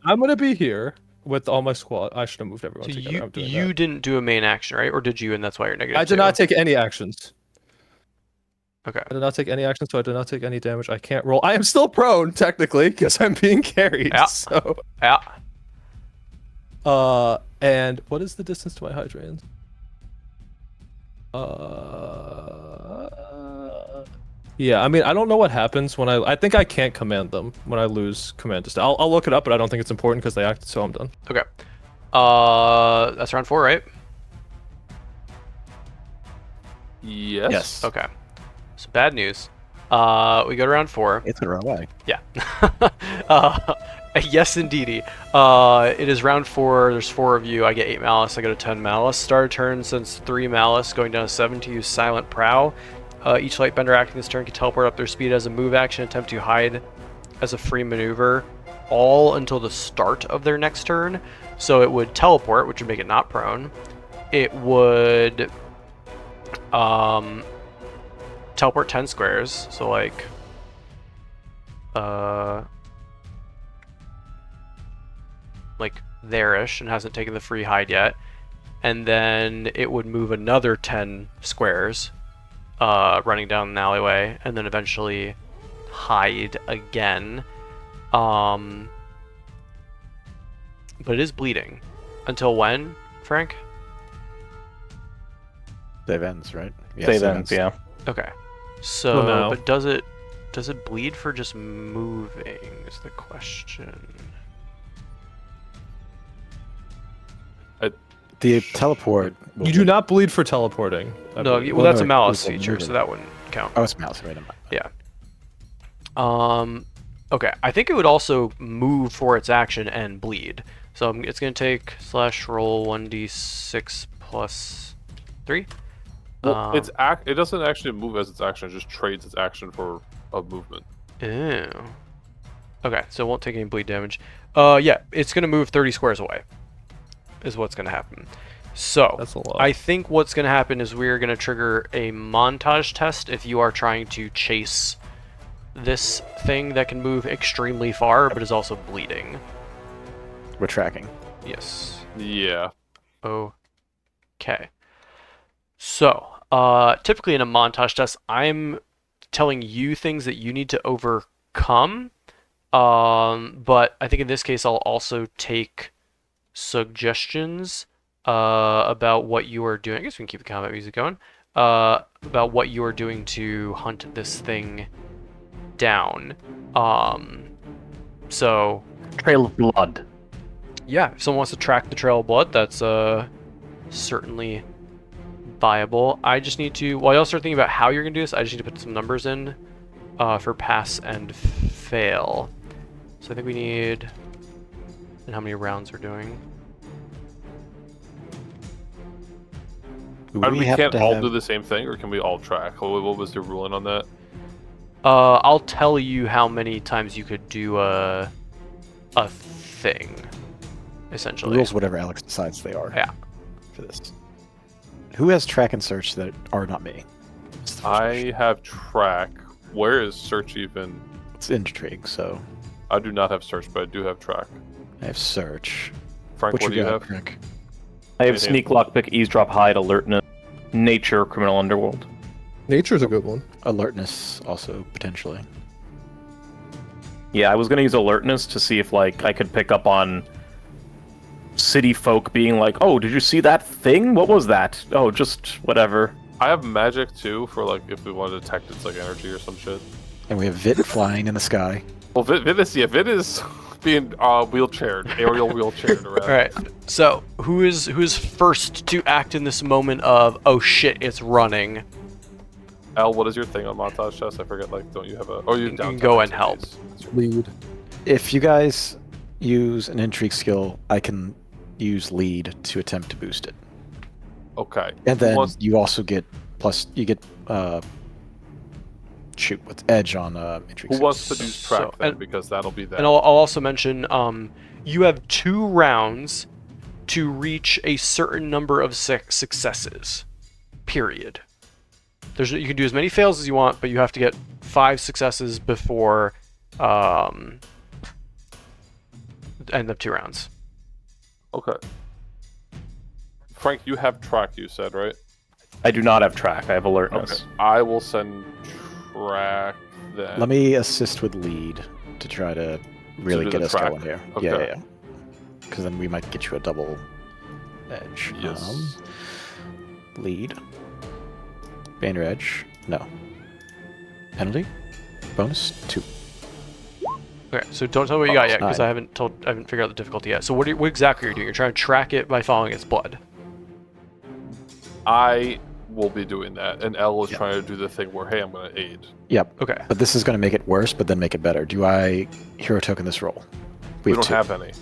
gonna be here with all my squad. I should have moved everyone So together. I'm doing you that. didn't do a main action, right? Or did you? And that's why you're negative. I did 2? not take any actions. Okay. I did not take any action, so I did not take any damage. I can't roll. I am still prone technically because I'm being carried. Yeah. So. Yeah. And what is the distance to my hydrants? Yeah, I mean, I don't know what happens when I think I can't command them when I lose command distance. I'll look it up, but I don't think it's important because they acted, so I'm done. Okay. That's round 4, right? Yes. Okay. So bad news. We go to round 4. It's gonna run away. Yeah. uh, yes, indeedy. It is round 4. There's 4 of you. I get 8 malice. I go to 10 malice. Start a turn since 3 malice, going down to 7 to use Silent Prow. Each Lightbender acting this turn can teleport up their speed as a move action, attempt to hide as a free maneuver, all until the start of their next turn. So it would teleport, which would make it not prone. It would teleport 10 squares. So like there-ish, and hasn't taken the free hide yet. And then it would move another 10 squares, running down an alleyway, and then eventually hide again. But it is bleeding. Until when, Frank? Save ends, right? Save ends, yeah. Okay. So, no. but does it bleed for just moving is the question. The teleport. You do not bleed for teleporting. I No, believe. well, that's a no, malice it's a feature, so moving. that wouldn't count. Oh, it's mouse. Right. Yeah. Okay. I think it would also move for its action and bleed. So it's going to take /roll 1d6 plus 3. Well, it doesn't actually move as its action; it just trades its action for a movement. Ew. Okay, so it won't take any bleed damage. Yeah, it's going to move 30 squares away, is what's going to happen. So, That's a lot. I think what's going to happen is we're going to trigger a montage test if you are trying to chase this thing that can move extremely far, but is also bleeding. We're tracking. Yes. Yeah. Okay. So, typically in a montage test, I'm telling you things that you need to overcome. But I think in this case, I'll also take suggestions about what you are doing. I guess we can keep the combat music going. About what you are doing to hunt this thing down. So, Trail of blood. yeah, if someone wants to track the trail of blood, that's certainly viable. I just need to, while y'all start thinking about how you're going to do this, I just need to put some numbers in for pass and fail. So I think we need, and how many rounds we're doing. Do And we have can't to all have- do the same thing, or can we all track? What was your ruling on that? I'll tell you how many times you could do a thing, the essentially. rules, whatever Alex decides they are. Yeah. For this, who has track and search that are not me? That's the first question. I have track. Where is search even? It's intrigue, so I do not have search, but I do have track. I have search. Frank, what do you got, have? Frank? I have Anything? sneak, lockpick, eavesdrop, hide, alertness, nature, criminal underworld. Nature's a good one. Alertness also potentially. Yeah, I was gonna use alertness to see if like I could pick up on city folk being like, "Oh, did you see that thing? What was that? Oh, just whatever." I have magic too for like if we want to detect its like energy or some shit. And we have Vit flying in the sky. Well, Vit is being wheelchaired, aerial wheelchaired around. All right. So who is first to act in this moment of, oh shit, it's running? Al, what is your thing on montage test? I forget. Like, don't you have a? Oh, you You down can go and help. Lead. If you guys use an intrigue skill, I can use lead to attempt to boost it. Okay. And then Who wants- you also get shoot with edge on intrigue. Who skill. wants to use track So- then? and- Because that'll be that. And I'll also mention, you have 2 rounds to reach a certain number of successes. Period. You can do as many fails as you want, but you have to get 5 successes before end of 2 rounds. Okay. Frank, you have track. You said right. I do not have track. I have alertness. Okay. I will send track then. Let me assist with lead to try to really do get the us track. going here. Okay. Yeah. Because then we might get you a double edge. Yes. Lead. Banner edge. No. Penalty. Bonus 2. Okay, so don't tell me what you got yet, because Nine. I haven't figured out the difficulty yet. So what exactly are you doing? You're trying to track it by following its blood. I will be doing that, and L is Yep. trying to do the thing where, hey, I'm going to aid. Yep. Okay. But this is going to make it worse, but then make it better. Do I hero token this roll? We have don't 2. have any.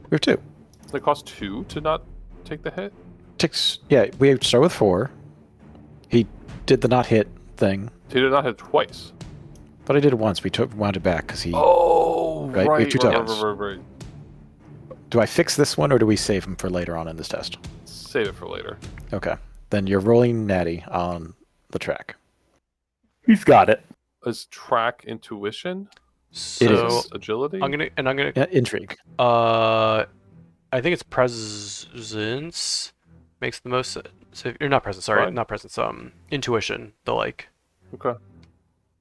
We have 2. Does it cost 2 to not take the hit? Ticks. Yeah, we start with 4. He did the not hit thing. He did not hit twice. But I did it once. We wound it back because he. Oh, Right, we have two tokens. right. Do I fix this one or do we save him for later on in this test? Save it for later. Okay. Then you're rolling natty on the track. He's got it. Is track intuition? So is. Agility? I'm gonna Yeah, intrigue. I think it's presence makes the most sense. Or not presence, sorry, Fine. not presence. Intuition, the like Okay.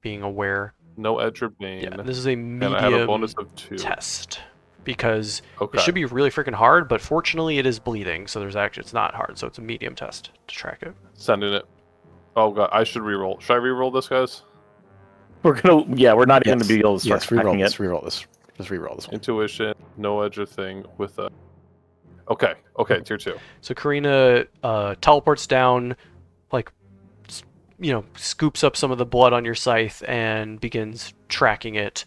being aware. No edge or bane. Yeah, this is a and I have a medium bonus of 2. test because Okay. it should be really freaking hard, but fortunately it is bleeding, so it's not hard, so it's a medium test to track it. Sending it. Oh god, I should reroll. Should I reroll this, guys? We're not even gonna be able to start Yes, tracking reroll it. this. Reroll this. Just reroll this one. Intuition, no edge or thing with a. Okay, tier 2. So Karina teleports down, like, scoops up some of the blood on your scythe and begins tracking it.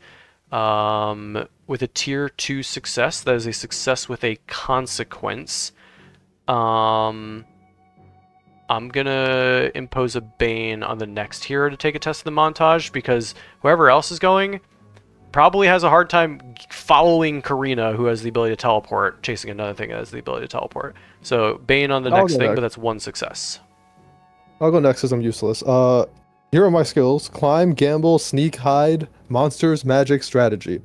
With a tier 2 success, that is a success with a consequence. I'm gonna impose a bane on the next hero to take a test of the montage because whoever else is going probably has a hard time following Karina, who has the ability to teleport, chasing another thing that has the ability to teleport. So bane on the I'll next go thing, next. but that's 1 success. I'll go next as I'm useless. Here are my skills: climb, gamble, sneak, hide, monsters, magic, strategy.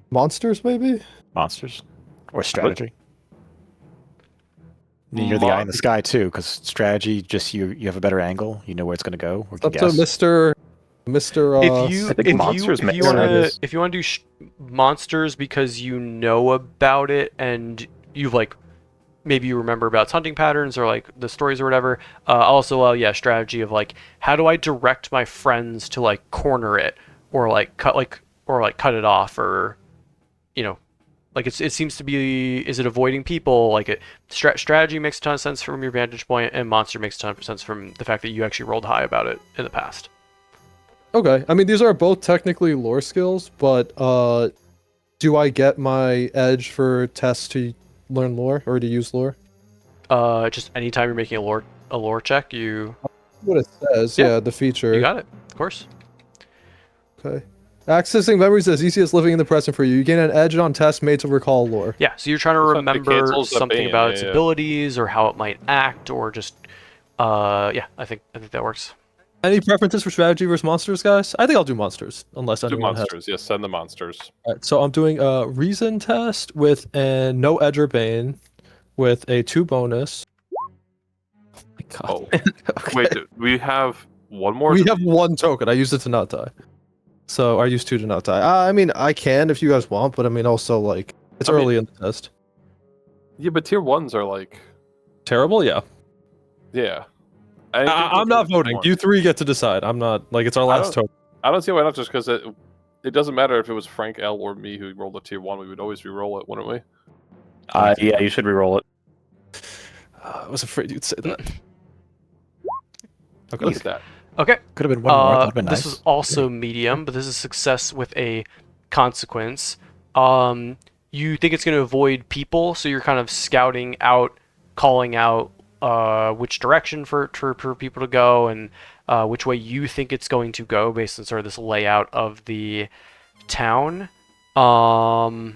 Monsters, maybe? Monsters. Or strategy. You're the eye in the sky too, because strategy, just you have a better angle. You know where it's going to go. Or Up can to guess. Mr. If you I think monsters if make you wanna sense. if you want to do monsters because you know about it and you've maybe you remember about its hunting patterns or like the stories or whatever. Also, strategy of like how do I direct my friends to like corner it or cut it off or it seems to be, is it avoiding people? Strategy makes a ton of sense from your vantage point, and monster makes a ton of sense from the fact that you actually rolled high about it in the past. Okay, I mean these are both technically lore skills, but do I get my edge for tests to learn lore or to use lore? Just anytime you're making a lore check, you What it says, Yeah. yeah, the feature. you got it, of course. Okay. Accessing memories is as easy as living in the present for you. You gain an edge on tests made to recall lore. Yeah, so you're trying to It remember cancels the something bane, about its yeah. abilities or how it might act, or just I think that works. Any preferences for strategy versus monsters, guys? I think I'll do monsters, unless Do anyone has. monsters. Yes, send the monsters. Alright, so I'm doing a reason test with a no edge or bane, with a 2 bonus. Oh my god. Oh. Okay. Wait, we have one more? We have 1 token. I used it to not die. So I used 2 to not die. I mean, I can if you guys want, but I mean, also, it's I mean- early in the test. Yeah, but tier 1s are like... Terrible? Yeah. Yeah. I'm not voting. You 3 get to decide. I'm not, it's our I last don't- token. I don't see why not, just because it doesn't matter if it was Frank, L, or me who rolled a tier 1, we would always re-roll it, wouldn't we? Yeah, you should re-roll it. I was afraid you'd say that. Okay. Look at that. Okay. Could have been one more. That would have been This nice. was also medium, but this is success with a consequence. You think it's going to avoid people, so you're kind of scouting out, calling out which direction for people to go and which way you think it's going to go based on sort of this layout of the town. I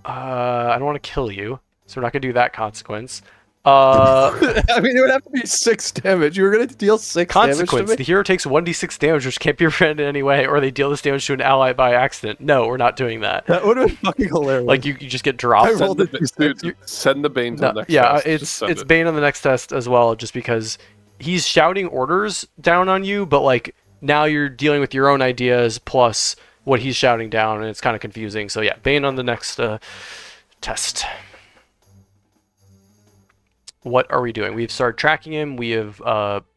don't want to kill you, so we're not going to do that consequence. I mean, it would have to be 6 damage. You were going to deal 6 Consequence. damage to The hero takes 1d6 damage, which can't be prevented in any way, or they deal this damage to an ally by accident. No, we're not doing that. That would have been fucking hilarious. Like you just get dropped. I rolled Send a the, d6. dude, send the Bane to No, the next yeah, test. Just it's send it. Bane on the next test as well, just because he's shouting orders down on you, but now you're dealing with your own ideas plus what he's shouting down, and it's kind of confusing. So yeah, Bane on the next test. what are we doing? We've started tracking him. We have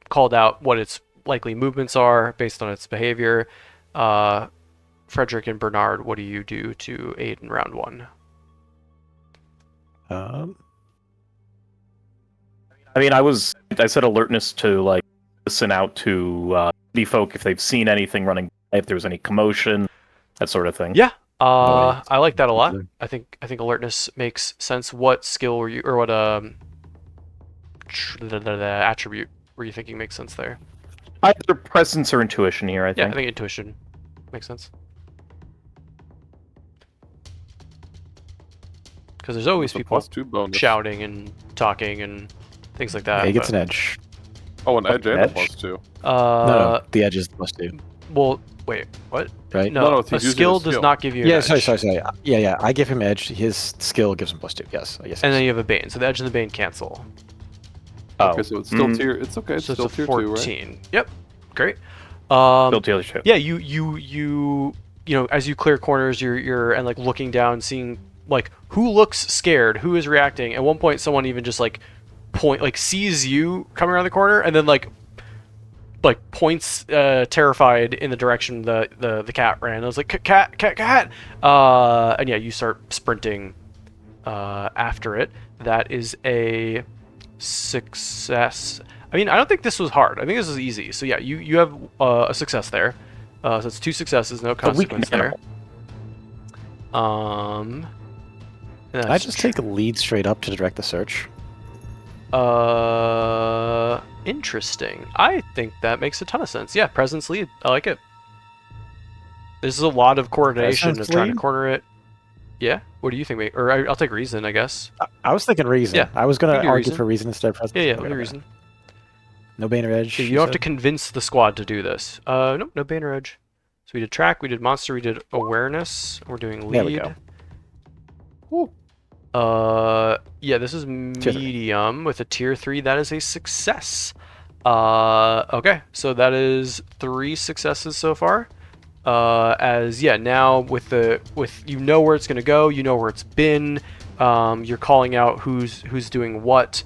called out what its likely movements are based on its behavior. Frederick and Bernard, what do you do to aid in round 1? I mean, I said alertness to like listen out to city folk if they've seen anything running, if there was any commotion, that sort of thing. Yeah, Noise. I like that a lot. I think alertness makes sense. What skill were you, or what the attribute were you thinking makes sense there? Either presence or intuition here, I Yeah, think. I think intuition makes sense. Because there's always It's a people +2 bonus. shouting and talking and things like that. Yeah, he gets but- an edge. Oh, an edge and a Edge? +2. No, the edge is the +2, Well, wait, what? right? No, No, it's a using a skill does skill. not give you an Yeah, edge. sorry. Yeah. I give him edge. His skill gives him +2. Yes, I guess. And then you have a bane, so the edge and the bane cancel. Oh, Okay, so it's still Mm. tier. It's okay. It's So still it's a tier 14. 2, right? Yep, great. still tier 2. Yeah, you know, as you clear corners, you're and like looking down, seeing like who looks scared, who is reacting. At one point, someone even just like sees you coming around the corner, and then like points terrified in the direction the cat ran. I was like, cat. And yeah, you start sprinting after it. That is a success. I mean, I don't think this was hard. I think this is easy. So yeah, you have a success there. So it's 2 successes, no consequence there. Can I just take a lead straight up to direct the search? Interesting. I think that makes a ton of sense. Yeah, presence lead. I like it. This is a lot of coordination Presence of trying to lead? corner it. Yeah. What do you think, mate? Or I'll take reason, I guess. I was thinking reason. Yeah, I was we gonna can do argue reason. for reason instead of presence. Yeah, Okay, we'll do reason. No bane or edge. So you you don't have to said? convince the squad to do this. Nope, no banner edge. So we did track, we did monster, we did awareness. We're doing lead. There we go. Yeah, this is Tier 3. medium with a tier 3. That is a success. Okay, so that is 3 successes so far. Now with you know where it's gonna go, you know where it's been. You're calling out who's doing what,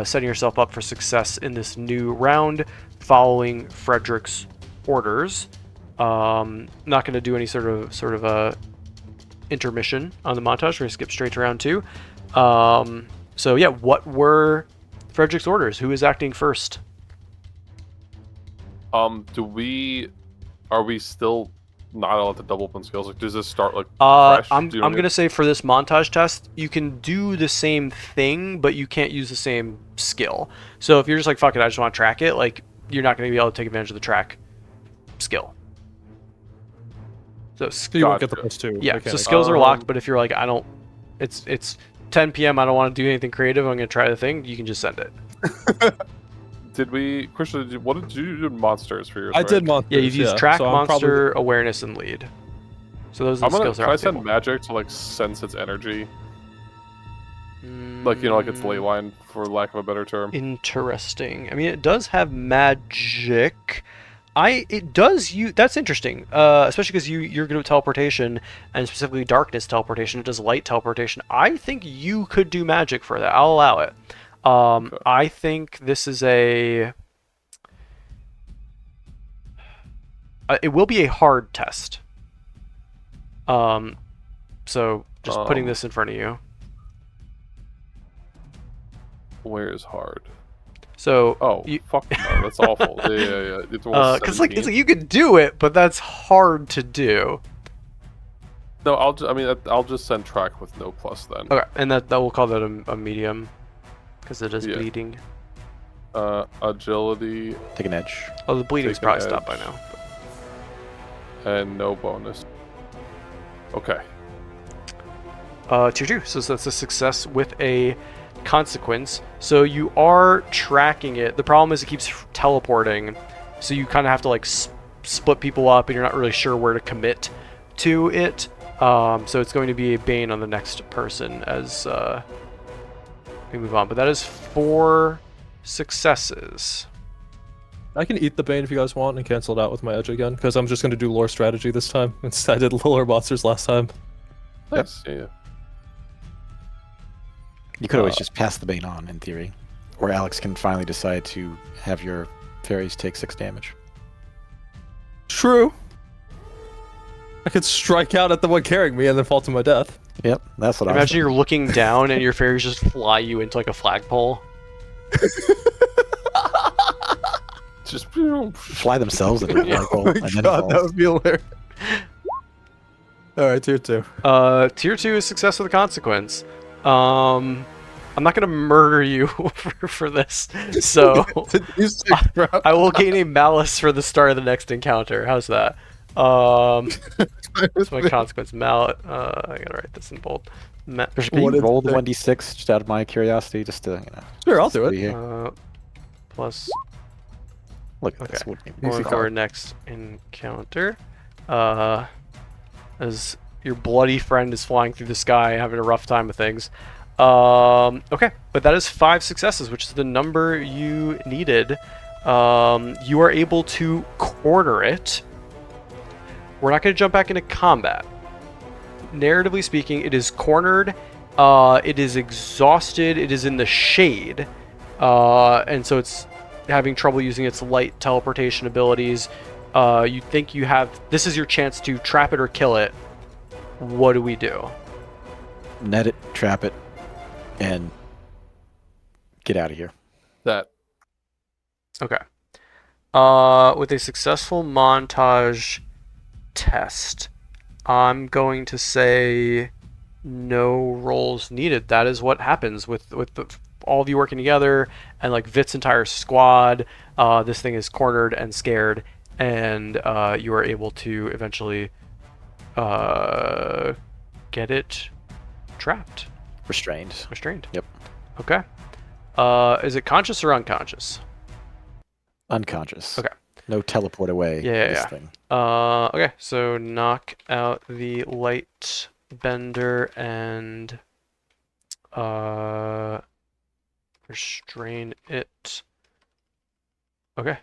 setting yourself up for success in this new round, following Frederick's orders. Not gonna do any sort of a intermission on the montage. We're gonna skip straight to round 2. So yeah, what were Frederick's orders? Who is acting first? Are we still not allowed to double open skills? Like, does this start like fresh? I'm Do you know what I mean? gonna say for this montage test, you can do the same thing, but you can't use the same skill. So if you're just like, fuck it, I just want to track it, like you're not gonna be able to take advantage of the track skill. So So you won't get the Gotcha. +2. yeah, so mechanic. skills are locked, but if you're like, it's 10 p.m. I don't want to do anything creative. I'm gonna try the thing. You can just send it. Christian, what did you do in monsters for yours? I right? did monsters. Yeah, you've used track, so I'm probably- monster, awareness, and lead. So those are I'm the gonna. skills Can that I are send on magic to like sense its energy? the table. Like, you know, like its ley line, for lack of a better term. Interesting. I mean, it does have magic. It does you. That's interesting. Especially because you're good at teleportation and specifically darkness teleportation. It does light teleportation. I think you could do magic for that. I'll allow it. Okay. I think this is a. It will be a hard test. So just putting this in front of you. Where is hard? So Oh, you, fuck no, that's awful. Yeah. It's roll because like it's 17. like you could do it, but that's hard to do. No, I'll just send track with no plus then. Okay, and that we'll call that a medium, because it is Yeah. bleeding. Agility Take an edge. Oh, the bleeding's Take an probably stopped by edge. now. and no bonus. Okay. Tier 2, so that's a success with a consequence. So you are tracking it. The problem is it keeps teleporting, so you kind of have to like split people up, and you're not really sure where to commit to it. So it's going to be a bane on the next person as we move on. But that is 4 successes. I can eat the bane if you guys want and cancel it out with my edge again, because I'm just going to do lore strategy this time. Instead, I did lore monsters last time. Nice. Yeah. You could always just pass the bane on, in theory. Or Alex can finally decide to have your fairies take 6 damage. True. I could strike out at the one carrying me and then fall to my death. Yep, that's what I was Imagine you're thinking. looking down and your fairies just fly you into like a flagpole. Just Fly themselves into the flagpole Oh and my then god, fall. that would be hilarious. Alright, tier 2. Tier 2 is success with a consequence. I'm not gonna murder you for this, so I will gain a malice for the start of the next encounter. How's that? That's my consequence. I gotta write this in bold. Can you roll the 1d6 just out of my curiosity, just to Sure, I'll do it. here. Plus Look at this. okay. What- Going for our next encounter. As your bloody friend is flying through the sky, having a rough time with things. Okay, but that is 5 successes, which is the number you needed. You are able to corner it. We're not going to jump back into combat. Narratively speaking, it is cornered. It is exhausted. It is in the shade. And so it's having trouble using its light teleportation abilities. You think you have... This is your chance to trap it or kill it. What do we do? Net it, trap it, and get out of here. that. Okay. With a successful montage test, I'm going to say no rolls needed. That is what happens with all of you working together and like Vit's entire squad. This thing is cornered and scared, and you are able to eventually get it trapped, Restrained. restrained. Yep. Okay. Is it conscious or unconscious? Unconscious. Okay. No teleport away. Yeah, this yeah. thing. Okay, so knock out the light bender and restrain it. Okay.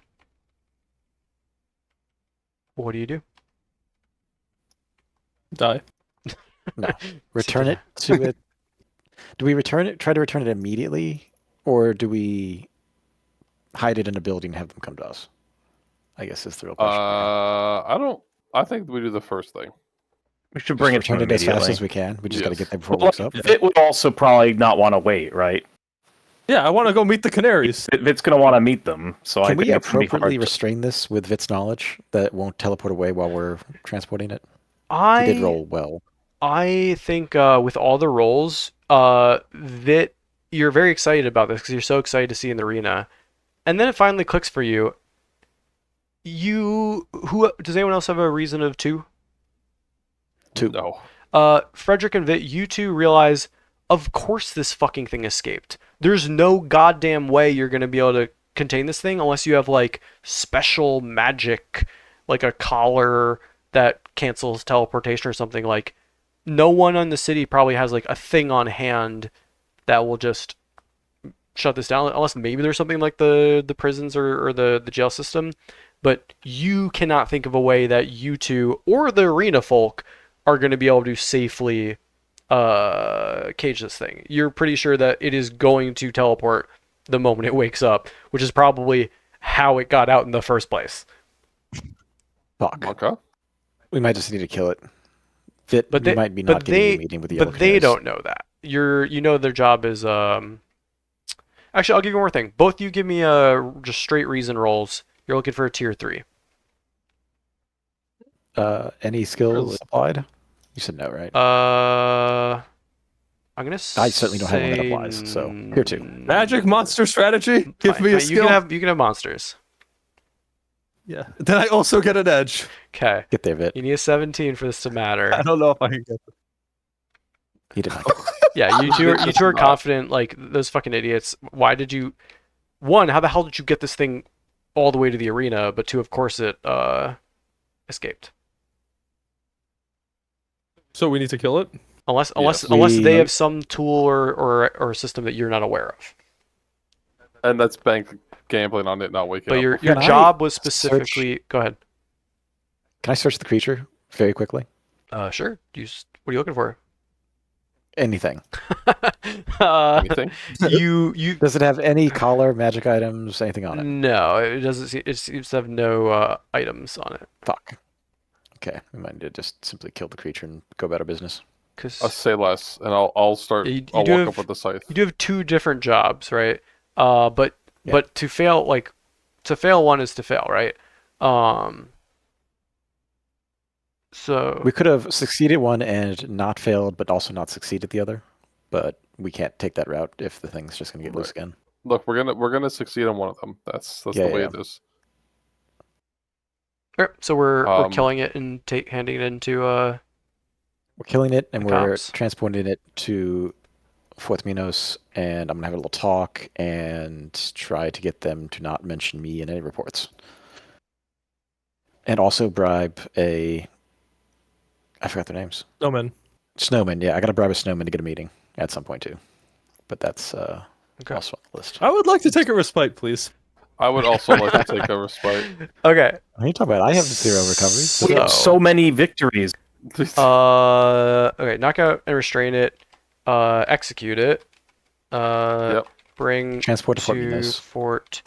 What do you do? Die. No. Return it to it. Do we return it? Try to return it immediately, or do we hide it in a building and have them come to us? I guess is the real question. I think we do the first thing. We should bring it to Return him it as fast immediately. as we can. We just got to Yes. get there before it Well, wakes up. Vit would also probably not want to wait, right? Yeah, I want to go meet the canaries. Vit's going to want to meet them, so I Can think we it's gonna be appropriately hard to- restrain this with Vit's knowledge that it won't teleport away while we're transporting it? He did roll well. I think with all the rolls, Vit, you're very excited about this because you're so excited to see in the arena, and then it finally clicks for you. Who does anyone else have a reason of 2? 2. No. Frederick and Vit, you two realize, of course this fucking thing escaped. There's no goddamn way you're gonna be able to contain this thing unless you have like special magic, like a collar that cancels teleportation or something. Like, no one in the city probably has like a thing on hand that will just shut this down, unless maybe there's something like the prisons or the jail system. But you cannot think of a way that you two or the arena folk are going to be able to safely cage this thing. You're pretty sure that it is going to teleport the moment it wakes up, which is probably how it got out in the first place. Fuck. Okay. We might just need to kill it. Vit, But we they, might be but not getting they, a meeting with the but yellow they canaries. don't know that. You know their job is Actually, I'll give you one more thing. Both you give me just straight reason rolls. You're looking for a tier 3. Any skills Really? applied? You said no, right? I'm gonna. I certainly don't have one that say applies, so here too. Magic monster strategy. Give Fine, me a fine. skill. You can have monsters. Yeah. Then I also get an edge. Okay. Get there, Vit. You need a 17 for this to matter. I don't know if I can get. He did not. Yeah, you two It's are not. confident. Like those fucking idiots. Why did you? One, how the hell did you get this thing all the way to the arena? But 2, of course, it escaped. So we need to kill it. Unless We- they have some tool or system that you're not aware of. And that's bank gambling on it not waking But up. your Can I job was search- specifically. Go ahead. Can I search the creature very quickly? Sure. What are you looking for? Anything. Anything? You Does it have any collar, magic items, anything on it? no, it doesn't. It seems to have no items on it. Fuck. Okay, we might need to just simply kill the creature and go about our business. I'll Because say less, and I'll start. you I'll do walk have up with the scythe. you do have two different jobs, right? But Yeah. to fail one is to fail, right? So We could have succeeded one and not failed, but also not succeeded the other. But we can't take that route if the thing's just gonna get loose again. Look, we're gonna succeed on one of them. That's Yeah, the way yeah. it is. alright, so we're Um, killing it and handing it into We're killing it and The we're cops. transporting it to Fort Minos, and I'm gonna have a little talk and try to get them to not mention me in any reports. And also bribe I forgot their names. No, man. Snowman, yeah, I gotta bribe a snowman to get a meeting at some point too. But that's Okay. also on the list. I would like to take a respite, please. I would also like to take a respite. Okay. What are you talking about? I have 0 recoveries. We have so many victories. Okay, knock out and restrain it. Execute it. Yep. Bring Transport to Fort to Minos. Fort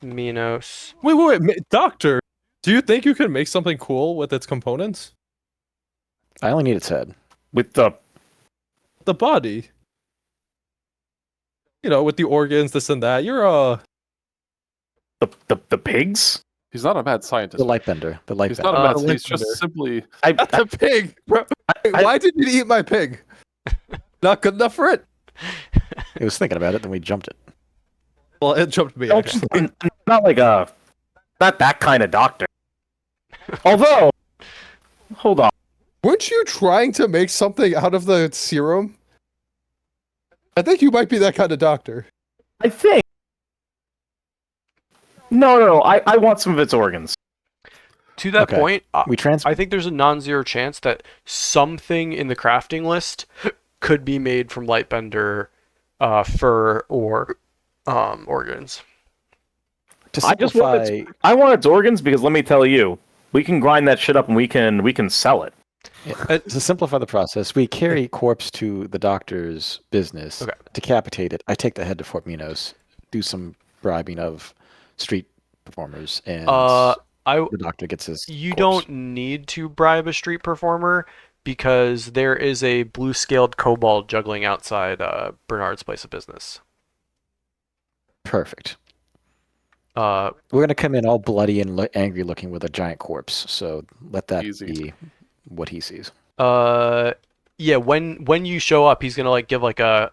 Minos. Wait, Doctor. Do you think you can make something cool with its components? I only need its head. With the The body. You know, with the organs, this and that. You're the pigs. He's not a mad scientist. The Lightbender. The He's Lightbender. not a mad. the He's just Lightbringer. simply. a pig, bro. Why did you eat my pig? Not good enough for it. It was thinking about it, then we jumped it. Well, it jumped me. Don't- Actually. I'm not like not that kind of doctor. Although, hold on. Weren't you trying to make something out of the serum? I think you might be that kind of doctor. I think. No. I want some of its organs. To that Okay. point, We I think there's a non-zero chance that something in the crafting list could be made from Lightbender fur or organs. to I just want simplify. I want its organs because let me tell you, we can grind that shit up and we can sell it. To simplify the process, we carry corpse to the doctor's business, Okay. decapitate it. I take the head to Fort Minos, do some bribing of street performers, and I the doctor gets his. You corpse. don't need to bribe a street performer because there is a blue-scaled kobold juggling outside Bernard's place of business. Perfect. Uh, We're gonna come in all bloody and angry looking with a giant corpse. So let that Easy. be what he sees. yeah. When you show up, he's gonna like give like a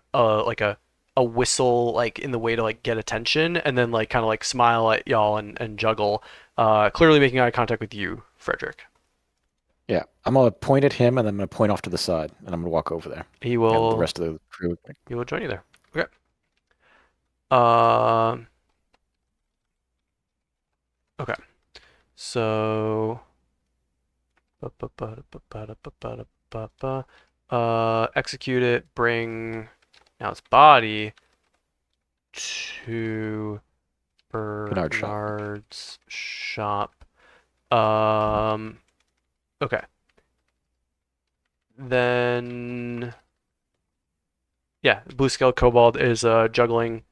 whistle like in the way to like get attention, and then like kind of like smile at y'all and juggle. Clearly making eye contact with you, Frederick. Yeah, I'm gonna point at him, and then I'm gonna point off to the side, and I'm gonna walk over there. He And will. the rest of the crew. He will join you there. Okay. Okay. So. Execute it. Bring now its body to Bernard's shop. Bernard's shop. Okay. Then. Yeah, blue scaled kobold is juggling,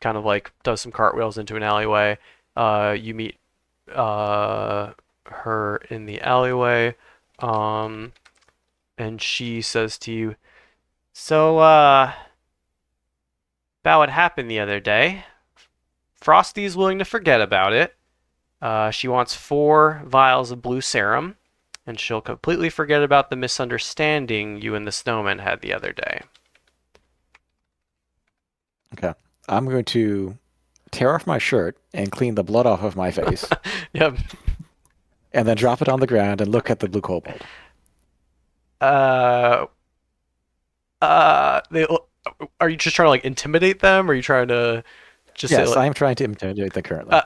kind of like does some cartwheels into an alleyway. You meet her in the alleyway, and she says to you, "So, about what happened the other day. Frosty's willing to forget about it. She wants 4 vials of blue serum, and she'll completely forget about the misunderstanding you and the snowman had the other day." Okay. I'm going to tear off my shirt and clean the blood off of my face, Yep. and then drop it on the ground and look at the blue kobold. They, are you just trying to like intimidate them? Or are you trying to just Yes, say, I am trying to intimidate them currently.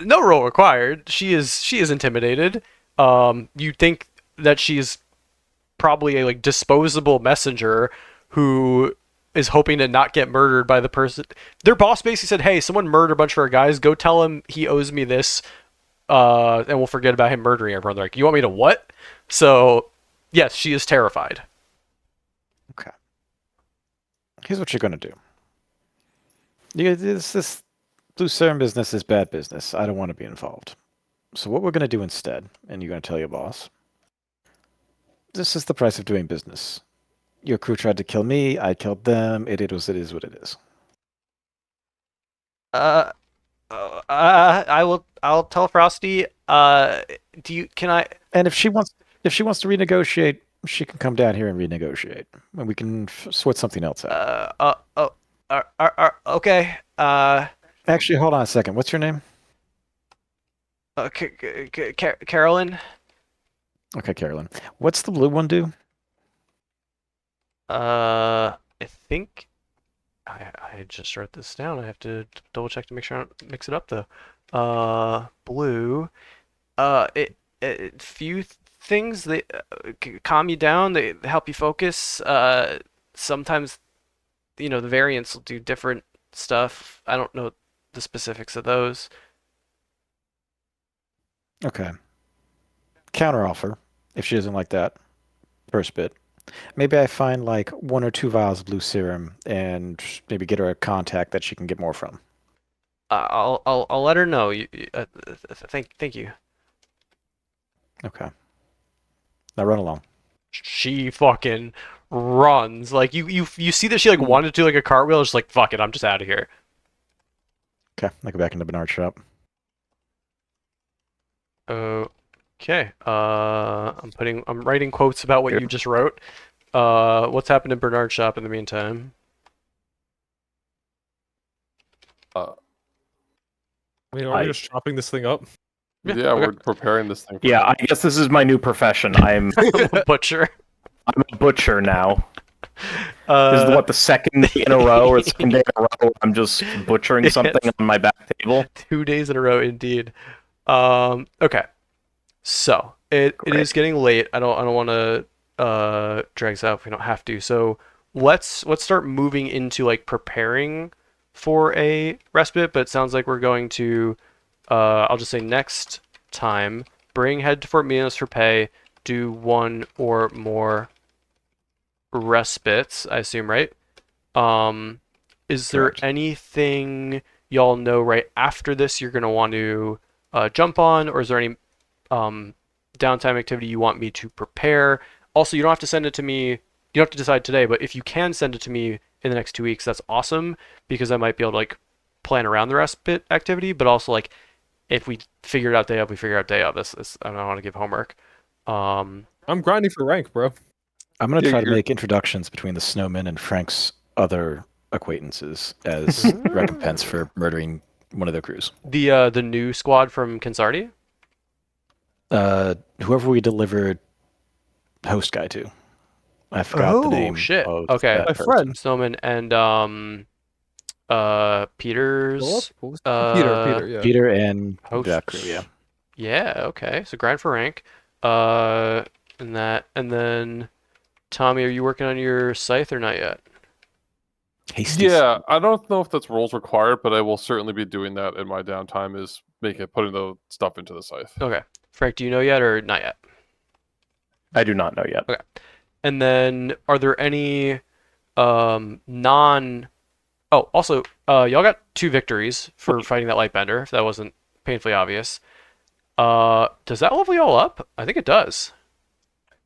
no roll required. She is intimidated. You think that she's probably a like disposable messenger who is hoping to not get murdered by the person. Their boss basically said, "Hey, someone murdered a bunch of our guys. Go tell him he owes me this, and we'll forget about him murdering everyone." They're like, "You want me to what?" So, yes, she is terrified. Okay. Here's what you're going to do. This blue serum business is bad business. I don't want to be involved. So what we're going to do instead, and you're going to tell your boss, this is the price of doing business. Your crew tried to kill me. I killed them. It is what it is. I'll tell Frosty. Can I? And if she wants to renegotiate, she can come down here and renegotiate, and we can sort something else out. Okay. Actually, hold on a second. What's your name? Carolyn. Okay, Carolyn. What's the blue one do? I think I just wrote this down. I have to double check to make sure I don't mix it up though. Blue. Few things they calm you down. They help you focus. Sometimes, the variants will do different stuff. I don't know the specifics of those. Okay. Counteroffer, if she doesn't like that. First bit. Maybe I find like 1 or 2 vials of blue serum and maybe get her a contact that she can get more from. I'll let her know. Thank you. Okay. Now run along. She fucking runs. Like you see that she like wanted to do like a cartwheel. Just like fuck it, I'm just out of here. Okay, I go back into Bernard's shop. Okay. I'm writing quotes about what you just wrote. What's happened in Bernard's shop in the meantime? I mean, are we just chopping this thing up? Yeah, okay. we're preparing this thing. Yeah, I guess this is my new profession. I'm a butcher. I'm a butcher now. This is what, the second day in a row or the second day in a row I'm just butchering something on my back table? 2 days in a row, indeed. Okay. So it is getting late. I don't want to drag this out if we don't have to. So let's start moving into like preparing for a respite. But it sounds like we're going to I'll just say next time head to Fort Minos for pay. Do 1 or more respites, I assume, right? Is there Correct. anything y'all know right after this you're gonna want to jump on, or is there any downtime activity you want me to prepare? Also, you don't have to send it to me. You don't have to decide today, but if you can send it to me in the next 2 weeks, that's awesome because I might be able to like plan around the respite activity. But also, like, if we figure it out day of, we figure out day of. This I don't want to give homework. I'm grinding for rank, bro. I'm going to Yeah, try to you're- make introductions between the snowman and Frank's other acquaintances as recompense for murdering one of their crews. The new squad from Kinsardi. Whoever we delivered host guy to. I forgot the name. Shit. Of Okay. that My person. friend. Snowman and Peter's Philip? What was Peter, yeah. Peter and hosts. that crew, yeah. Yeah, okay. So grind for rank. And then Tommy, are you working on your scythe or not yet? Hasty. Yeah, I don't know if that's rules required, but I will certainly be doing that in my downtime. Is putting the stuff into the scythe. Okay. Frank, do you know yet or not yet? I do not know yet. Okay. And then are there any non Oh, also, y'all got 2 victories for fighting that Lightbender, if that wasn't painfully obvious. Does that level y'all up? I think it does.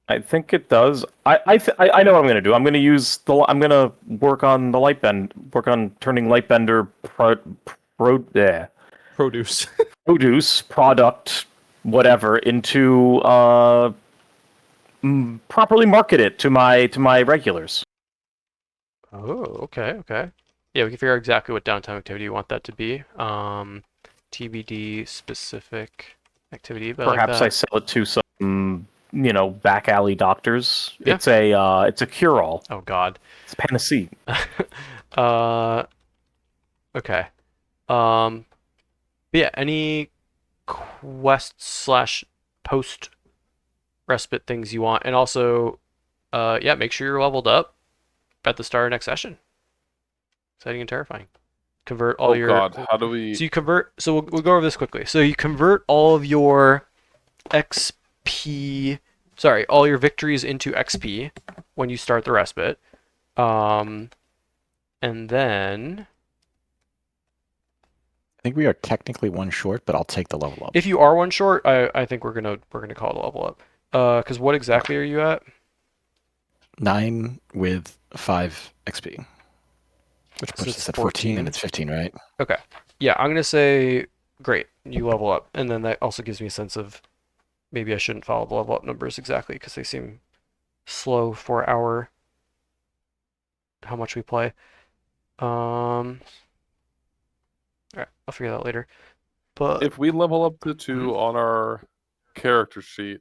I think it does. I know what I'm gonna do. I'm gonna work on the Lightbend. Work on turning Lightbender Produce. produce product whatever into properly market it to my regulars. Oh, okay. Yeah, we can figure out exactly what downtime activity you want that to be. TBD specific activity, but Perhaps I like sell it to some back alley doctors. Yeah. It's a cure-all. that. Oh God. It's panacea. Okay. But yeah, any quest / post respite things you want, and also, yeah, make sure you're leveled up at the start of next session. Exciting and terrifying. Convert all your. God, how do we? So you convert. So we'll go over this quickly. So you convert all of your XP. Sorry, all your victories into XP when you start the respite. And then, I think we are technically one short, but I'll take the level up. if you are one short, I think we're gonna call it a level up. Because what exactly are you at? 9 with 5 XP, which So puts it's us at 14, 14. and it's 15, right? Okay. Yeah, I'm gonna say great. You level up, and then that also gives me a sense of maybe I shouldn't follow the level up numbers exactly because they seem slow for our how much we play. All right, I'll figure that out later. But If we level up to 2 on our character sheet,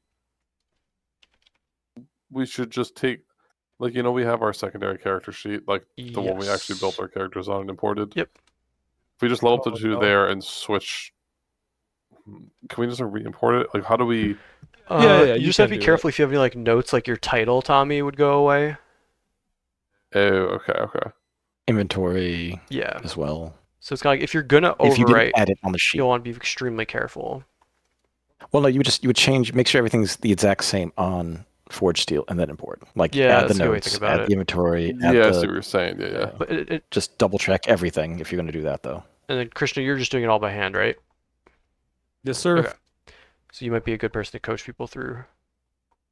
we should just take, like, we have our secondary character sheet, like the one we actually built yes. our characters on and imported. Yep. If we just level up to Oh, 2 no. there and switch, can we just re-import it? Like, how do we? Yeah, You you just have can to be do careful if you have any like notes, like your title, Tommy, would go away. Oh, okay. Inventory Yeah. as well. So it's kind of like if you're gonna If you didn't overwrite, add it on the sheet. you'll want to be extremely careful. Well, no, you would change, make sure everything's the exact same on Forge Steel and then import. Like Yeah, add the that's a good way to notes, think about add it. the inventory, add Yeah, I see the. what you're saying. Yeah. But Just double check everything if you're going to do that, though. and then Krishna, you're just doing it all by hand, right? Yes, sir. Okay. So you might be a good person to coach people through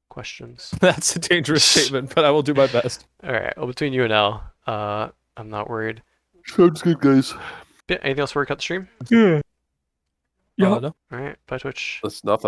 questions. That's a dangerous statement, but I will do my best. All right. Well, between you and L, I'm not worried. Sounds good, guys. Yeah, anything else before we cut the stream? Yeah. Yeah. No. All right. Bye, Twitch. That's nothing.